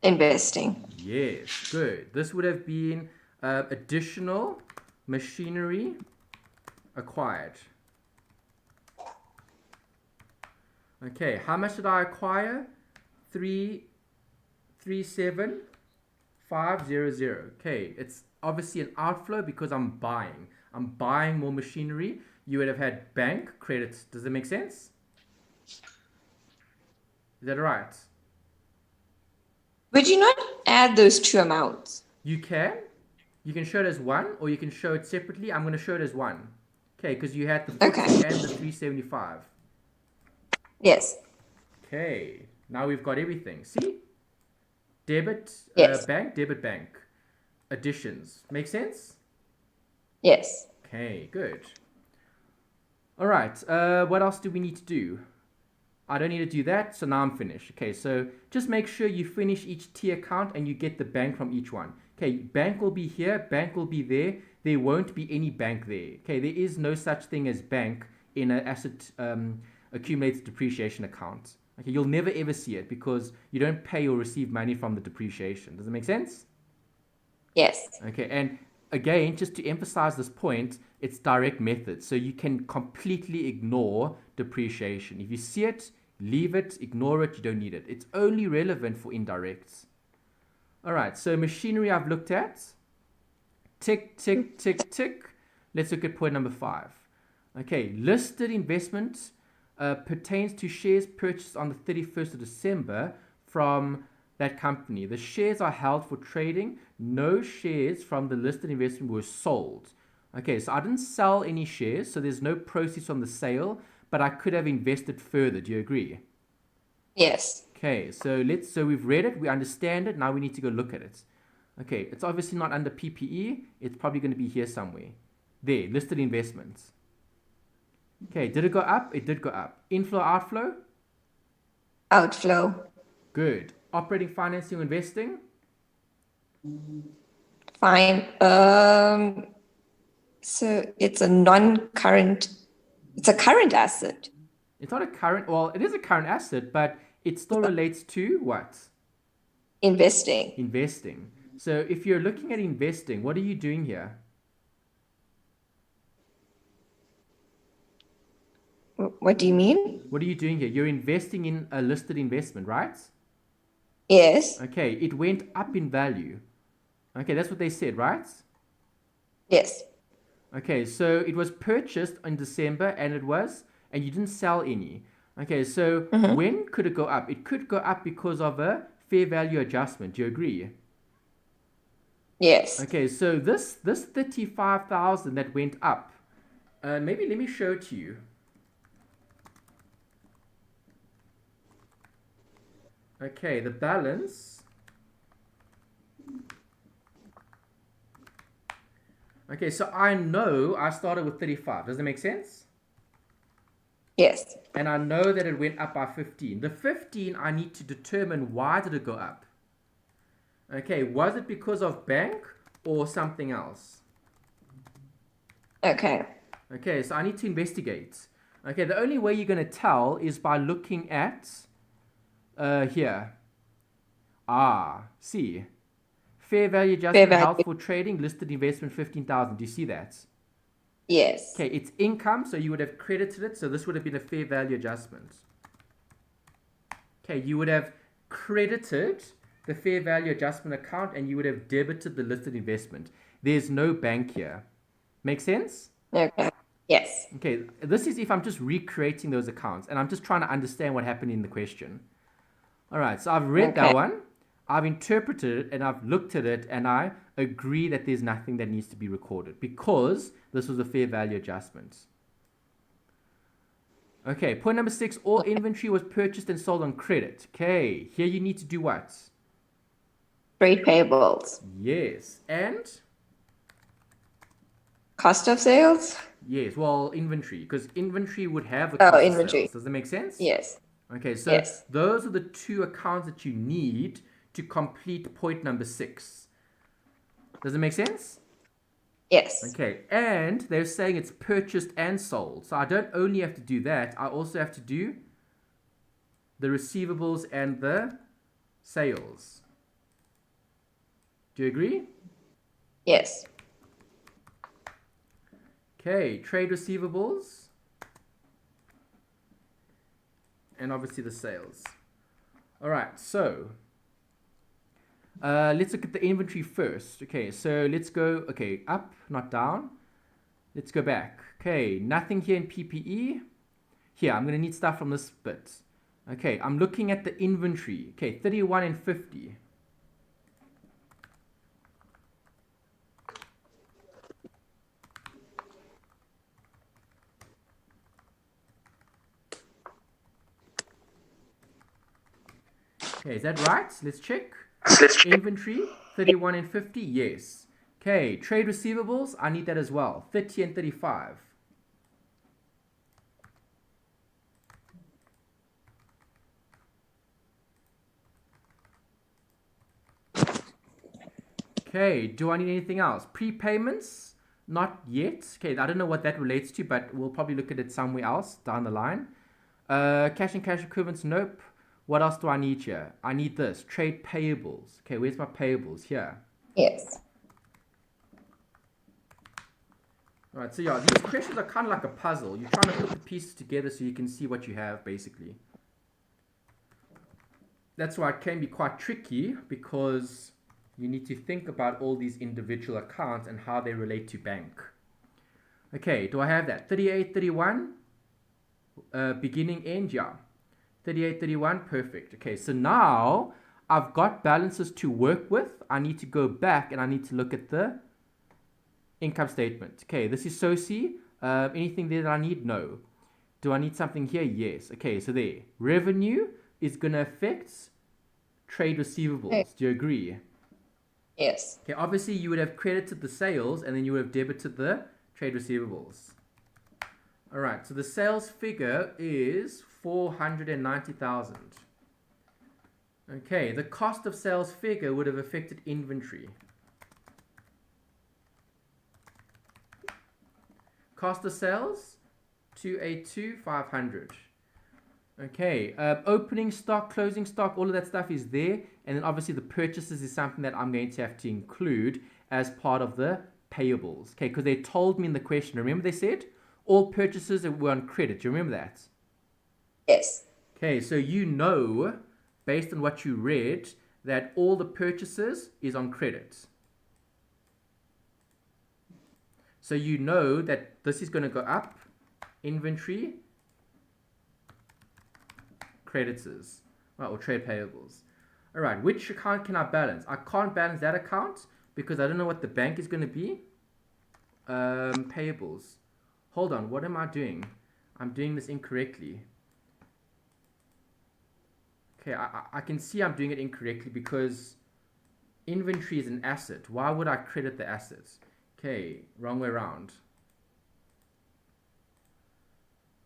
[SPEAKER 2] Investing.
[SPEAKER 1] Yes, good. This would have been additional machinery acquired. Okay, how much did I acquire? 337,500. Okay, it's obviously an outflow because I'm buying. I'm buying more machinery. You would have had bank credits. Does that make sense? Is that right?
[SPEAKER 2] Would you not add those two amounts?
[SPEAKER 1] You can. You can show it as one, or you can show it separately. I'm going to show it as one. Okay, because you had the 50
[SPEAKER 2] Okay.
[SPEAKER 1] and the 375.
[SPEAKER 2] Yes.
[SPEAKER 1] Okay, now we've got everything. See? Debit,
[SPEAKER 2] Yes.
[SPEAKER 1] bank, debit, bank. Additions. Make sense?
[SPEAKER 2] Yes.
[SPEAKER 1] Okay, good. All right, what else do we need to do? I don't need to do that, so now I'm finished. Okay, so just make sure you finish each T account and you get the bank from each one. Okay, bank will be here, bank will be there. There won't be any bank there. Okay, there is no such thing as bank in an asset accumulated depreciation account. Okay, you'll never ever see it because you don't pay or receive money from the depreciation. Does it make sense?
[SPEAKER 2] Yes.
[SPEAKER 1] Okay, and again, just to emphasize this point, it's direct method. So you can completely ignore depreciation. If you see it, leave it, ignore it, you don't need it. It's only relevant for indirects. All right, so machinery I've looked at. Tick, tick, tick, tick. Let's look at point number 5. Okay, listed investments pertains to shares purchased on the 31st of December from that company. The shares are held for trading. No shares from the listed investment were sold. Okay, so I didn't sell any shares, so there's no proceeds from the sale, but I could have invested further. Do you agree?
[SPEAKER 2] Yes.
[SPEAKER 1] Okay, so we've read it, we understand it, now we need to go look at it. Okay, it's obviously not under PPE, it's probably going to be here somewhere. There, listed investments. Okay, did it go up? It did go up. Inflow, outflow?
[SPEAKER 2] Outflow.
[SPEAKER 1] Good. Operating, financing, investing?
[SPEAKER 2] Fine. So it's a non-current, it's a current asset.
[SPEAKER 1] It's not a current, well, it is a current asset, but it still relates to what?
[SPEAKER 2] Investing.
[SPEAKER 1] Investing. So if you're looking at investing, what are you doing here?
[SPEAKER 2] What do you mean?
[SPEAKER 1] What are you doing here? You're investing in a listed investment, right?
[SPEAKER 2] Yes.
[SPEAKER 1] Okay, it went up in value. Okay, that's what they said, right?
[SPEAKER 2] Yes.
[SPEAKER 1] Okay, so it was purchased in December and you didn't sell any. Okay, so
[SPEAKER 2] Mm-hmm.
[SPEAKER 1] when could it go up? It could go up because of a fair value adjustment. Do you agree?
[SPEAKER 2] Yes.
[SPEAKER 1] Okay, so this 35,000 that went up, maybe let me show it to you. Okay, the balance. Okay, so I know I started with 35. Does that make sense?
[SPEAKER 2] Yes.
[SPEAKER 1] And I know that it went up by 15. The 15, I need to determine why did it go up. Okay, was it because of bank or something else?
[SPEAKER 2] Okay.
[SPEAKER 1] Okay, so I need to investigate. Okay, the only way you're going to tell is by looking at here. See. Fair value
[SPEAKER 2] Fair
[SPEAKER 1] adjustment held
[SPEAKER 2] value.
[SPEAKER 1] for trading, listed investment 15,000. Do you see that?
[SPEAKER 2] Yes.
[SPEAKER 1] Okay, it's income, so you would have credited it, so this would have been a fair value adjustment. Okay, you would have credited the fair value adjustment account and you would have debited the listed investment. There's no bank here. Make sense?
[SPEAKER 2] Okay. Yes.
[SPEAKER 1] Okay, this is if I'm just recreating those accounts and I'm just trying to understand what happened in the question. All right, so I've read
[SPEAKER 2] Okay.
[SPEAKER 1] that one, I've interpreted it, and I've looked at it, and I agree that there's nothing that needs to be recorded because this was a fair value adjustment. Okay, point number 6, all inventory was purchased and sold on credit. Okay, here you need to do what?
[SPEAKER 2] Trade payables.
[SPEAKER 1] Yes, and?
[SPEAKER 2] Cost of sales?
[SPEAKER 1] Yes, well, inventory, because inventory would have the
[SPEAKER 2] Oh,
[SPEAKER 1] cost of
[SPEAKER 2] inventory.
[SPEAKER 1] sales. Does that make sense?
[SPEAKER 2] Yes.
[SPEAKER 1] Okay, so
[SPEAKER 2] Yes.
[SPEAKER 1] those are the two accounts that you need to complete point number 6. Does it make sense?
[SPEAKER 2] Yes.
[SPEAKER 1] Okay, and they're saying it's purchased and sold. So I don't only have to do that, I also have to do the receivables and the sales. Do you agree?
[SPEAKER 2] Yes.
[SPEAKER 1] Okay, trade receivables and obviously the sales. All right, so let's look at the inventory first. Okay, so let's go, okay, up, not down. Let's go back. Okay, nothing here in PPE. Here, I'm going to need stuff from this bit. Okay, I'm looking at the inventory. Okay, 31 and 50. Okay, is that right? Let's check. Inventory, 31 and 50, yes. Okay, trade receivables, I need that as well. 30 and 35. Okay, do I need anything else? Prepayments? Not yet. Okay, I don't know what that relates to, but we'll probably look at it somewhere else down the line. Cash and cash equivalents, nope. What else do I need here? I need this. Trade payables. Okay, where's my payables? Here.
[SPEAKER 2] Yes.
[SPEAKER 1] All right, so yeah, these questions are kind of like a puzzle. You're trying to put the pieces together so you can see what you have, basically. That's why it can be quite tricky because you need to think about all these individual accounts and how they relate to bank. Okay, do I have that? 38, 31, beginning, end, yeah. 38, 31, perfect. Okay, so now I've got balances to work with. I need to go back and I need to look at the income statement. Okay, this is SOCI. Anything there that I need? No. Do I need something here? Yes. Okay, so there. Revenue is going to affect trade receivables. Do you agree?
[SPEAKER 2] Yes.
[SPEAKER 1] Okay, obviously you would have credited the sales and then you would have debited the trade receivables. All right, so the sales figure is 490,000. Okay, the cost of sales figure would have affected inventory. Cost of sales, 282,500. Okay, opening stock, closing stock, all of that stuff is there. And then obviously the purchases is something that I'm going to have to include as part of the payables. Okay, because they told me in the question, remember they said all purchases were on credit. Do you remember that?
[SPEAKER 2] Yes.
[SPEAKER 1] Okay, so you know, based on what you read, that all the purchases is on credit. So you know that this is going to go up, inventory, creditors, or trade payables. All right, which account can I balance? I can't balance that account because I don't know what the bank is going to be. Payables. Hold on, what am I doing? I'm doing this incorrectly. Okay, I can see I'm doing it incorrectly because inventory is an asset. Why would I credit the assets? Okay, wrong way around.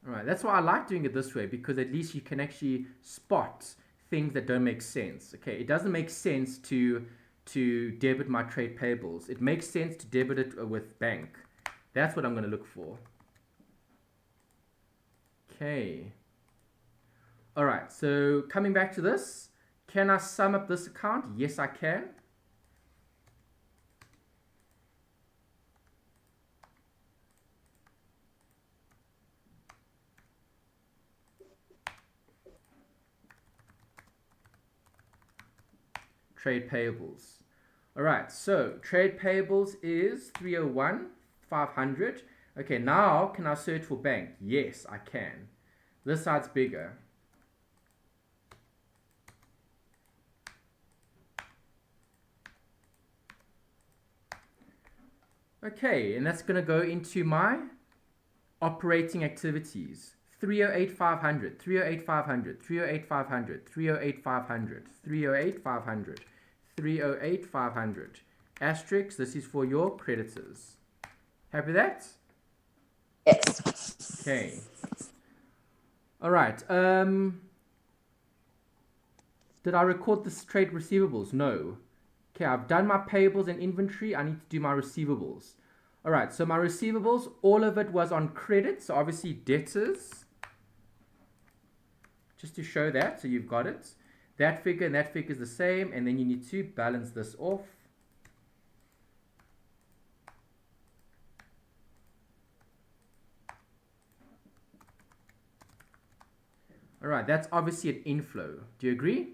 [SPEAKER 1] All right, that's why I like doing it this way because at least you can actually spot things that don't make sense. Okay, it doesn't make sense to debit my trade payables. It makes sense to debit it with bank. That's what I'm going to look for. Okay. All right, so coming back to this, can I sum up this account? Yes, I can. Trade payables. All right, so trade payables is 301, 500. Okay, now can I search for bank? Yes, I can. This side's bigger. Okay, and that's going to go into my operating activities. 308,500, 308,500, 308,500, 308,500, 308,500, 308,500. Asterisk, this is for your creditors. Happy with that?
[SPEAKER 2] Yes.
[SPEAKER 1] Okay. All right. Did I record the trade receivables? No. Okay, I've done my payables and inventory. I need to do my receivables. All right, so my receivables, all of it was on credit. So obviously debtors. Just to show that, so you've got it. That figure and that figure is the same, and then you need to balance this off. All right, that's obviously an inflow. Do you agree?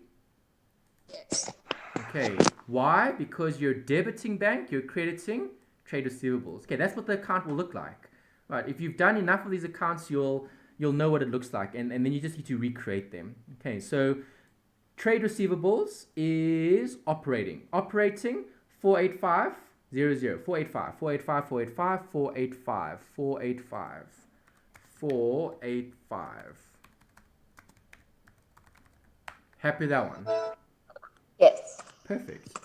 [SPEAKER 2] Yes.
[SPEAKER 1] Okay, why? Because you're debiting bank, you're crediting trade receivables. Okay, that's what the account will look like. Right, if you've done enough of these accounts, you'll know what it looks like, and then you just need to recreate them. Okay, so trade receivables is operating. Operating 48500, 485, 485, 485, 485, 485, 485. Happy with that one?
[SPEAKER 2] Yes.
[SPEAKER 1] Perfect.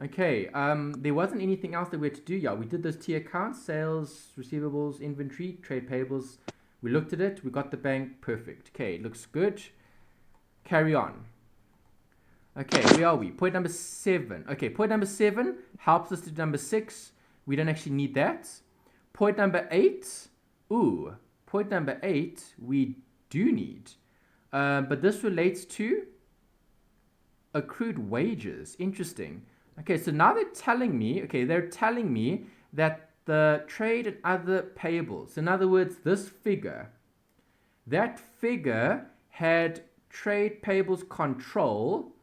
[SPEAKER 1] Okay, there wasn't anything else that we had to do. Yeah, we did those T accounts, sales, receivables, inventory, trade payables. We looked at it, we got the bank, perfect. Okay, looks good. Carry on. Okay, where are we? Point number 7. Okay, point number 7 helps us to do number 6. We don't actually need that. Point number 8. Ooh, point number 8 we do need. But this relates to accrued wages. Interesting. Okay, so now they're telling me that the trade and other payables, in other words, this figure, that figure had trade payables control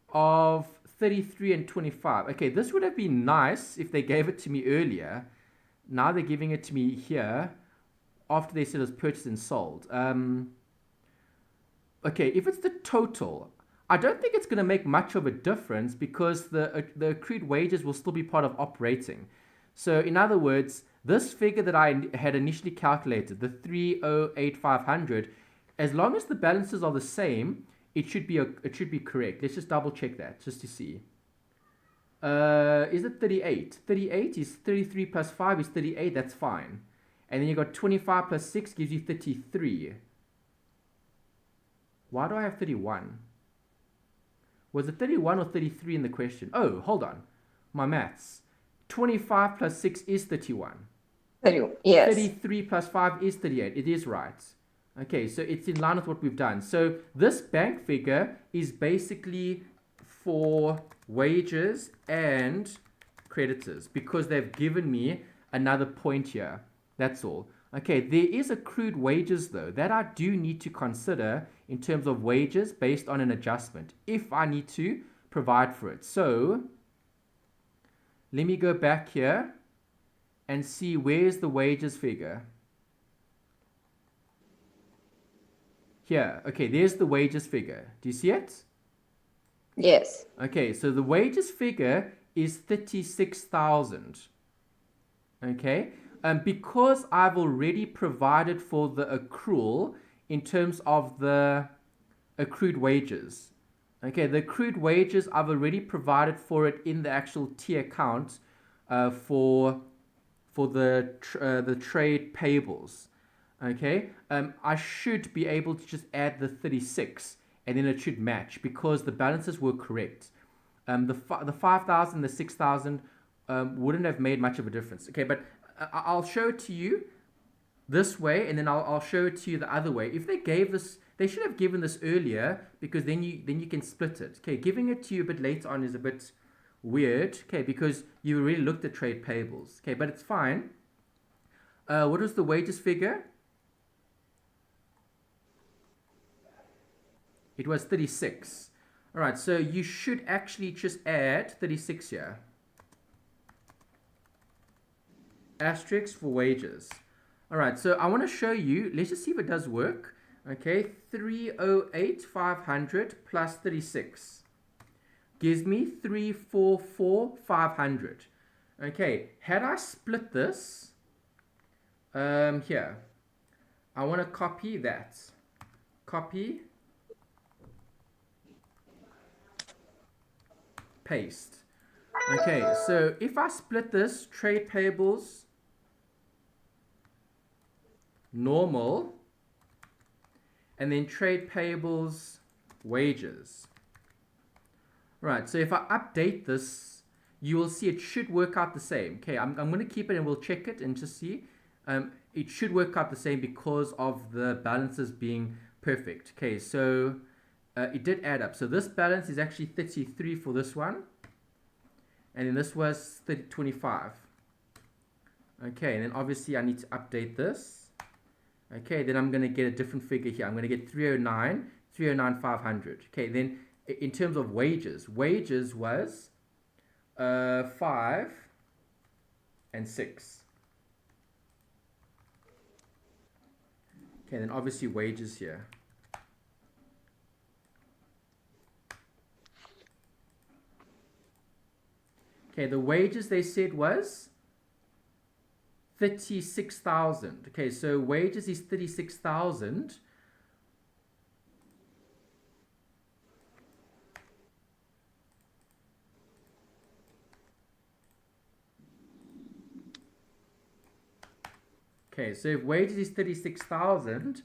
[SPEAKER 1] of 33 and 25. Okay, this would have been nice if they gave it to me earlier. Now they're giving it to me here after they said it was purchased and sold. Okay, if it's the total, I don't think it's going to make much of a difference because the accrued wages will still be part of operating. So in other words, this figure that I had initially calculated, the 308,500, as long as the balances are the same, it should be correct. Let's just double check that just to see. Is it 38? 38 is 33 plus 5 is 38. That's fine. And then you got 25 plus 6 gives you 33. Why do I have 31? Was it 31 or 33 in the question? Oh, hold on. My maths. 25 plus 6 is 31.
[SPEAKER 2] Yes.
[SPEAKER 1] 33 plus 5 is 38. It is right. Okay, so it's in line with what we've done. So this bank figure is basically for wages and creditors because they've given me another point here. That's all. Okay, there is accrued wages though that I do need to consider in terms of wages based on an adjustment if I need to provide for it. So let me go back here and see where's the wages figure. Here, okay, there's the wages figure. Do you see it?
[SPEAKER 2] Yes.
[SPEAKER 1] Okay, so the wages figure is 36,000. Okay, because I've already provided for the accrual in terms of the accrued wages. Okay, the accrued wages, I've already provided for it in the actual T account for the trade payables. Okay, I should be able to just add the 36 and then it should match because the balances were correct. The 5,000, the 6,000 wouldn't have made much of a difference. Okay, but I'll show it to you this way, and then I'll show it to you the other way. If they gave this, they should have given this earlier because then you can split it. Okay, giving it to you a bit later on is a bit weird. Okay, because you really looked at trade payables. Okay, but it's fine. What was the wages figure? It was 36. All right, so you should actually just add 36 here. Asterisk for wages. All right, so I want to show you. Let's just see if it does work. Okay, 308,500 plus 36 gives me 344,500. Okay, had I split this here, I want to copy that. Copy, paste. Okay, so if I split this, trade payables, normal, and then trade payables, wages. Right, so if I update this, you will see it should work out the same. Okay, I'm going to keep it and we'll check it and just see. It should work out the same because of the balances being perfect. Okay, so it did add up. So this balance is actually 33 for this one. And then this was 25. Okay, and then obviously I need to update this. Okay, then I'm going to get a different figure here. I'm going to get 309,500. Okay, then in terms of wages, wages was 5 and 6. Okay, then obviously wages here. Okay, the wages they said was 36,000. Okay, so wages is 36,000. Okay, so if wages is 36,000,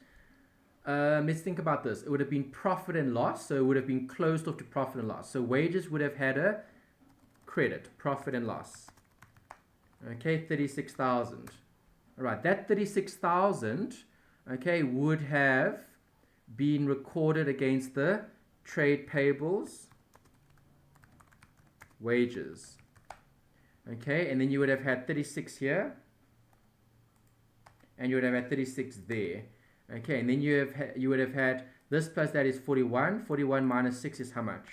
[SPEAKER 1] let's think about this. It would have been profit and loss, so it would have been closed off to profit and loss. So wages would have had a credit, profit and loss. Okay, 36,000. All right, that 36,000, okay, would have been recorded against the trade payables, wages. Okay, and then you would have had 36 here, and you would have had 36 there. Okay, and then you would have had this plus that is 41. 41 minus 6 is how much?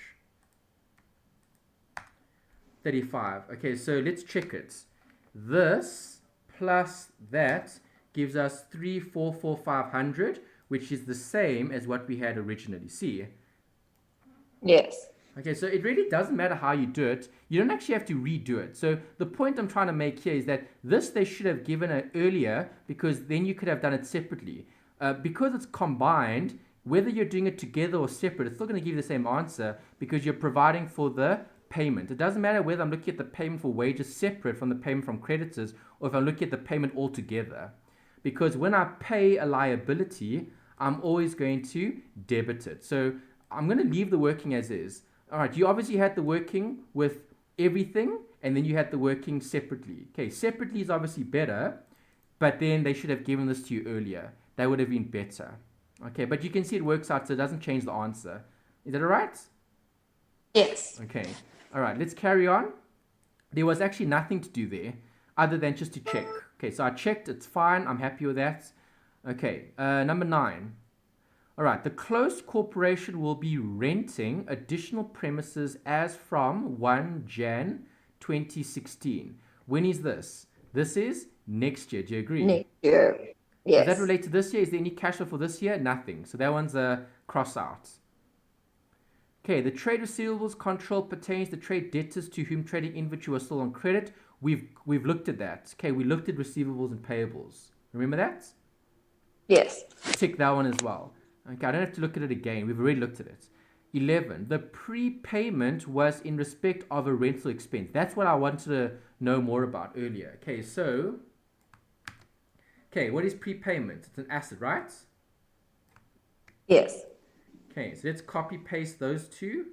[SPEAKER 1] 35. Okay, so let's check it. This plus that gives us 3,445,000, which is the same as what we had originally. See?
[SPEAKER 2] Yes.
[SPEAKER 1] Okay, so it really doesn't matter how you do it. You don't actually have to redo it. So the point I'm trying to make here is that this they should have given it earlier, because then you could have done it separately. Because it's combined, whether you're doing it together or separate, it's still going to give you the same answer, because you're providing for the payment. It doesn't matter whether I'm looking at the payment for wages separate from the payment from creditors, or if I'm looking at the payment all together. Because when I pay a liability, I'm always going to debit it. So I'm going to leave the working as is. All right, you obviously had the working with everything, and then you had the working separately. Okay, separately is obviously better, but then they should have given this to you earlier. That would have been better. Okay, but you can see it works out, so it doesn't change the answer. Is that all right?
[SPEAKER 2] Yes.
[SPEAKER 1] Okay, all right, let's carry on. There was actually nothing to do there other than just to check. Okay, so I checked, it's fine, I'm happy with that. Okay, number 9. All right, the closed corporation will be renting additional premises as from 1 Jan 2016. When is this? This is next year. Do you agree?
[SPEAKER 2] Next year.
[SPEAKER 1] Does that
[SPEAKER 2] Yes.
[SPEAKER 1] relate to this year? Is there any cash flow for this year? Nothing. So that one's a cross out. Okay, the trade receivables control pertains to trade debtors to whom trading inventory was still on credit. We've looked at that. Okay, we looked at receivables and payables. Remember that?
[SPEAKER 2] Yes.
[SPEAKER 1] Tick that one as well. Okay, I don't have to look at it again. We've already looked at it. 11. The prepayment was in respect of a rental expense. That's what I wanted to know more about earlier. Okay, so, what is prepayment? It's an asset, right?
[SPEAKER 2] Yes.
[SPEAKER 1] Okay, so let's copy paste those two.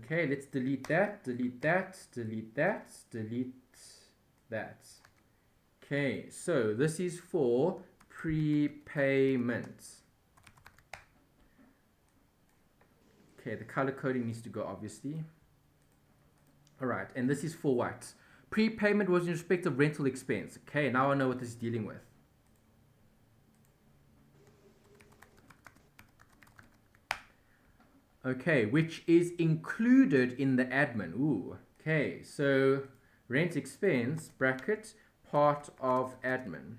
[SPEAKER 1] Okay, let's delete that, delete that, delete that, delete that. Okay, so this is for prepayment. Okay, the color coding needs to go, obviously. All right, and this is for what? Prepayment was in respect of rental expense. Okay, now I know what this is dealing with. Okay, which is included in the admin. Ooh, okay, so rent expense, bracket, part of admin.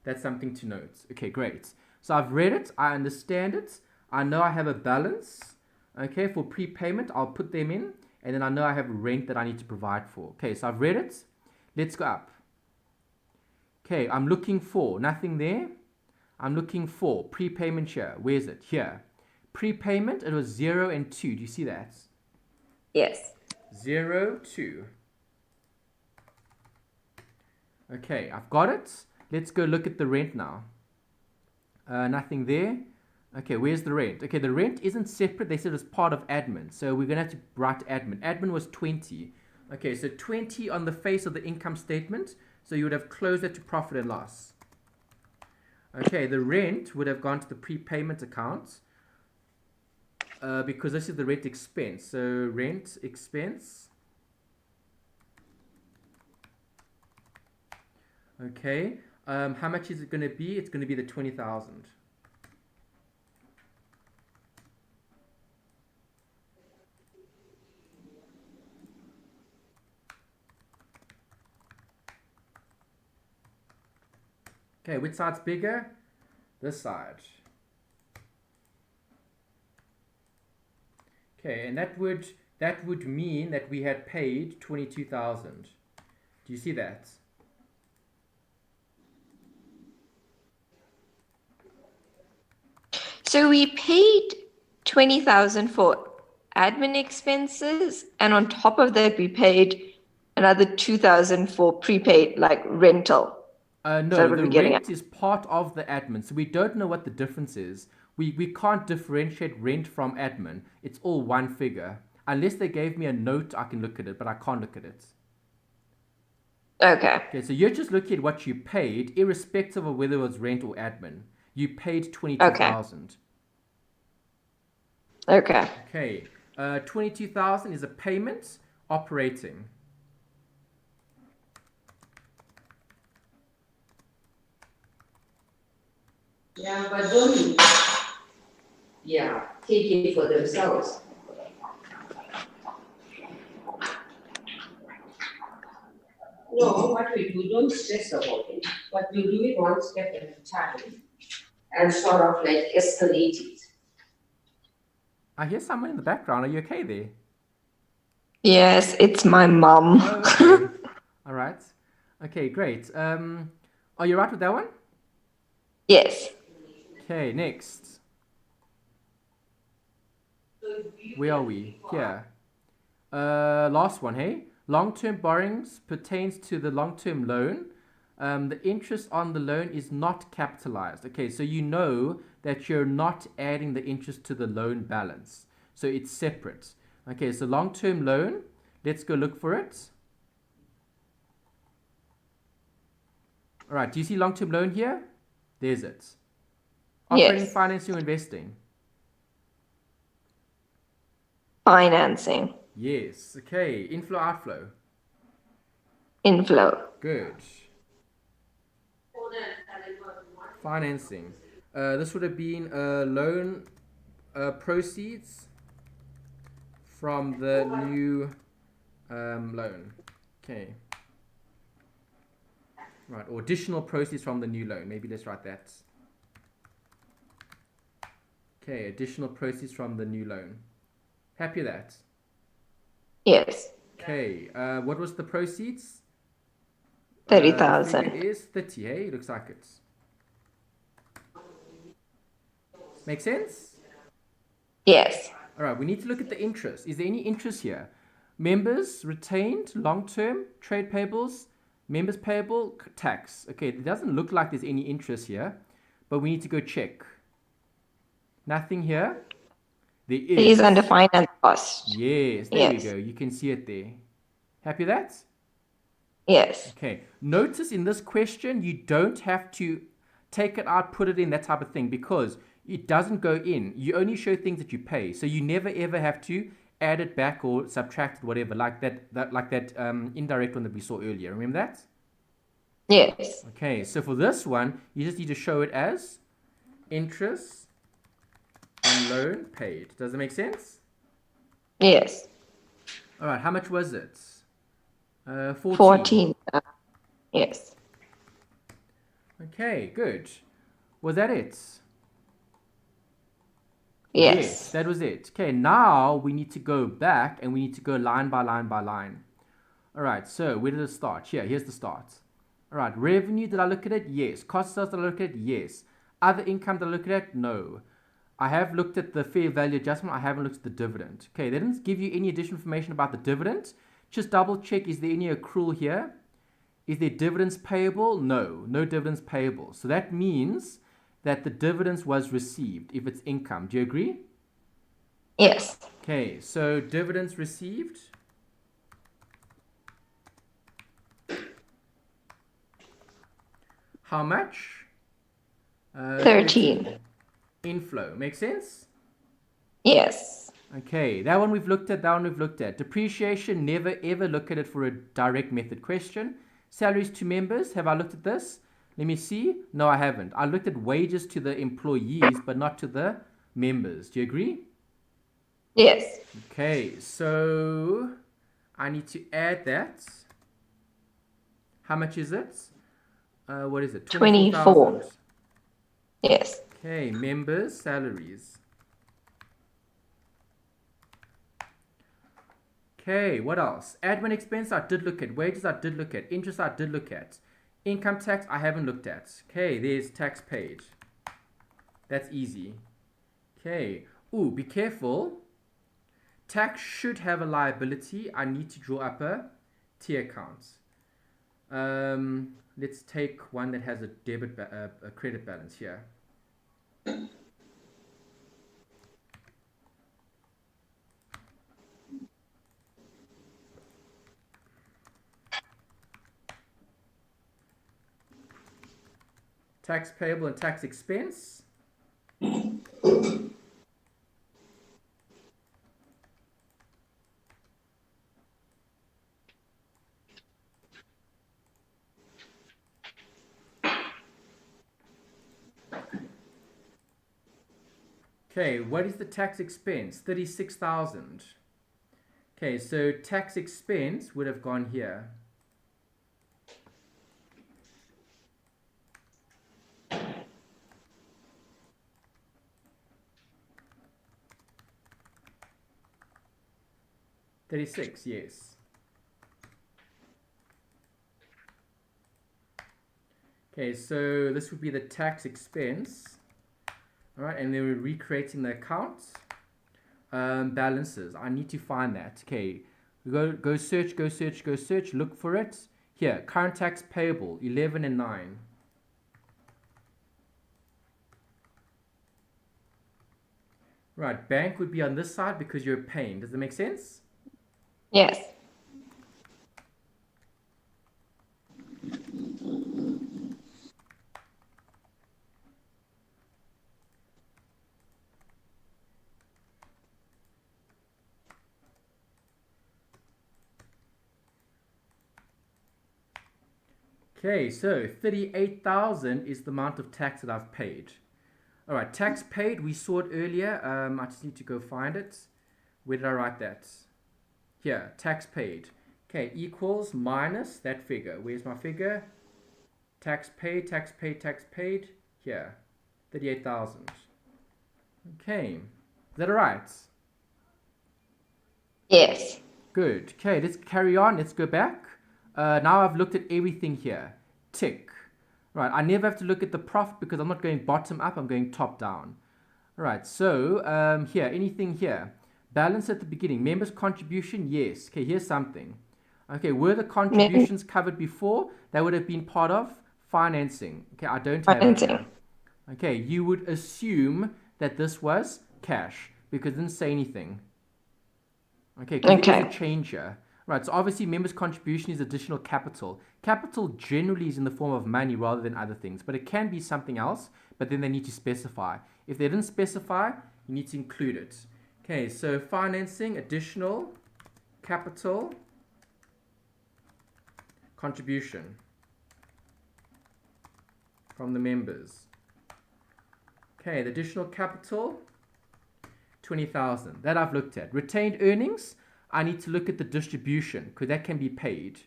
[SPEAKER 1] That's something to note. Okay, great. So I've read it, I understand it. I know I have a balance. Okay, for prepayment, I'll put them in. And then I know I have rent that I need to provide for. Okay, so I've read it. Let's go up. Okay, I'm looking for, nothing there. I'm looking for prepayment here. Where's it? Here. Prepayment, it was 0 and 2. Do you see that?
[SPEAKER 2] Yes.
[SPEAKER 1] 0, 2. Okay, I've got it. Let's go look at the rent now. Nothing there. Okay, where's the rent? Okay, the rent isn't separate. They said it's part of admin. So we're going to have to write admin. Admin was 20. Okay, so 20 on the face of the income statement. So you would have closed it to profit and loss. Okay, the rent would have gone to the prepayment account. Because this is the rent expense. So rent expense. Okay. How much is it going to be? It's going to be the 20,000. Okay, which side's bigger? This side. Okay, and that would mean that we had paid 22,000. Do you see that?
[SPEAKER 2] So we paid 20,000 for admin expenses, and on top of that, we paid another 2,000 for prepaid, like rental.
[SPEAKER 1] No, the rent is part of the admin, so we don't know what the difference is. We can't differentiate rent from admin. It's all one figure. Unless they gave me a note, I can look at it, but I can't look at it.
[SPEAKER 2] Okay.
[SPEAKER 1] Okay, so you're just looking at what you paid, irrespective of whether it was rent or admin. You paid 22,000.
[SPEAKER 2] Okay.
[SPEAKER 1] Okay. 22,000 is a payment operating.
[SPEAKER 3] Yeah, but don't take it for themselves. No, what we do, don't stress about it, but we do it one step at a time and sort of like escalate it.
[SPEAKER 1] I hear someone in the background. Are you okay there?
[SPEAKER 2] Yes, it's my mom.
[SPEAKER 1] Oh, okay. All right. Okay, great. Are you right with that one?
[SPEAKER 2] Yes.
[SPEAKER 1] Okay, next. Where are we? Here. Last one, hey? Long-term borrowings pertains to the long-term loan. The interest on the loan is not capitalized. Okay, so you know that you're not adding the interest to the loan balance. So it's separate. Okay, so long-term loan, let's go look for it. All right, do you see long-term loan here? There's it. Operating,
[SPEAKER 2] Yes.
[SPEAKER 1] financing, or investing?
[SPEAKER 2] Financing.
[SPEAKER 1] Yes. Okay, inflow, outflow.
[SPEAKER 2] Inflow.
[SPEAKER 1] Good. Financing. This would have been loan proceeds from the new loan. Okay. Right, or additional proceeds from the new loan. Maybe let's write that. Okay, additional proceeds from the new loan. Happy with that?
[SPEAKER 2] Yes.
[SPEAKER 1] Okay, what was the proceeds? The figure
[SPEAKER 2] 30,000.
[SPEAKER 1] is 30, hey? It looks like it. Make sense?
[SPEAKER 2] Yes.
[SPEAKER 1] All right, we need to look at the interest. Is there any interest here? Members retained, long-term, trade payables, members payable, tax. Okay, it doesn't look like there's any interest here, but we need to go check. Nothing here. There
[SPEAKER 2] It is
[SPEAKER 1] is.
[SPEAKER 2] under finance cost.
[SPEAKER 1] Yes, there we
[SPEAKER 2] Yes.
[SPEAKER 1] go. You can see it there. Happy with that?
[SPEAKER 2] Yes.
[SPEAKER 1] Okay. Notice in this question, you don't have to take it out, put it in, that type of thing, because it doesn't go in. You only show things that you pay. So you never ever have to add it back or subtract it, whatever, like that indirect one that we saw earlier. Remember that?
[SPEAKER 2] Yes.
[SPEAKER 1] Okay, so for this one, you just need to show it as interest on loan paid. Does it make sense?
[SPEAKER 2] Yes.
[SPEAKER 1] All right, how much was it? 14.
[SPEAKER 2] 14. Yes.
[SPEAKER 1] Okay, good. Was that it?
[SPEAKER 2] Yes.
[SPEAKER 1] That was it. Okay, now we need to go back and we need to go line by line by line. All right, so where did it start? Here's the start. All right, revenue, did I look at it? Yes. Cost of sales, did I look at it? Yes. Other income, did I look at it? No. I have looked at the fair value adjustment. I haven't looked at the dividend. Okay, they didn't give you any additional information about the dividend. Just double check, is there any accrual here? Is there dividends payable? No, no dividends payable. So that means that the dividends was received if it's income. Do you agree?
[SPEAKER 2] Yes.
[SPEAKER 1] Okay, so dividends received. How much?
[SPEAKER 2] 13.
[SPEAKER 1] Inflow. Make sense?
[SPEAKER 2] Yes.
[SPEAKER 1] Okay, that one we've looked at, that one we've looked at. Depreciation, never ever look at it for a direct method question. Salaries to members, have I looked at this? Let me see. No, I haven't. I looked at wages to the employees, but not to the members. Do you agree?
[SPEAKER 2] Yes.
[SPEAKER 1] Okay, so I need to add that. How much is it? What is it?
[SPEAKER 2] 24. Yes.
[SPEAKER 1] Okay, members' salaries. Okay, what else? Admin expense I did look at. Wages I did look at. Interest I did look at. Income tax I haven't looked at. Okay, there's tax paid. That's easy. Okay. Ooh, be careful. Tax should have a liability. I need to draw up a T account. Let's take one that has a a credit balance here. Tax payable and tax expense. Okay, what is the tax expense? 36,000. Okay, so tax expense would have gone here. 36, yes. Okay, so this would be the tax expense. All right, and then we're recreating the account. Balances, I need to find that. Okay, we go search, look for it. Here, current tax payable, 11 and 9. Right, bank would be on this side because you're paying. Does that make sense?
[SPEAKER 2] Yes.
[SPEAKER 1] Okay, so 38,000 is the amount of tax that I've paid. All right, tax paid, we saw it earlier. I just need to go find it. Where did I write that? Here, tax paid. Okay, equals minus that figure. Where's my figure? Tax paid, tax paid, tax paid. Here, 38,000. Okay, is that all right?
[SPEAKER 2] Yes.
[SPEAKER 1] Good. Okay, let's carry on. Let's go back. Now I've looked at everything here. Tick. Right, I never have to look at the profit because I'm not going bottom up, I'm going top down. All right, so here, anything here. Balance at the beginning. Members' contribution, yes. Okay, here's something. Okay, were the contributions covered before? They would have been part of financing. Okay, I don't have it here. Okay, you would assume that this was cash because it didn't say anything. Okay, because it is a change here. Right, so obviously members' contribution is additional capital. Capital generally is in the form of money rather than other things, but it can be something else, but then they need to specify. If they didn't specify, you need to include it. Okay, so financing, additional capital contribution from the members. Okay, the additional capital, 20,000. That I've looked at. Retained earnings, I need to look at the distribution because that can be paid.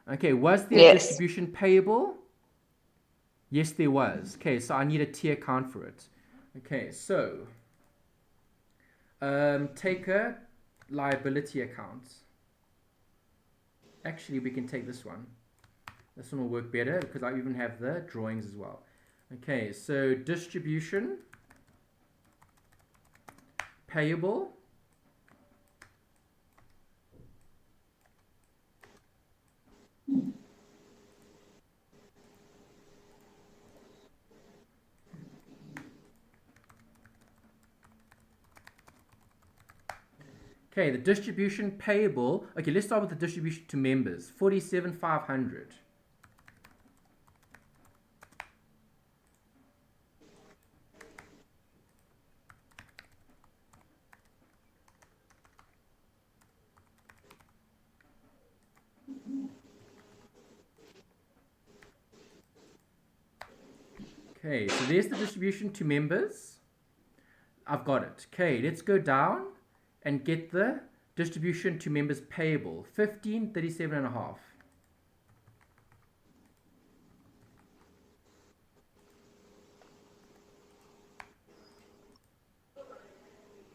[SPEAKER 1] Okay, was there a distribution payable? Yes, there was. Okay, so I need a T account for it. Okay, so taker liability account. Actually, we can take this one. This one will work better because I even have the drawings as well. Okay, so distribution payable. Okay, the distribution payable. Okay, let's start with the distribution to members. 47,500. Okay, so there's the distribution to members. I've got it. Okay, let's go down and get the distribution to members payable. 1537.5.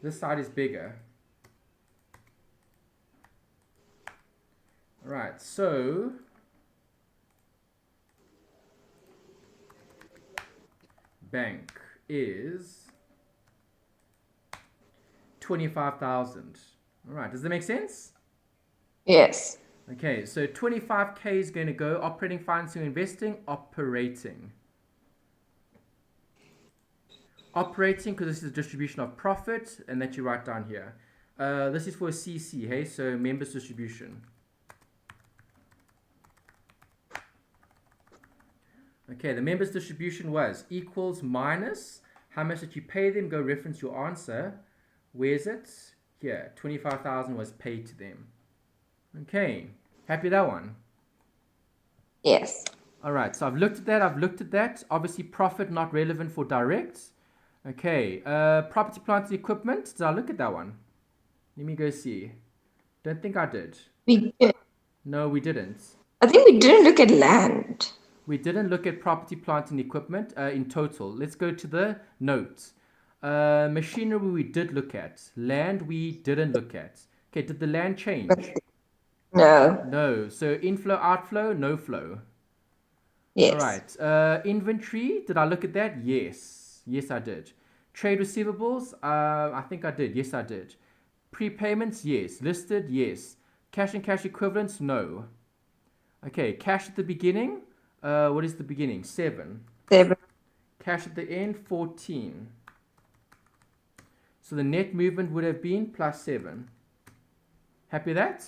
[SPEAKER 1] This side is bigger. All right, so bank is 25,000. All right, does that make sense?
[SPEAKER 2] Yes.
[SPEAKER 1] Okay, so 25K is going to go operating, financing, investing, operating. Operating, because this is distribution of profit, and that you write down here. This is for a CC, hey, so members distribution. Okay, the members distribution was equals minus how much did you pay them? Go reference your answer. Where's it? Here, 25,000 was paid to them. Okay, happy with that one?
[SPEAKER 2] Yes.
[SPEAKER 1] All right, so I've looked at that. Obviously, profit not relevant for direct. Okay, property, plant, and equipment. Did I look at that one? Let me go see. Don't think I did.
[SPEAKER 2] We did.
[SPEAKER 1] No, we didn't.
[SPEAKER 2] I think we didn't look at land.
[SPEAKER 1] We didn't look at property, plant, and equipment in total. Let's go to the notes. Machinery we did look at. Land we didn't look at. Okay, did the land change?
[SPEAKER 2] No.
[SPEAKER 1] No. So inflow, outflow, no flow.
[SPEAKER 2] Yes.
[SPEAKER 1] All right. Inventory, did I look at that? Yes. Yes, I did. Trade receivables, I think I did. Yes, I did. Prepayments, yes. Listed, yes. Cash and cash equivalents, no. Okay, cash at the beginning. What is the beginning? 7.
[SPEAKER 2] 7.
[SPEAKER 1] Cash at the end, 14. So the net movement would have been plus 7. Happy with that?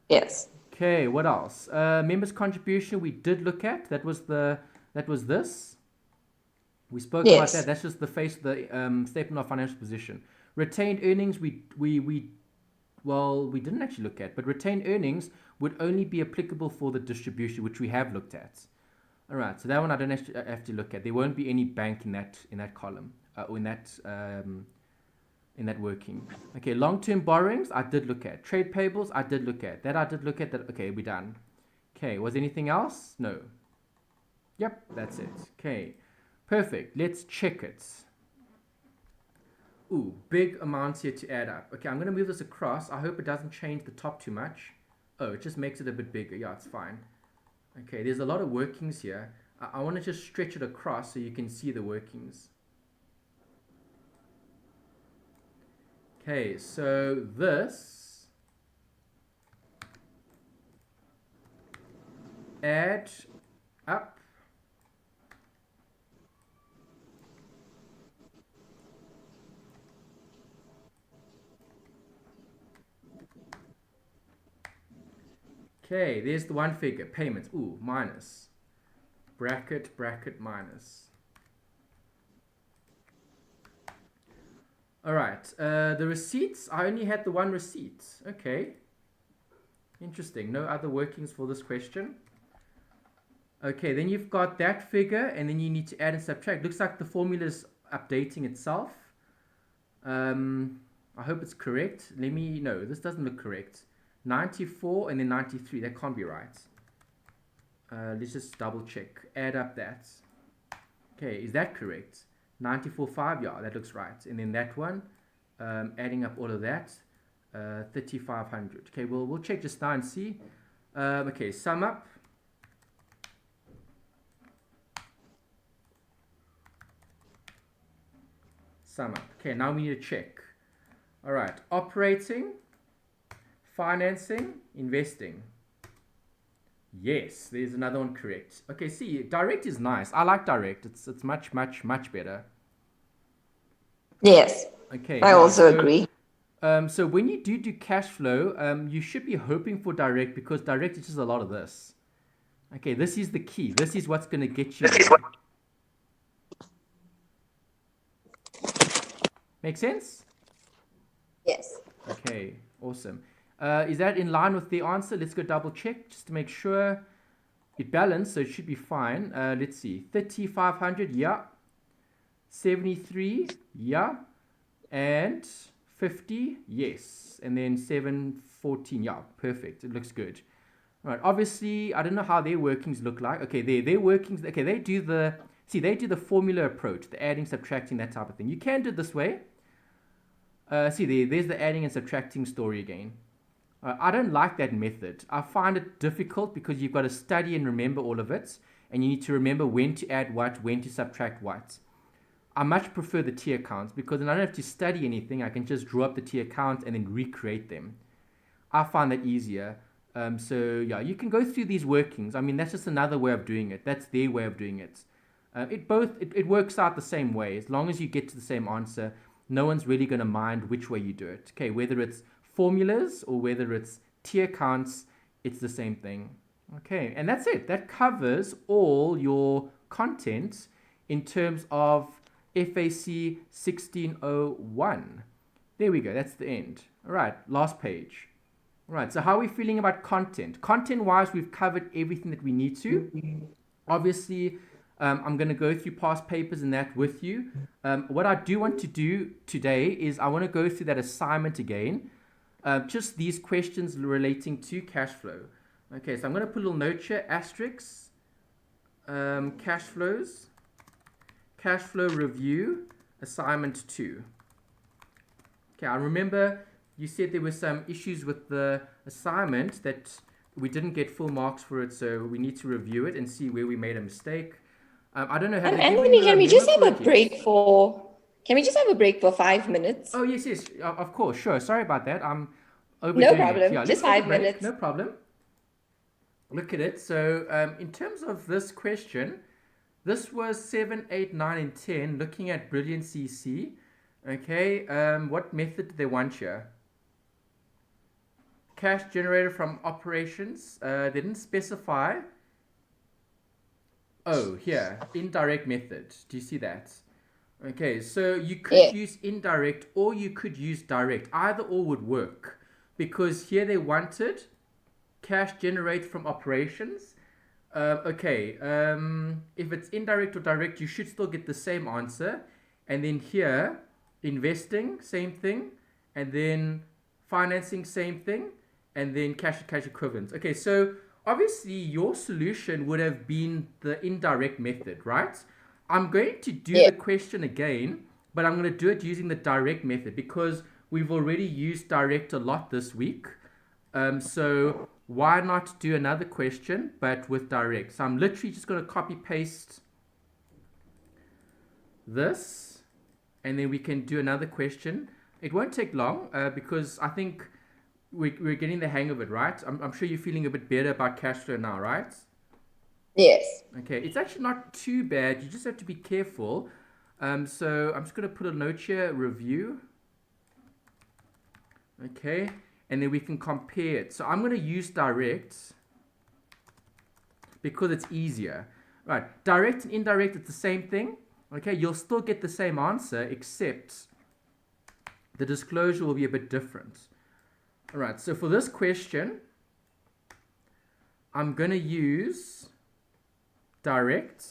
[SPEAKER 2] Yes.
[SPEAKER 1] Okay, what else? Members' contribution we did look at. That was this. We spoke about that. That's just the face of the statement of financial position. Retained earnings we didn't actually look at, but retained earnings would only be applicable for the distribution, which we have looked at. All right, so that one I don't actually have to look at. There won't be any bank in that column or in that working. Okay, long-term borrowings I did look at. Trade payables I did look at. That I did look at. That okay, we're done. Okay, was anything else? No. Yep, that's it. Okay, perfect. Let's check it. Ooh, big amounts here to add up. Okay, I'm going to move this across. I hope it doesn't change the top too much. Oh, it just makes it a bit bigger. Yeah, it's fine. Okay, there's a lot of workings here. I want to just stretch it across so you can see the workings. Okay, so this add up okay, there's the one figure, payments. Ooh, minus. Bracket, minus. All right, the receipts, I only had the one receipt. Okay. Interesting. No other workings for this question. Okay, then you've got that figure, and then you need to add and subtract. Looks like the formula is updating itself. I hope it's correct. No, this doesn't look correct. 94 and then 93, that can't be right. Let's just double check. Add up that. Okay, is that correct? 94.5, yeah, that looks right. And then that one, adding up all of that, 3,500. Okay, we'll check just now and see. Okay, sum up. Sum up. Okay, now we need to check. All right, operating, financing, investing. Yes, there's another one correct. Okay, see, direct is nice. I like direct. It's much better.
[SPEAKER 2] Yes.
[SPEAKER 1] Okay.
[SPEAKER 2] I also agree.
[SPEAKER 1] So when you do cash flow, you should be hoping for direct because direct is just a lot of this. Okay, this is the key. This is what's going to get you there. Make sense?
[SPEAKER 2] Yes.
[SPEAKER 1] Okay, awesome. Is that in line with the answer? Let's go double check just to make sure it balanced, so it should be fine. Let's see. 3,500, yeah. 73, yeah. And 50, yes. And then 714, yeah. Perfect. It looks good. All right. Obviously, I don't know how their workings look like. Okay, their workings. Okay, they do the formula approach, the adding, subtracting, that type of thing. You can do it this way. There's the adding and subtracting story again. I don't like that method. I find it difficult because you've got to study and remember all of it, and you need to remember when to add what, when to subtract what. I much prefer the T accounts because then I don't have to study anything. I can just draw up the T accounts and then recreate them. I find that easier. So yeah, you can go through these workings. I mean, that's just another way of doing it. That's their way of doing it. It works out the same way. As long as you get to the same answer, no one's really going to mind which way you do it. Okay, whether it's formulas or whether it's T accounts, it's the same thing. Okay, and that's it. That covers all your content in terms of FAC 1601. There we go. That's the end. All right, last page. All right, so how are we feeling about content? Content-wise, we've covered everything that we need to. Obviously, I'm going to go through past papers and that with you. What I do want to do today is I want to go through that assignment again. Just these questions relating to cash flow. Okay, so I'm going to put a little note here, asterisks, cash flows, cash flow review, assignment 2. Okay, I remember You said there were some issues with the assignment that we didn't get full marks for it, so we need to review it and see where we made a mistake. I don't know, have they given
[SPEAKER 2] Anthony,
[SPEAKER 1] you a
[SPEAKER 2] can we
[SPEAKER 1] memo
[SPEAKER 2] just have
[SPEAKER 1] for
[SPEAKER 2] a
[SPEAKER 1] it yet?
[SPEAKER 2] break for? Can we just have a break for 5 minutes?
[SPEAKER 1] Oh, yes, of course, sure. Sorry about that. I'm
[SPEAKER 2] No
[SPEAKER 1] overdoing it.
[SPEAKER 2] problem.
[SPEAKER 1] Yeah,
[SPEAKER 2] Just
[SPEAKER 1] let's have a
[SPEAKER 2] 5
[SPEAKER 1] break.
[SPEAKER 2] minutes.
[SPEAKER 1] No problem. Look at it. So, in terms of this question, this was 7, 8, 9, and 10, looking at Brilliant CC. Okay, what method did they want here? Cash generated from operations. They didn't specify. Oh, here, indirect method. Do you see that? Okay, so you could
[SPEAKER 2] Yeah.
[SPEAKER 1] use indirect or you could use direct. Either or would work because here they wanted cash generated from operations. If it's indirect or direct, you should still get the same answer. And then here, investing, same thing. And then financing, same thing. And then cash equivalents. Okay, so obviously your solution would have been the indirect method, right? I'm going to do
[SPEAKER 2] Yeah.
[SPEAKER 1] the question again, but I'm going to do it using the direct method because we've already used direct a lot this week. So why not do another question, but with direct? So I'm literally just going to copy paste this, and then we can do another question. It won't take long because I think we're getting the hang of it, right? I'm sure you're feeling a bit better about cash flow now, right?
[SPEAKER 2] Yes.
[SPEAKER 1] Okay, it's actually not too bad. You just have to be careful. So I'm just going to put a note here, review. Okay, and then we can compare it. So I'm going to use direct because it's easier. Right, direct and indirect, it's the same thing. Okay, you'll still get the same answer, except the disclosure will be a bit different. All right, so for this question, I'm going to use direct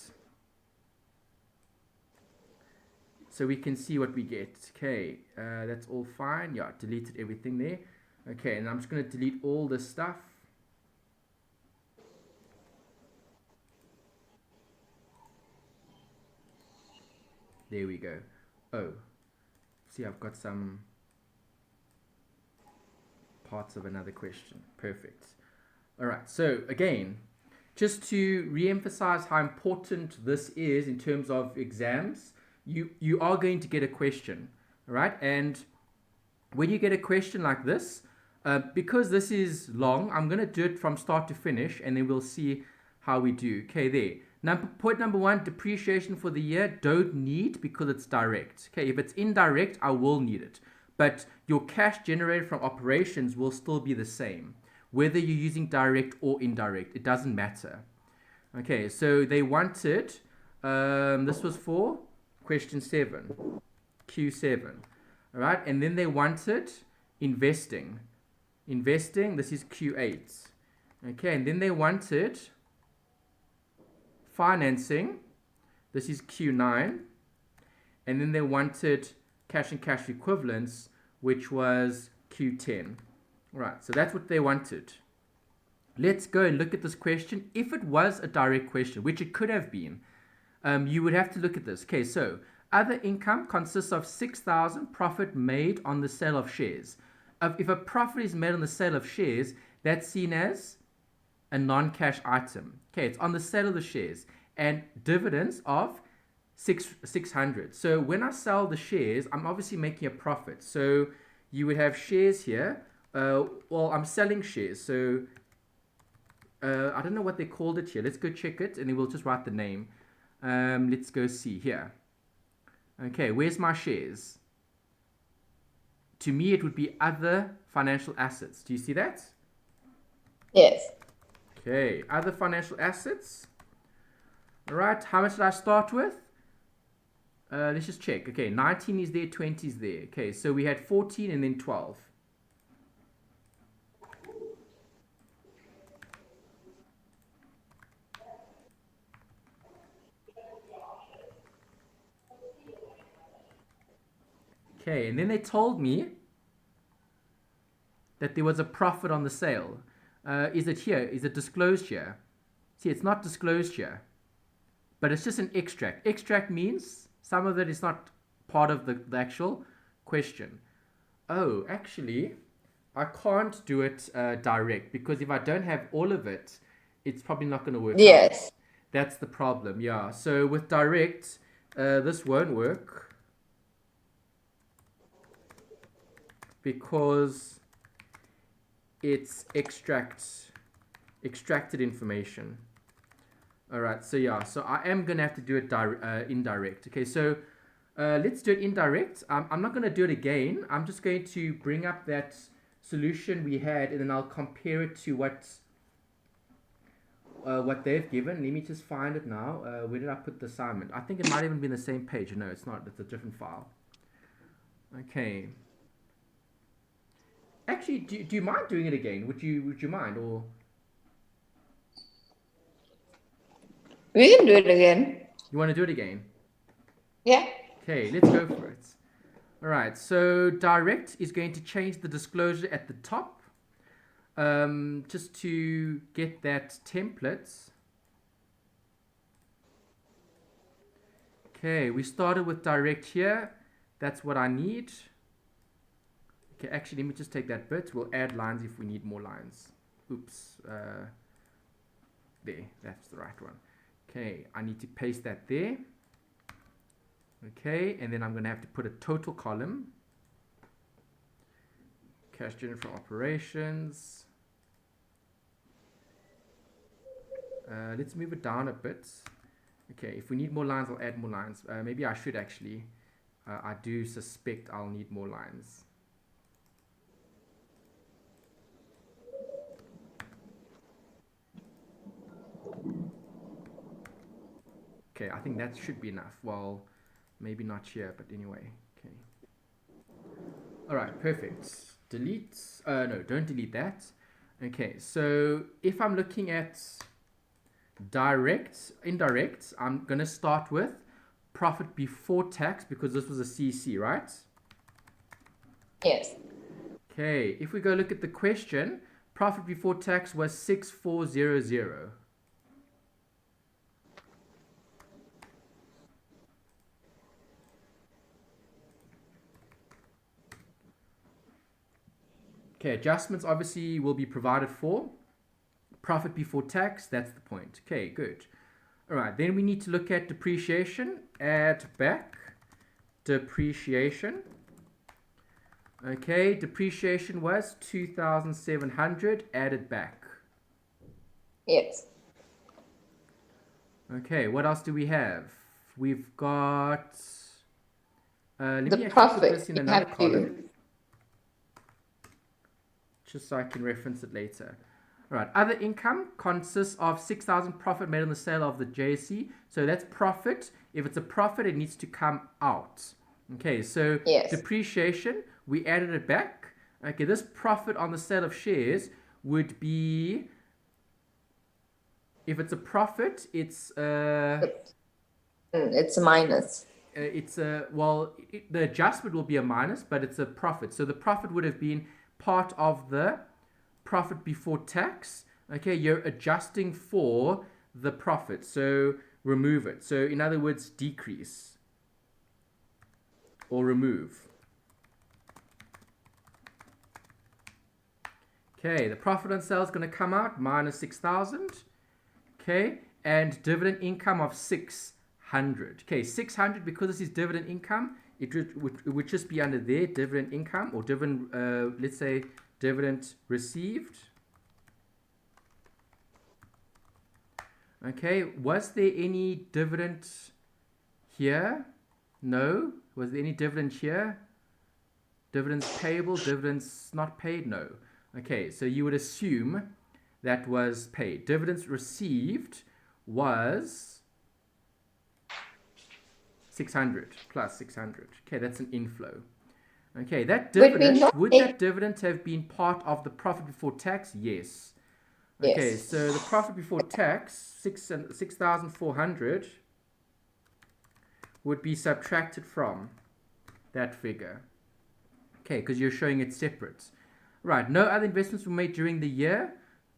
[SPEAKER 1] so we can see what we get. Okay, that's all fine. Yeah, deleted everything there. Okay, and I'm just going to delete all this stuff. There we go. Oh, see, I've got some parts of another question. Perfect. All right, so again, just to re-emphasize how important this is in terms of exams, you are going to get a question, all right? And when you get a question like this, because this is long, I'm going to do it from start to finish, and then we'll see how we do. Okay, there. Point number 1, depreciation for the year, don't need because it's direct. Okay, if it's indirect, I will need it. But your cash generated from operations will still be the same. Whether you're using direct or indirect, it doesn't matter. Okay, so they wanted, this was for question 7, Q7. All right, and then they wanted investing. Investing, this is Q8. Okay, and then they wanted financing, this is Q9. And then they wanted cash and cash equivalents, which was Q10. All right, so that's what they wanted. Let's go and look at this question. If it was a direct question, which it could have been, you would have to look at this. Okay, so other income consists of 6,000 profit made on the sale of shares. If a profit is made on the sale of shares, that's seen as a non-cash item. Okay, it's on the sale of the shares. And dividends of 600. So when I sell the shares, I'm obviously making a profit. So you would have shares here. Well, I'm selling shares. So I don't know what they called it here. Let's go check it, and then we'll just write the name. Let's go see here. Okay, where's my shares? To me, it would be other financial assets. Do you see that?
[SPEAKER 2] Yes.
[SPEAKER 1] Okay, other financial assets. All right, how much did I start with? Let's just check. Okay, 19 is there, 20 is there. Okay, so we had 14 and then 12. Okay, and then they told me that there was a profit on the sale. Is it here? Is it disclosed here? See, it's not disclosed here, but it's just an extract. Extract means some of it is not part of the actual question. Oh, actually, I can't do it direct because if I don't have all of it, it's probably not going to work out.
[SPEAKER 2] Yes.
[SPEAKER 1] That's the problem, yeah. So with direct, this won't work because it's extracted information. All right, so yeah, so I am going to have to do it indirect. Okay, so let's do it indirect. I'm not going to do it again. I'm just going to bring up that solution we had and then I'll compare it to what they've given. Let me just find it now. Where did I put the assignment? I think it might even be in the same page. No, it's not. It's a different file. Okay. Actually, do you mind doing it again? Would you mind? Or
[SPEAKER 2] We can do it again.
[SPEAKER 1] you want to do it again?
[SPEAKER 2] Yeah.
[SPEAKER 1] Okay, let's go for it. All right, so direct is going to change the disclosure at the top just to get that template. Okay, we started with direct here. That's what I need. Okay, actually, let me just take that bit. We'll add lines if we need more lines. Oops. There, that's the right one. Okay, I need to paste that there. Okay, and then I'm going to have to put a total column. Cash generated from operations. Let's move it down a bit. Okay, if we need more lines, I'll add more lines. Maybe I should actually. I do suspect I'll need more lines. Okay, I think that should be enough. Well, maybe not here, but anyway. Okay. All right, perfect. Delete. No, don't delete that. Okay, so if I'm looking at indirect, I'm going to start with profit before tax because this was a CC, right?
[SPEAKER 2] Yes.
[SPEAKER 1] Okay, if we go look at the question, profit before tax was 6400. Okay, adjustments obviously will be provided for. Profit before tax, that's the point. Okay, good. All right, then we need to look at depreciation. Add back depreciation. Okay, depreciation was 2,700 added back.
[SPEAKER 2] Yes.
[SPEAKER 1] Okay, what else do we have? We've got. Let
[SPEAKER 2] The
[SPEAKER 1] me actually put
[SPEAKER 2] profit,
[SPEAKER 1] this in
[SPEAKER 2] you
[SPEAKER 1] another
[SPEAKER 2] have
[SPEAKER 1] column,
[SPEAKER 2] to.
[SPEAKER 1] just so I can reference it later. All right, other income consists of 6,000 profit made on the sale of the JSC. So that's profit. If it's a profit, it needs to come out. Okay, so
[SPEAKER 2] Yes.
[SPEAKER 1] depreciation, we added it back. Okay, this profit on the sale of shares would be, if it's a profit, it's
[SPEAKER 2] It's a minus.
[SPEAKER 1] the adjustment will be a minus, but it's a profit. So the profit would have been part of the profit before tax. Okay, you're adjusting for the profit, so remove it. So in other words, decrease or remove. Okay, the profit on sale is going to come out minus 6,000. Okay, and dividend income of 600. Okay, 600, because this is dividend income, it would just be under there, dividend income, or dividend, let's say dividend received. Okay, was there any dividend here? No. Was there any dividend here? Dividends payable, dividends not paid? No. Okay, so you would assume that was paid. Dividends received was 600 plus 600. Okay, that's an inflow. Okay, that dividend, would that dividend have been part of the profit before tax? Yes. Okay,
[SPEAKER 2] Yes.
[SPEAKER 1] so the profit before tax, 6,400, would be subtracted from that figure. Okay, because you're showing it separate. Right, no other investments were made during the year.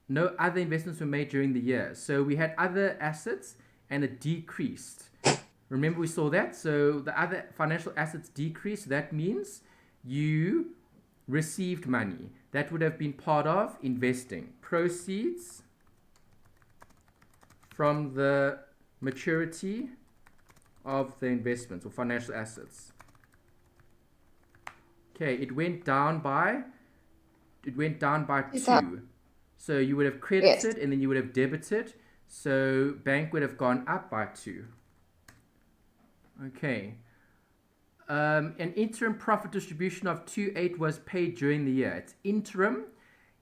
[SPEAKER 1] No other investments were made during the year. So we had other assets and it decreased. Remember we saw that? So the other financial assets decreased. That means you received money. That would have been part of investing. Proceeds from the maturity of the investments or financial assets. Okay, it went down by 2. So you would have credited and then you would have debited. So bank would have gone up by 2. Okay. An interim profit distribution of 2.8 was paid during the year. It's interim.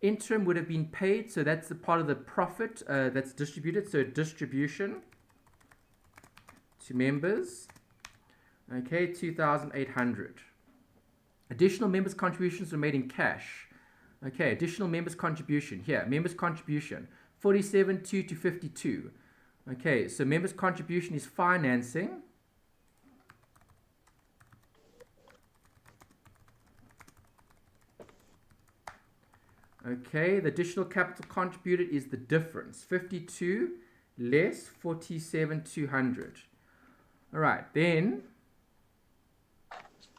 [SPEAKER 1] Interim would have been paid, so that's the part of the profit that's distributed. So distribution to members. Okay, 2,800. Additional members' contributions were made in cash. Okay, additional members' contribution. Here, members' contribution, 47.2 to 52. Okay, so members' contribution is financing. Okay, the additional capital contributed is the difference, 52 less 47,200. All right, then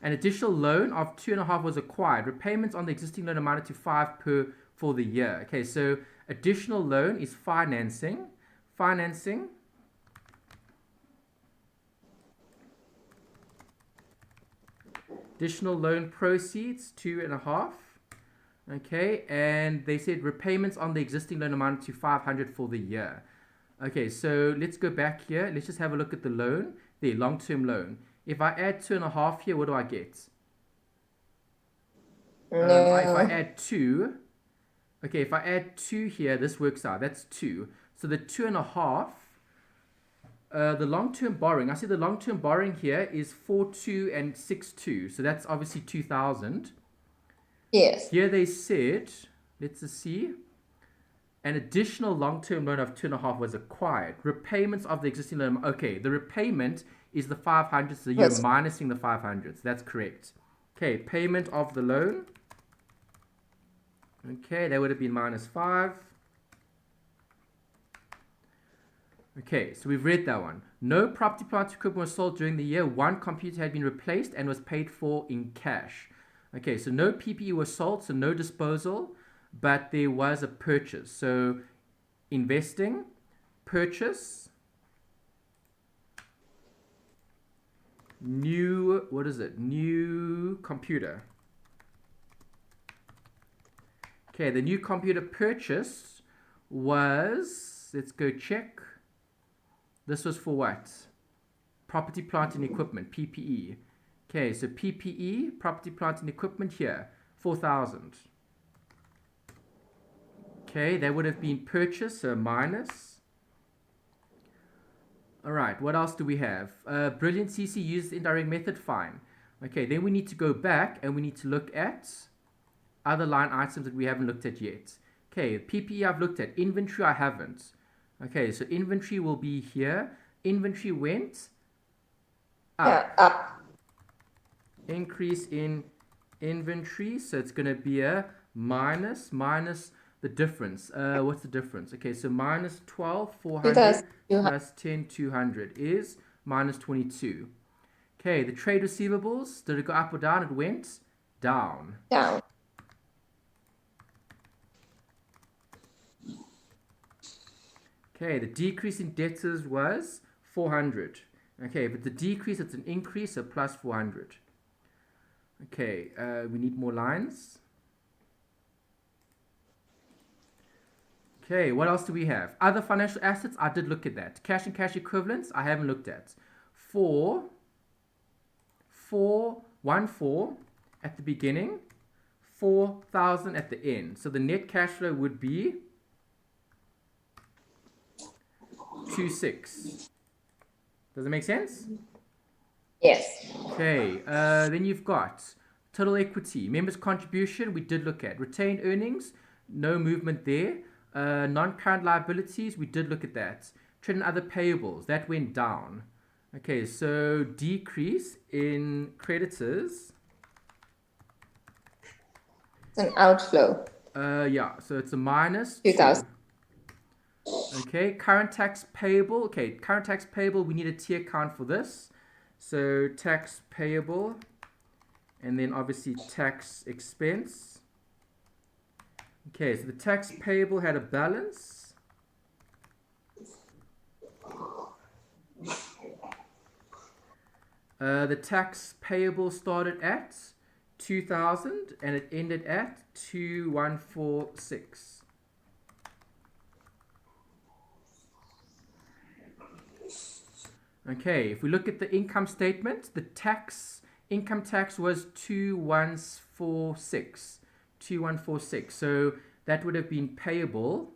[SPEAKER 1] an additional loan of 2.5 was acquired. Repayments on the existing loan amounted to 5 per for the year. Okay, so additional loan is financing. Financing. Additional loan proceeds, 2.5. Okay, and they said repayments on the existing loan amounted to 500 for the year. Okay, so let's go back here. Let's just have a look at the loan. The long-term loan. If I add 2.5 here, what do I get?
[SPEAKER 2] No.
[SPEAKER 1] If I add 2, okay, if I add 2 here, this works out. That's 2. So the 2.5, the long-term borrowing, I see the long-term borrowing here is 4.2 and 6.2. So that's obviously 2,000.
[SPEAKER 2] Yes.
[SPEAKER 1] Here they said, let's just see, an additional long-term loan of 2.5 was acquired. Repayments of the existing loan. Okay, the repayment is the 500, so you're minusing the 500. So that's correct. Okay, payment of the loan. Okay, that would have been minus 5. Okay, so we've read that one. No property, plant, equipment was sold during the year. One computer had been replaced and was paid for in cash. Okay, so no PPE was sold, so no disposal, but there was a purchase. So investing, purchase, new, what is it? New computer. Okay, the new computer purchase was, let's go check. This was for what? Property, plant, and equipment, PPE. Okay, so PPE, property, plant, and equipment here, 4,000. Okay, that would have been purchase, so minus. All right, what else do we have? Brilliant CC used indirect method, fine. Okay, then we need to go back and we need to look at other line items that we haven't looked at yet. Okay, PPE I've looked at, inventory I haven't. Okay, so inventory will be here. Inventory went up.
[SPEAKER 2] Yeah, up.
[SPEAKER 1] Increase in inventory, so it's going to be a minus the difference. What's the difference? Okay, so minus 12,400 plus 10,200 is minus 22. Okay, the trade receivables, did it go up or down? It went down.
[SPEAKER 2] Down.
[SPEAKER 1] Okay, the decrease in debtors was 400. Okay, but the decrease, it's an increase, so plus 400. Okay, we need more lines. Okay, what else do we have? Other financial assets, I did look at that. Cash and cash equivalents, I haven't looked at. 4,414 at the beginning, 4,000 at the end. So the net cash flow would be 26. Does it make sense?
[SPEAKER 2] Yes.
[SPEAKER 1] Okay, then you've got total equity, members' contribution, we did look at. Retained earnings, no movement there. Non-current liabilities, we did look at that. Trade and other payables, that went down. Okay, so decrease in creditors.
[SPEAKER 2] It's an outflow.
[SPEAKER 1] Yeah, so it's a minus
[SPEAKER 2] 2,000.
[SPEAKER 1] 2. Okay, current tax payable. Okay, current tax payable, we need a tier count for this. So tax payable, and then obviously tax expense. Okay, so the tax payable had a balance. The tax payable started at 2,000 and it ended at 2,146. Okay, if we look at the income statement, the income tax was 2,146. 2,146. So that would have been payable.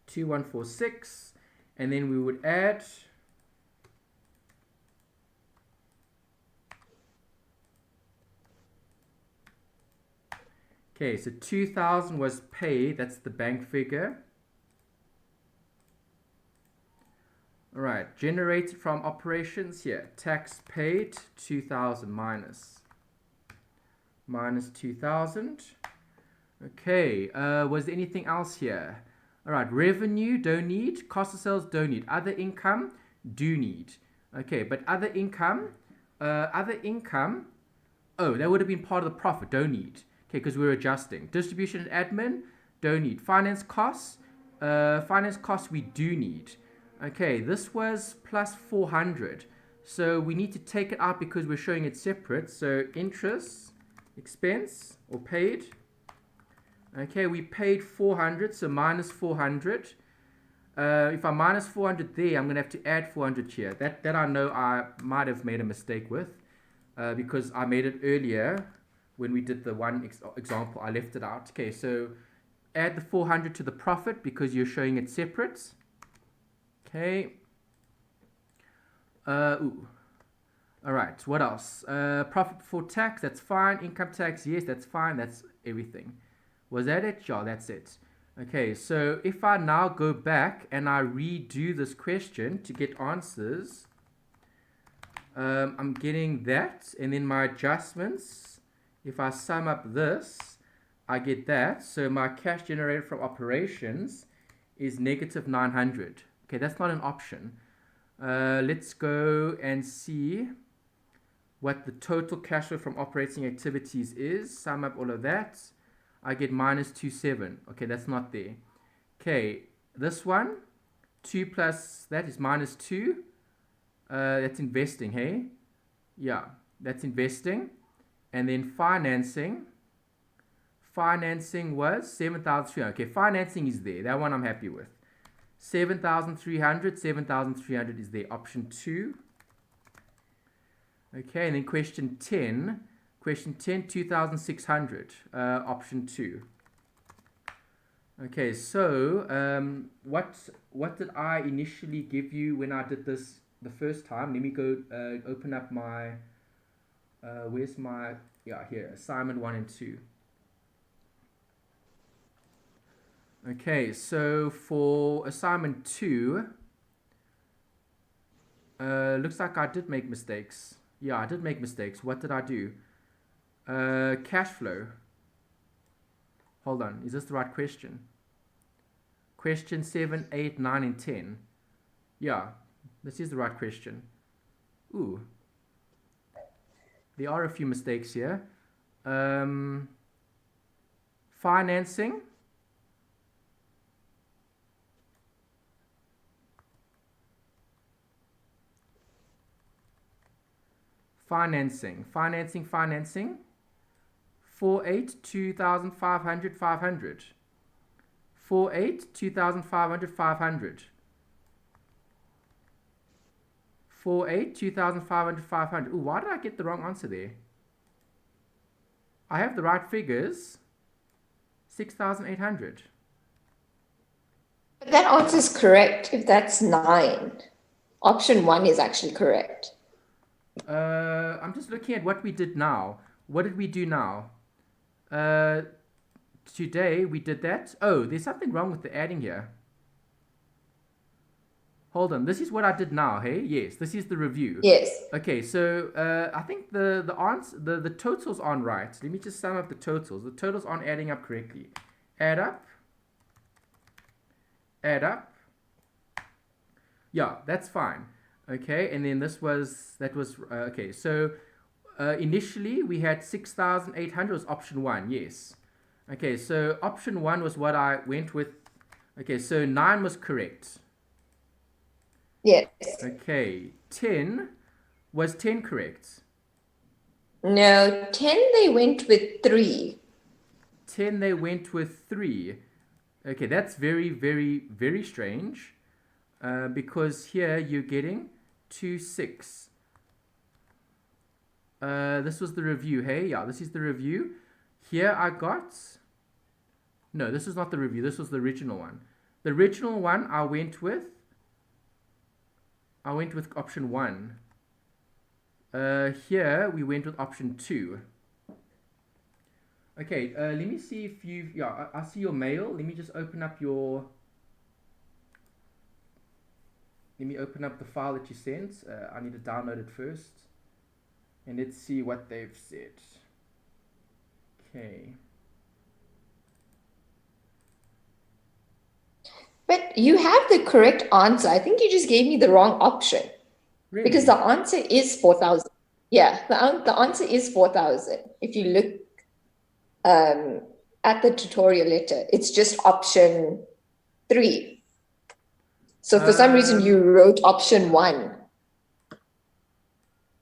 [SPEAKER 1] $2,146, and then we would add okay, so 2,000 was paid, that's the bank figure. All right, generated from operations here, tax paid 2,000 minus 2,000. Okay, was there anything else here? All right, revenue, don't need. Cost of sales, don't need. Other income, do need. Okay, but other income, oh, that would have been part of the profit, don't need. Okay, because we're adjusting. Distribution and admin, don't need. Finance costs we do need. Okay, this was plus 400. So we need to take it out because we're showing it separate. So interest, expense, or paid. Okay, we paid 400, so minus 400. If I minus 400 there, I'm going to have to add 400 here. That I know I might have made a mistake with because I made it earlier when we did the one example. I left it out. Okay, so add the 400 to the profit because you're showing it separate. Okay. All right, what else? Profit before tax, that's fine. Income tax, yes, that's fine. That's everything. Was that it? Yeah, that's it. Okay, so if I now go back and I redo this question to get answers, I'm getting that, and then my adjustments, if I sum up this, I get that. So my cash generated from operations is negative 900. Okay, that's not an option. Let's go and see what the total cash flow from operating activities is. Sum up all of that. I get minus 27. Okay, that's not there. Okay, this one, 2 plus that is minus 2. That's investing, hey? Yeah, that's investing. And then financing. Financing was 7,300. Okay, financing is there. That one I'm happy with. 7,300. 7,300 is there. Option 2. Okay, and then question 10. Question 10, 2,600, option 2. Okay, so what did I initially give you when I did this the first time? Let me go open up my, where's my, yeah, here, assignment 1 and 2. Okay, so for assignment 2, looks like I did make mistakes. Yeah, I did make mistakes. What did I do? Cash flow. Hold on, is this the right question? Question 7, 8, 9, and 10. Yeah, this is the right question. Ooh. There are a few mistakes here. Financing. Financing. 48, 2,500, 500. 48, 2,500, 500. 48, 2,500, 500. Ooh, why did I get the wrong answer there? I have the right figures. 6,800.
[SPEAKER 2] But that answer is correct if that's 9. Option 1 is actually correct.
[SPEAKER 1] I'm just looking at what we did now. What did we do now? Today we did that. Oh, there's something wrong with the adding here. Hold on. This is what I did now, hey? Yes, this is the review.
[SPEAKER 2] Yes.
[SPEAKER 1] Okay, so I think the answer, the totals aren't right. Let me just sum up the totals. The totals aren't adding up correctly. Add up. Add up. Yeah, that's fine. Okay, and then okay, so initially we had 6,800 was option 1, yes. Okay, so option 1 was what I went with. Okay, so 9 was correct.
[SPEAKER 2] Yes.
[SPEAKER 1] Okay, 10 was 10 correct.
[SPEAKER 2] No, 10 they went with 3.
[SPEAKER 1] 10 they went with 3. Okay, that's very, very, very strange. Because here you're getting 2, 6. This was the review, hey? Yeah, this is the review. Here I got... No, this is not the review. This was the original one. The original one I went with option 1. Here we went with option 2. Okay, let me see if you've... Yeah, I see your mail. Let me just open up your... Let me open up the file that you sent. I need to download it first. And let's see what they've said. Okay.
[SPEAKER 2] But you have the correct answer. I think you just gave me the wrong option.
[SPEAKER 1] Really?
[SPEAKER 2] Because the answer is 4,000. Yeah, the answer is 4,000. If you look at the tutorial letter, it's just option 3. So for some reason you wrote option 1.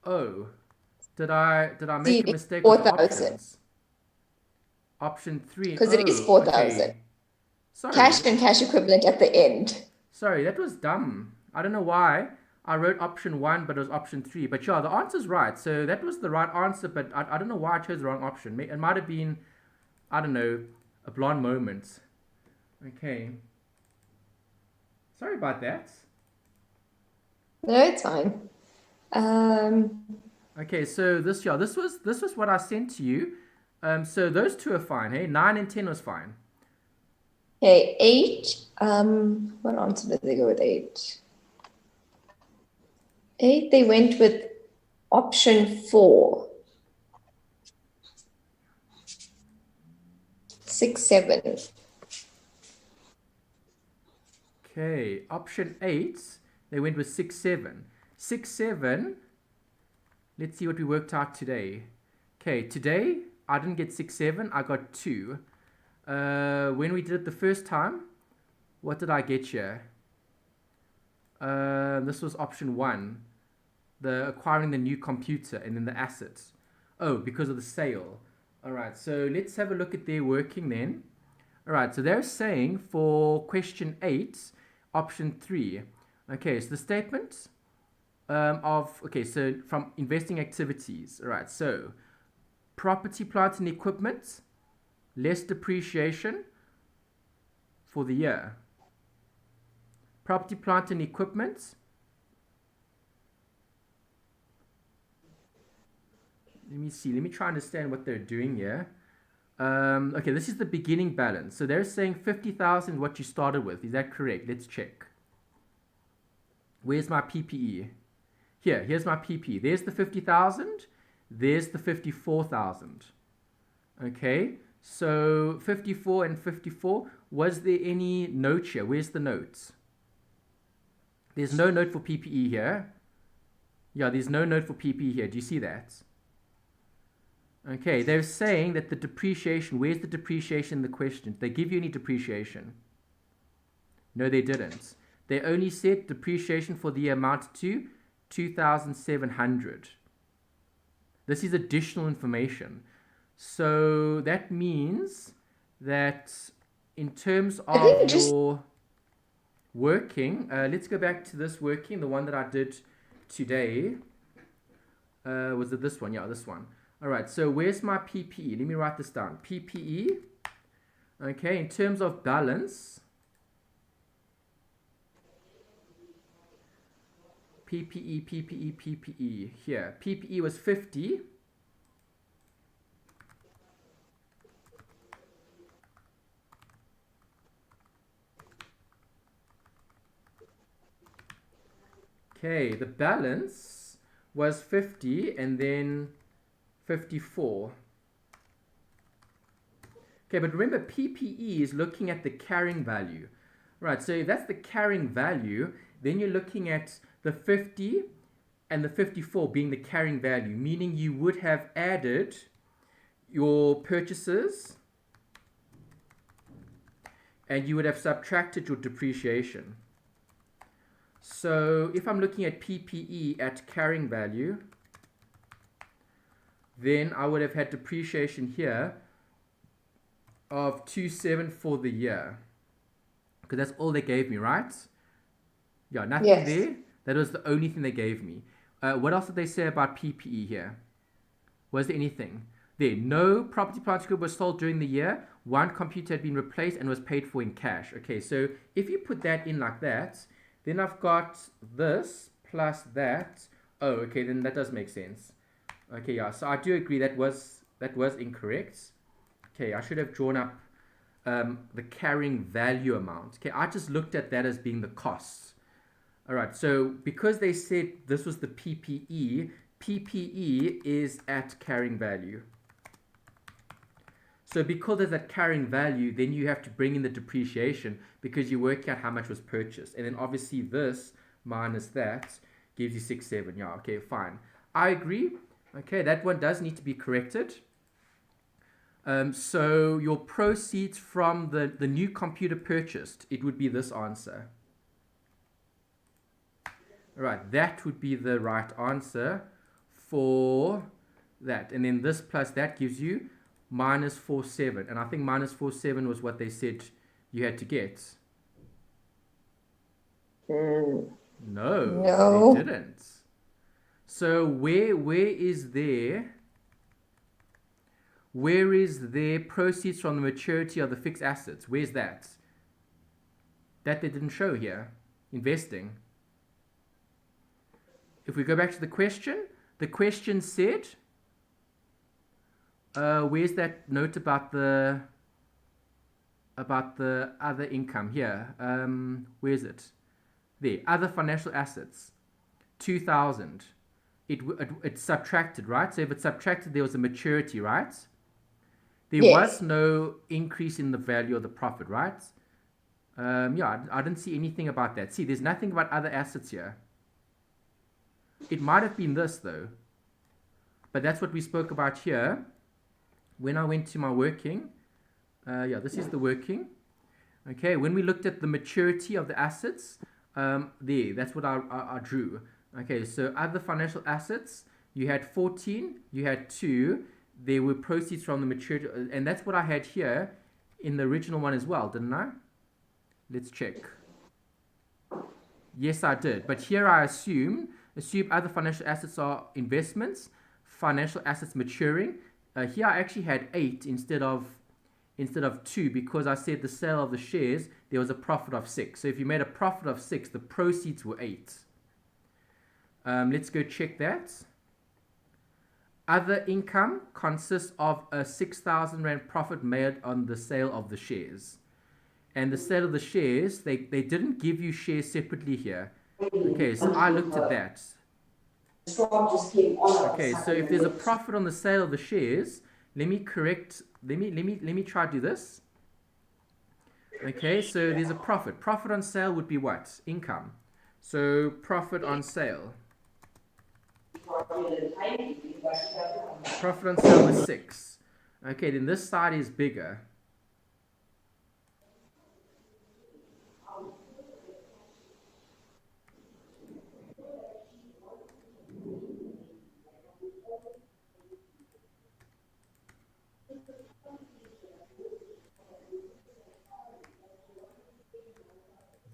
[SPEAKER 1] Oh, did I
[SPEAKER 2] See,
[SPEAKER 1] make a
[SPEAKER 2] it's
[SPEAKER 1] mistake with the
[SPEAKER 2] 4,000.
[SPEAKER 1] options? Option 3.
[SPEAKER 2] Because it is
[SPEAKER 1] Oh,
[SPEAKER 2] 4,000.
[SPEAKER 1] okay. Sorry.
[SPEAKER 2] Cash and cash equivalent at the end.
[SPEAKER 1] Sorry, that was dumb. I don't know why I wrote option 1, but it was option 3. But yeah, the answer's right. So that was the right answer, but I don't know why I chose the wrong option. It might have been, I don't know, a blonde moment. Okay. Sorry about that.
[SPEAKER 2] No, it's fine.
[SPEAKER 1] Okay, so this was what I sent to you. So those two are fine, hey? 9 and 10 was fine.
[SPEAKER 2] Okay, 8. What answer did they go with 8? 8, they went with option 4. 6, 7.
[SPEAKER 1] Okay, option 8, they went with 6, 7. 6, 7, let's see what we worked out today. Okay, today I didn't get 6, 7, I got 2. When we did it the first time, what did I get here? This was option 1, the acquiring the new computer and then the assets. Oh, because of the sale. All right, so let's have a look at their working then. All right, so they're saying for question 8, option 3. Okay, so the statement so from investing activities. All right, so property, plant and equipment, less depreciation for the year. Property, plant and equipment. Let me see. Let me try and understand what they're doing here. Okay, this is the beginning balance. So they're saying 50,000 what you started with. Is that correct? Let's check. Where's my PPE? Here's my PPE. There's the 50,000. There's the 54,000. Okay, so 54 and 54. Was there any note here? Where's the notes? There's no note for PPE here. Yeah, there's no note for PPE here. Do you see that? Okay, they're saying that the depreciation, where's the depreciation in the question? Did they give you any depreciation? No, they didn't. They only said depreciation for the year amounted to 2,700. This is additional information. So that means that in terms of your working, let's go back to this working, the one that I did today. Was it this one? Yeah, this one. All right, so where's my PPE? Let me write this down. PPE, okay, in terms of balance, PPE, here. PPE was 50. Okay, the balance was 50 and then 54. Okay, but remember PPE is looking at the carrying value. Right, so if that's the carrying value, then you're looking at the 50 and the 54 being the carrying value, meaning you would have added your purchases and you would have subtracted your depreciation. So if I'm looking at PPE at carrying value, then I would have had depreciation here of 27 for the year, because that's all they gave me, right? Yeah, nothing
[SPEAKER 2] Yes.
[SPEAKER 1] there. That was the only thing they gave me. What else did they say about PPE here? Was there anything? There, no property, plant, and equipment was sold during the year. One computer had been replaced and was paid for in cash. Okay, so if you put that in like that, then I've got this plus that. Oh, okay, then that does make sense. Okay, yeah, so I do agree that was incorrect. Okay, I should have drawn up the carrying value amount. Okay, I just looked at that as being the costs. All right, so because they said this was the PPE, PPE is at carrying value. So because there's that carrying value, then you have to bring in the depreciation because you work out how much was purchased. And then obviously this minus that gives you 67. Yeah, okay, fine. I agree. Okay, that one does need to be corrected. So your proceeds from the new computer purchased, it would be this answer. All right, that would be the right answer for that. And then this plus that gives you minus 47. And I think minus 47 was what they said you had to get. No,
[SPEAKER 2] No.
[SPEAKER 1] they didn't. So where is their proceeds from the maturity of the fixed assets? Where's that? That they didn't show here. Investing. If we go back to the question said, where's that note about the other income here? Where is it? There, other financial assets, 2,000. It's subtracted, right? So if it's subtracted, there was a maturity, right? There
[SPEAKER 2] Yes.
[SPEAKER 1] was no increase in the value of the profit, right? Yeah, I didn't see anything about that. See, there's nothing about other assets here. It might have been this though, but that's what we spoke about here when I went to my working. Yeah, this is the working. Okay, when we looked at the maturity of the assets, that's what I drew. Okay, so other financial assets, you had 14, you had 2, there were proceeds from the maturity, and that's what I had here in the original one as well, didn't I? Let's check. Yes, I did, but here I assume other financial assets are investments, financial assets maturing. Here I actually had 8 instead of 2 because I said the sale of the shares, there was a profit of 6. So if you made a profit of 6, the proceeds were 8. Let's go check that. Other income consists of a 6,000 Rand profit made on the sale of the shares. And the sale of the shares, they didn't give you shares separately here. Okay, so I looked at that. Okay, so if there's a profit on the sale of the shares, let me try to do this. Okay, so there's a profit. Profit on sale would be what? Income. So profit on sale. Profit on sale is 6. Okay, then this side is bigger.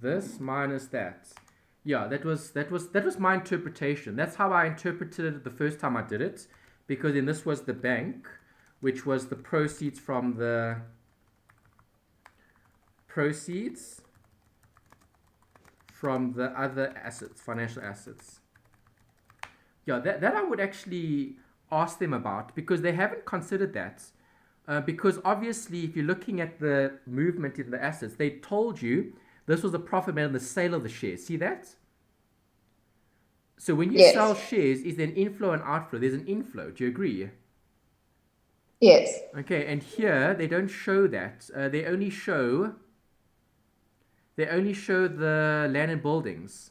[SPEAKER 1] This minus that. Yeah, that was my interpretation. That's how I interpreted it the first time I did it, because then this was the bank, which was the proceeds from the other assets, financial assets. Yeah, that I would actually ask them about because they haven't considered that. Because obviously, if you're looking at the movement in the assets, they told you this was a profit made on the sale of the shares. See that? So when you
[SPEAKER 2] Yes.
[SPEAKER 1] sell shares, is there an inflow and outflow? There's an inflow. Do you agree?
[SPEAKER 2] Yes.
[SPEAKER 1] Okay, and here they don't show that. They only show the land and buildings.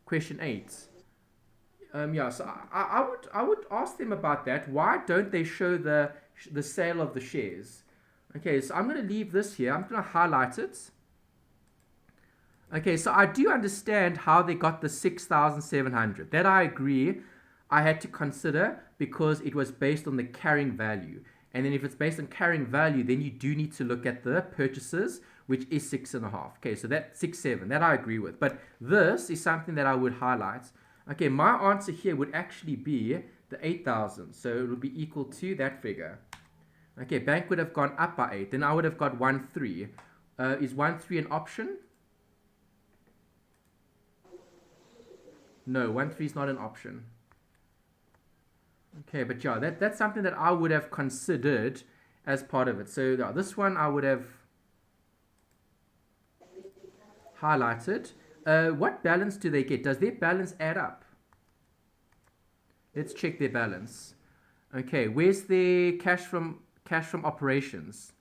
[SPEAKER 1] Question 8. Yeah, so I would ask them about that. Why don't they show the sale of the shares? Okay, so I'm going to leave this here. I'm going to highlight it. Okay, so I do understand how they got the 6,700. That I agree. I had to consider because it was based on the carrying value. And then if it's based on carrying value, then you do need to look at the purchases, which is 6.5. Okay, so that 6.7, that I agree with. But this is something that I would highlight. Okay, my answer here would actually be the 8,000. So it would be equal to that figure. Okay, bank would have gone up by 8. Then I would have got 1.3. Is 1.3 an option? No, 1.3 is not an option. Okay, but yeah, that's something that I would have considered as part of it. So yeah, this one I would have highlighted. What balance do they get? Does their balance add up? Let's check their balance. Okay, where's their cash from operations?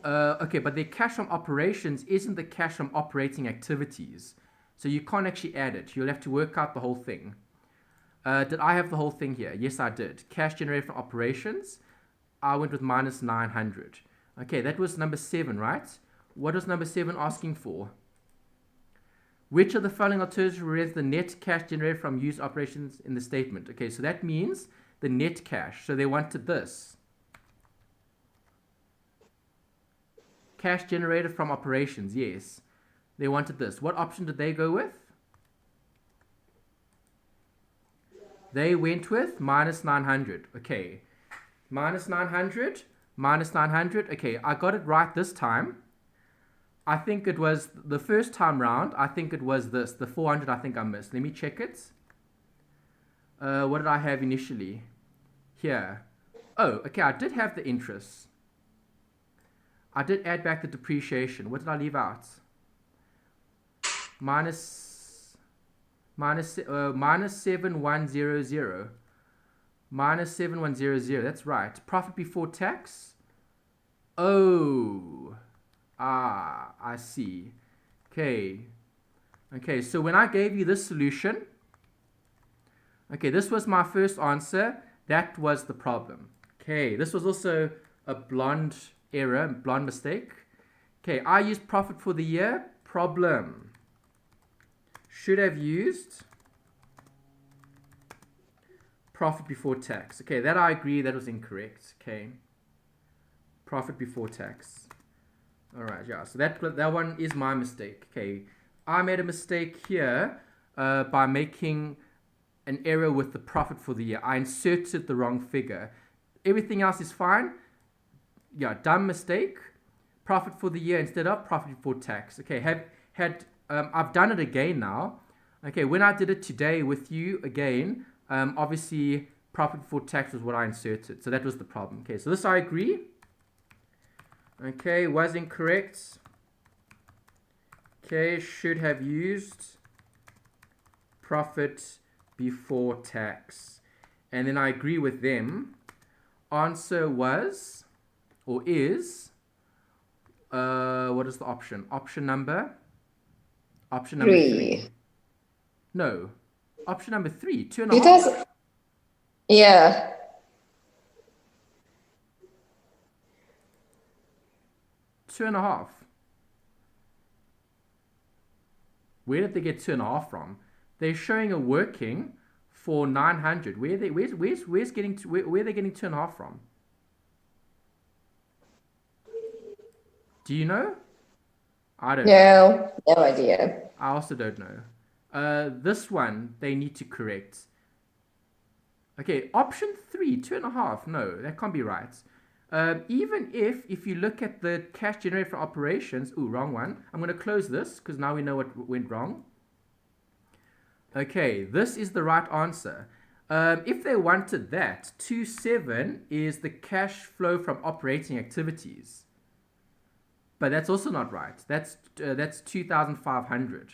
[SPEAKER 1] Okay, but their cash from operations isn't the cash from operating activities. So you can't actually add it. You'll have to work out the whole thing. Did I have the whole thing here? Yes, I did. Cash generated from operations. I went with minus 900. Okay, that was number 7, right? What was number 7 asking for? Which of the following alternatives represents the net cash generated from used operations in the statement? Okay, so that means the net cash. So they wanted this. Cash generated from operations, yes. They wanted this. What option did they go with? They went with minus 900. Okay. Minus 900. Minus 900. Okay, I got it right this time. I think it was the first time round. I think it was this. The 400 I think I missed. Let me check it. What did I have initially? Here. Oh, okay, I did have the interest. I did add back the depreciation. What did I leave out? Minus 7100. Minus 7100. That's right. Profit before tax. Oh. I see. Okay. Okay, so when I gave you this solution, okay, this was my first answer. That was the problem. Okay, this was also a blonde error, blonde mistake. Okay, I used profit for the year. Problem. Should have used profit before tax. Okay, that I agree, that was incorrect. Okay. Profit before tax. All right, yeah, so that one is my mistake. Okay, I made a mistake here by making an error with the profit for the year. I inserted the wrong figure. Everything else is fine. Yeah, dumb mistake. Profit for the year instead of profit before tax. Okay, I've done it again now. Okay, when I did it today with you again, obviously profit before tax was what I inserted. So that was the problem. Okay, so this I agree. Okay, was incorrect. Okay, should have used profit before tax. And then I agree with them. Answer was, or is, what is the option? Option number 3. No. Option number 3, 2.5.
[SPEAKER 2] It has, yeah.
[SPEAKER 1] 2.5. Where did they get 2.5 from? They're showing a working for 900. Where are they getting 2.5 from? Do you know? I don't know.
[SPEAKER 2] No idea.
[SPEAKER 1] I also don't know. This one they need to correct. Okay, option 3, 2.5. No, that can't be right. Even if you look at the cash generated from operations, wrong one. I'm going to close this because now we know what went wrong. Okay, this is the right answer. If they wanted that, 2.7 is the cash flow from operating activities. But that's also not right. That's 2,500.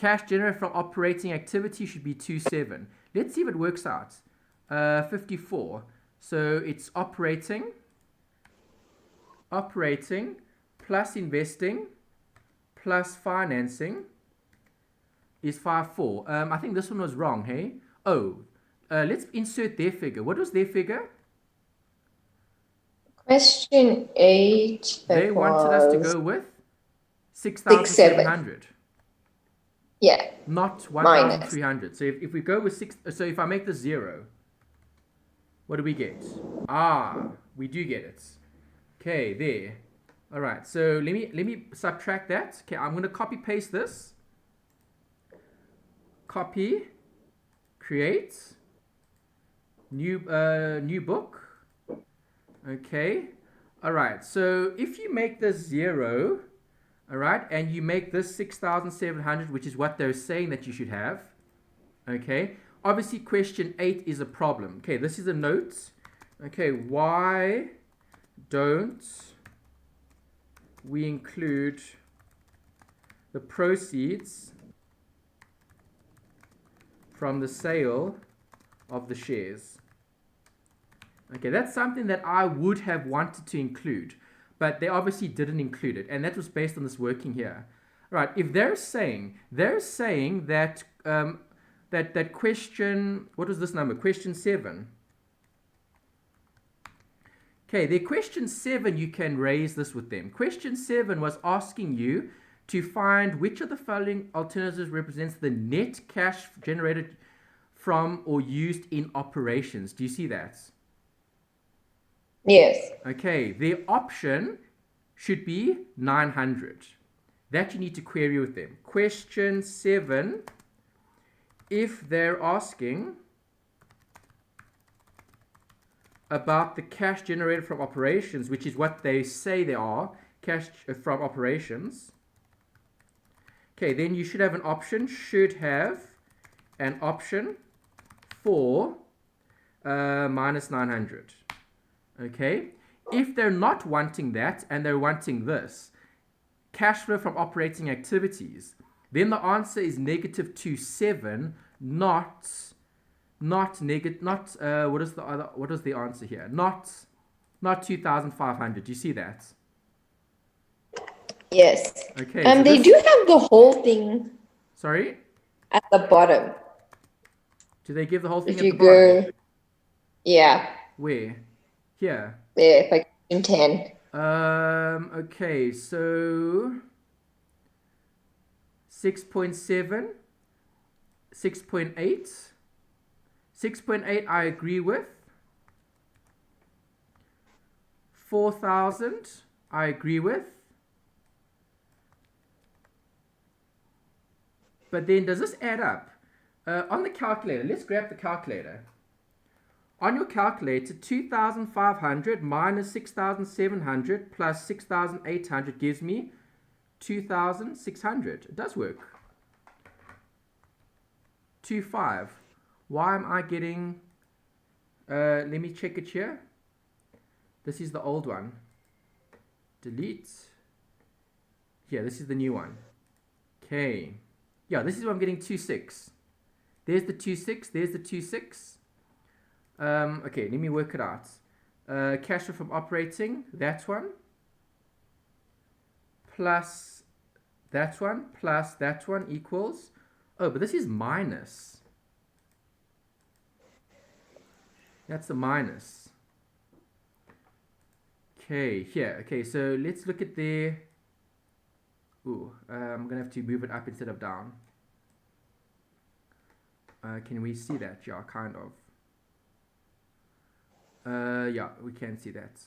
[SPEAKER 1] cash generated from operating activity should be 27. Let's see if it works out. 54. So it's operating plus investing plus financing is 54. I think this one was wrong, hey? Oh, let's insert their figure. What was their figure?
[SPEAKER 2] Question 8.
[SPEAKER 1] They wanted us to go with 6,700.
[SPEAKER 2] Yeah.
[SPEAKER 1] Not
[SPEAKER 2] Minus.
[SPEAKER 1] 1,300. So if we go with 6, so if I make this 0, what do we get? Ah, we do get it. Okay, there. All right, so let me subtract that. Okay, I'm going to copy paste this. Copy, create, new book. Okay. All right. So if you make this 0, all right, and you make this 6,700, which is what they're saying that you should have. Okay. Obviously, question 8 is a problem. Okay, this is a note. Okay, why don't we include the proceeds from the sale of the shares? Okay, that's something that I would have wanted to include, but they obviously didn't include it, and that was based on this working here. All right, if they're saying that that question, what was this number? Question 7. Okay, their question 7, you can raise this with them. Question 7 was asking you to find which of the following alternatives represents the net cash generated from or used in operations. Do you see that?
[SPEAKER 2] Yes.
[SPEAKER 1] Okay, their option should be 900. That you need to query with them. Question 7, if they're asking about the cash generated from operations, which is what they say they are, cash from operations. Okay, then you should have an option, for minus 900. Okay, if they're not wanting that and they're wanting this, cash flow from operating activities, then the answer is negative 27, not negative, what is the answer here? Not 2,500. Do you see that?
[SPEAKER 2] Yes.
[SPEAKER 1] Okay. So
[SPEAKER 2] they do have the whole thing.
[SPEAKER 1] Sorry?
[SPEAKER 2] At the bottom.
[SPEAKER 1] Do they give the whole thing
[SPEAKER 2] If
[SPEAKER 1] at
[SPEAKER 2] you
[SPEAKER 1] the bottom?
[SPEAKER 2] go, yeah.
[SPEAKER 1] Where? Here.
[SPEAKER 2] There, like in 10.
[SPEAKER 1] Okay, so 6.7, 6.8. 6.8 I agree with. 4,000 I agree with. But then does this add up? On the calculator, let's grab the calculator. On your calculator, 2,500 minus 6,700 plus 6,800 gives me 2,600. It does work. 2,500. Why am I getting... let me check it here. This is the old one. Delete. Here, this is the new one. Okay. Yeah, this is what I'm getting 2,600. There's the 2,600. There's the 2,600. Okay, let me work it out. Cash flow from operating, that one, plus that one, plus that one equals... Oh, but this is minus. That's the minus. Okay, here. Okay, so let's look at the... Ooh, I'm going to have to move it up instead of down. Can we see that? Yeah, kind of. Yeah, we can see that.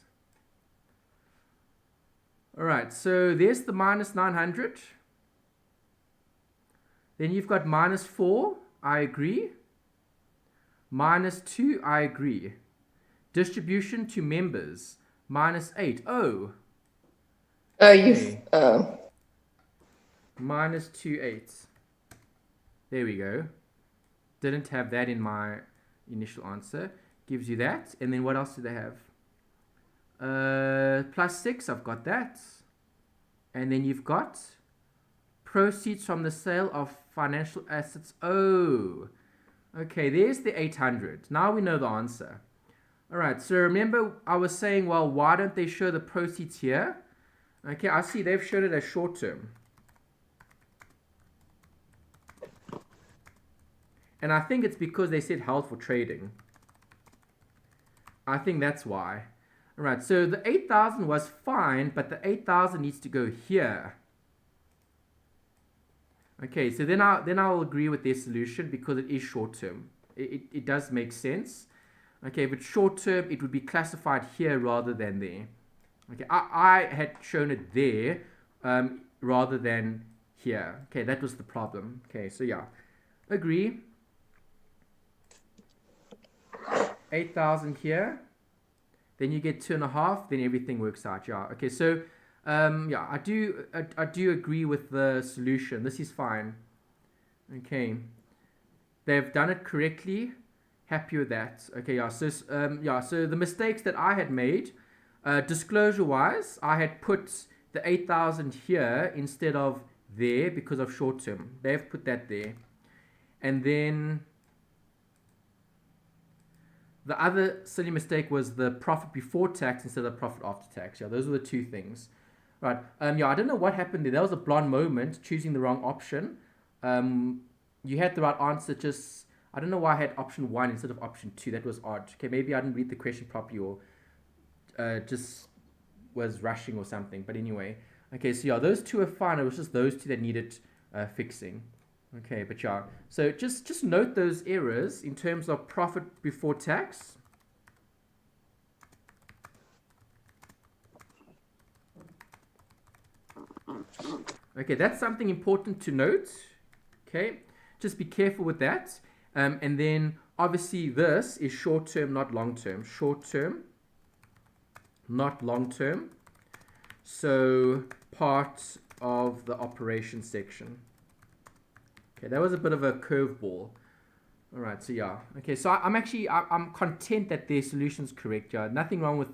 [SPEAKER 1] Alright, so there's the minus 900. Then you've got minus 4, I agree. Minus 2, I agree. Distribution to members, minus 8. Oh.
[SPEAKER 2] Okay.
[SPEAKER 1] Minus 2,800. There we go. Didn't have that in my initial answer. Gives you that. And then what else do they have? Plus 6, I've got that. And then you've got proceeds from the sale of financial assets. Oh, okay, there's the 800. Now we know the answer. All right, so remember I was saying, well, why don't they show the proceeds here? Okay, I see they've showed it as short term. And I think it's because they said held for trading. I think that's why. All right, so the 8,000 was fine, but the 8,000 needs to go here. Okay, so then I'll agree with their solution because it is short term. It does make sense. Okay, but short term, it would be classified here rather than there. Okay, I had shown it there rather than here. Okay, that was the problem. Okay, so yeah, agree. 8,000 here. Then you get 2.5. Then everything works out. Yeah. Okay, so yeah, I do agree with the solution. This is fine. Okay, they've done it correctly. Happy with that. Okay, yeah. So yeah. So the mistakes that I had made, disclosure-wise, I had put the 8,000 here instead of there because of short term. They've put that there, and then the other silly mistake was the profit before tax instead of profit after tax. Yeah, those were the two things. Right. Yeah, I don't know what happened there. That was a blonde moment, choosing the wrong option. You had the right answer, just I don't know why I had option 1 instead of option 2. That was odd. Okay, maybe I didn't read the question properly or just was rushing or something. But anyway, okay, so yeah, those two are fine. It was just those two that needed fixing. Okay, but yeah, so just note those errors in terms of profit before tax. Okay, that's something important to note. Okay, just be careful with that. And then obviously this is short term, not long term. Short term, not long term. So part of the operation section. Okay, that was a bit of a curveball. All right, so yeah. Okay, so I'm content that their solution's correct. Yeah, nothing wrong with.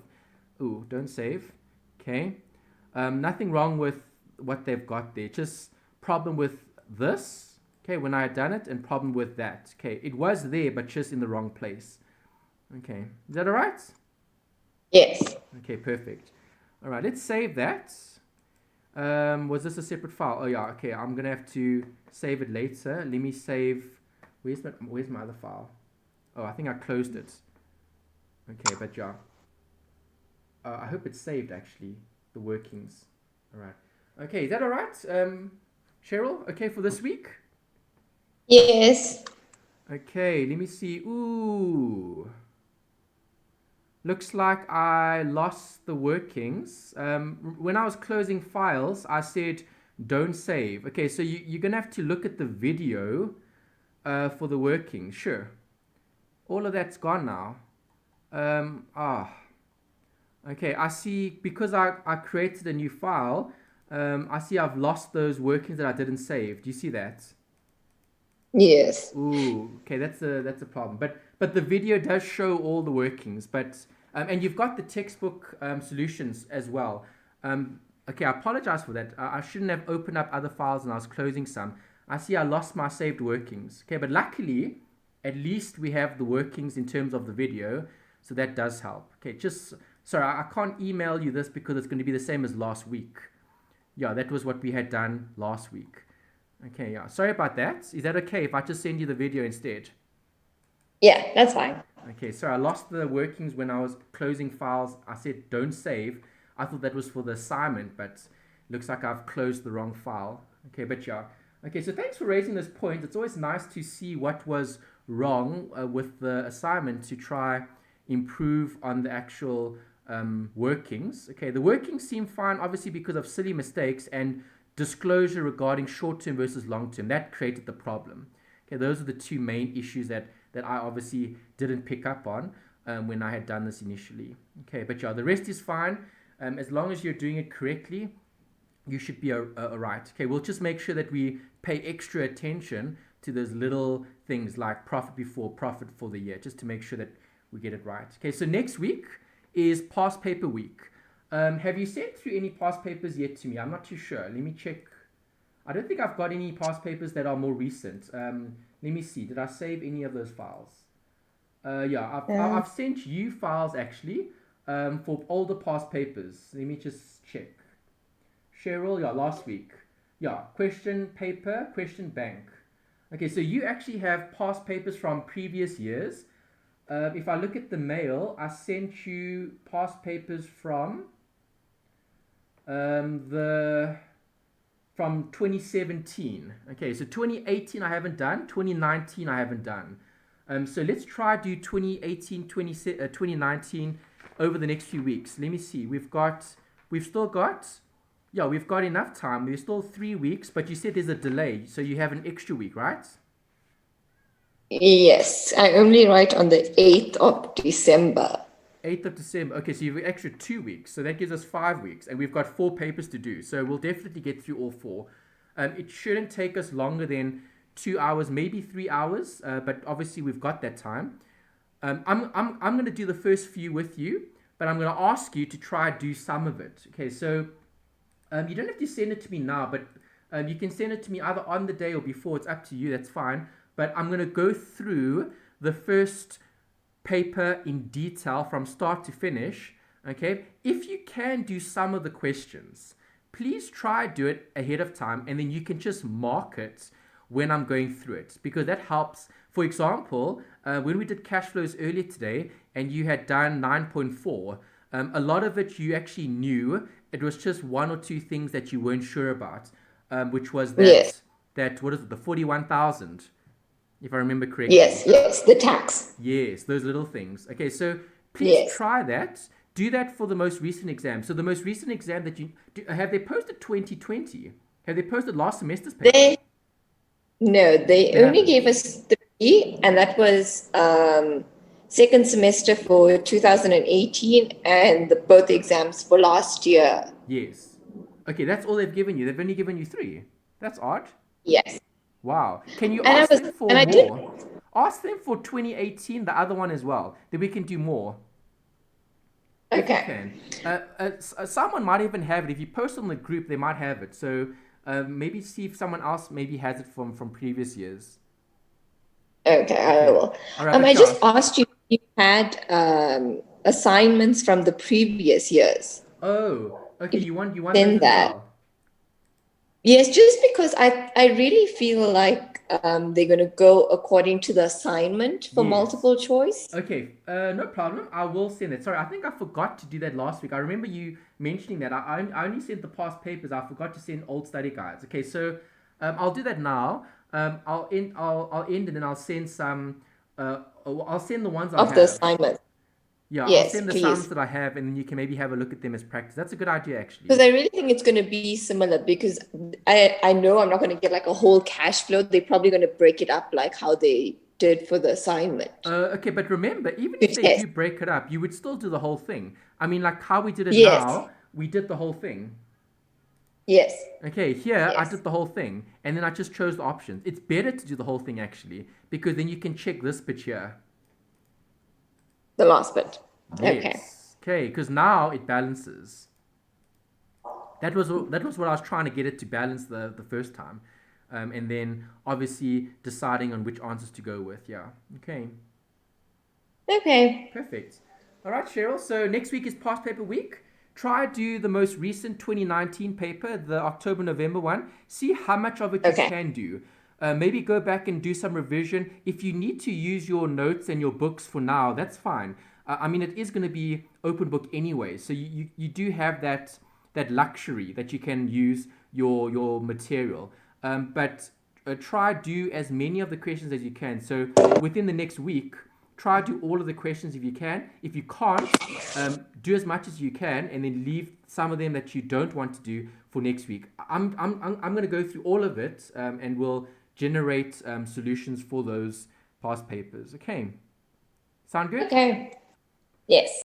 [SPEAKER 1] Ooh, don't save. Okay, nothing wrong with what they've got there. Just problem with this. Okay, when I had done it, and problem with that. Okay, it was there, but just in the wrong place. Okay, is that all right?
[SPEAKER 2] Yes.
[SPEAKER 1] Okay, perfect. All right, let's save that. Was this a separate file? Oh yeah, okay, I'm gonna have to save it later. Let me save. Where's my other file? Oh, I think I closed it. Okay, but yeah. I hope it's saved actually, the workings. All right. Okay, is that all right? Cheryl, okay for this week?
[SPEAKER 2] Yes.
[SPEAKER 1] Okay, let me see. Ooh. Looks like I lost the workings. When I was closing files, I said don't save. Okay, so you're going to have to look at the video for the workings. Sure. All of that's gone now. Okay, I see because I created a new file, I see I've lost those workings that I didn't save. Do you see that?
[SPEAKER 2] Yes.
[SPEAKER 1] Ooh, okay, that's a problem. But the video does show all the workings. But and you've got the textbook solutions as well. Okay, I apologize for that. I shouldn't have opened up other files and I was closing some. I see I lost my saved workings. Okay, but luckily, at least we have the workings in terms of the video, so that does help. Okay, just sorry, I can't email you this because it's going to be the same as last week. Yeah, that was what we had done last week. Okay, yeah. Sorry about that. Is that okay if I just send you the video instead?
[SPEAKER 2] Yeah, that's fine.
[SPEAKER 1] Okay, so I lost the workings when I was closing files. I said don't save. I thought that was for the assignment, but looks like I've closed the wrong file. Okay, but yeah. Okay, so thanks for raising this point. It's always nice to see what was wrong with the assignment to try improve on the actual workings. Okay, the workings seem fine, obviously because of silly mistakes and disclosure regarding short-term versus long-term. That created the problem. Okay, those are the two main issues that I obviously didn't pick up on when I had done this initially. Okay, but yeah, the rest is fine. As long as you're doing it correctly, you should be all right. Okay, we'll just make sure that we pay extra attention to those little things like profit before, profit for the year, just to make sure that we get it right. Okay, so next week is past paper week. Have you sent through any past papers yet to me? I'm not too sure. Let me check. I don't think I've got any past papers that are more recent. Let me see. Did I save any of those files? Yeah, I've sent you files actually for older past papers. Let me just check. Cheryl, yeah, last week. Yeah, question paper, question bank. Okay, so you actually have past papers from previous years. If I look at the mail, I sent you past papers the from 2017. Okay, so 2018 I haven't done, 2019 I haven't done. So let's try do 2018, 2019 over the next few weeks. Let me see. We've still got, yeah, we've got enough time. There's still 3 weeks, but you said there's a delay, so you have an extra week, right?
[SPEAKER 2] Yes, I only write on the 8th of December.
[SPEAKER 1] 8th of December. Okay, so you've got extra 2 weeks. So that gives us 5 weeks. And we've got 4 papers to do. So we'll definitely get through all 4. It shouldn't take us longer than 2 hours, maybe 3 hours. But obviously we've got that time. I'm going to do the first few with you. But I'm going to ask you to try do some of it. Okay, so you don't have to send it to me now. But you can send it to me either on the day or before. It's up to you. That's fine. But I'm going to go through the first paper in detail from start to finish. Okay, if you can do some of the questions, please try do it ahead of time, and then you can just mark it when I'm going through it, because that helps. For example, when we did cash flows earlier today and you had done 9.4, a lot of it you actually knew. It was just one or two things that you weren't sure about, which was
[SPEAKER 2] Yes,
[SPEAKER 1] that what is it, the 41,000, if I remember correctly.
[SPEAKER 2] yes, the tax.
[SPEAKER 1] Yes, those little things. Okay, so please
[SPEAKER 2] Yes.
[SPEAKER 1] try that. Do that for the most recent exam. So the most recent exam that you do, have they posted 2020? Have they posted last semester's paper?
[SPEAKER 2] They
[SPEAKER 1] They
[SPEAKER 2] only
[SPEAKER 1] haven't.
[SPEAKER 2] gave us 3, and that was second semester for 2018 and both exams for last year.
[SPEAKER 1] Yes. Okay, that's all they've given you. They've only given you 3. That's odd.
[SPEAKER 2] Yes.
[SPEAKER 1] Wow. Can you
[SPEAKER 2] And
[SPEAKER 1] ask them for
[SPEAKER 2] I did.
[SPEAKER 1] more? Ask them for 2018, the other one as well. Then we can do more. If you
[SPEAKER 2] Okay.
[SPEAKER 1] can. Someone might even have it. If you post on the group, they might have it. So maybe see if someone else maybe has it from previous years.
[SPEAKER 2] Okay, I
[SPEAKER 1] Okay.
[SPEAKER 2] will.
[SPEAKER 1] All right, but
[SPEAKER 2] I
[SPEAKER 1] yeah.
[SPEAKER 2] just asked you if you had assignments from the previous years.
[SPEAKER 1] Oh, okay.
[SPEAKER 2] If
[SPEAKER 1] You want those
[SPEAKER 2] then
[SPEAKER 1] as
[SPEAKER 2] that.
[SPEAKER 1] well.
[SPEAKER 2] Yes, just because I really feel like they're going to go according to the assignment for
[SPEAKER 1] Yes.
[SPEAKER 2] multiple choice.
[SPEAKER 1] Okay. No problem. I will send it. Sorry, I think I forgot to do that last week. I remember you mentioning that. I only sent the past papers. I forgot to send old study guides. Okay, so I'll do that now. I'll end and then I'll send some. I'll send the ones I
[SPEAKER 2] Of the
[SPEAKER 1] have.
[SPEAKER 2] assignment.
[SPEAKER 1] Yeah, I'll
[SPEAKER 2] Yes,
[SPEAKER 1] send the
[SPEAKER 2] please.
[SPEAKER 1] sums that I have, and then you can maybe have a look at them as practice. That's a good idea, actually.
[SPEAKER 2] Because I really think it's going to be similar because I know I'm not going to get like a whole cash flow. They're probably going to break it up like how they did for the assignment.
[SPEAKER 1] Okay, but remember, even
[SPEAKER 2] To
[SPEAKER 1] if they do
[SPEAKER 2] test.
[SPEAKER 1] break it up, you would still do the whole thing. I mean, like how we did it
[SPEAKER 2] Yes,
[SPEAKER 1] now, we did the whole thing.
[SPEAKER 2] yes,
[SPEAKER 1] Okay, here I
[SPEAKER 2] yes.
[SPEAKER 1] did the whole thing, and then I just chose the options. It's better to do the whole thing, actually, because then you can check this bit here.
[SPEAKER 2] The last bit. Okay.
[SPEAKER 1] Yes. Okay, because now it balances. That was what I was trying to get it to balance the first time, and then obviously deciding on which answers to go with. Yeah. Okay.
[SPEAKER 2] Okay.
[SPEAKER 1] Perfect. All right, Cheryl. So next week is past paper week. Try do the most recent 2019 paper, the October November one. See how much of it you
[SPEAKER 2] Okay.
[SPEAKER 1] can do. Maybe go back and do some revision. If you need to use your notes and your books for now, that's fine. I mean, it is going to be open book anyway, so you do have that luxury that you can use your material. But try do as many of the questions as you can. So within the next week, try do all of the questions if you can. If you can't, do as much as you can, and then leave some of them that you don't want to do for next week. I'm going to go through all of it, and we'll generate solutions for those past papers. Okay, sound good?
[SPEAKER 2] Okay. Yes.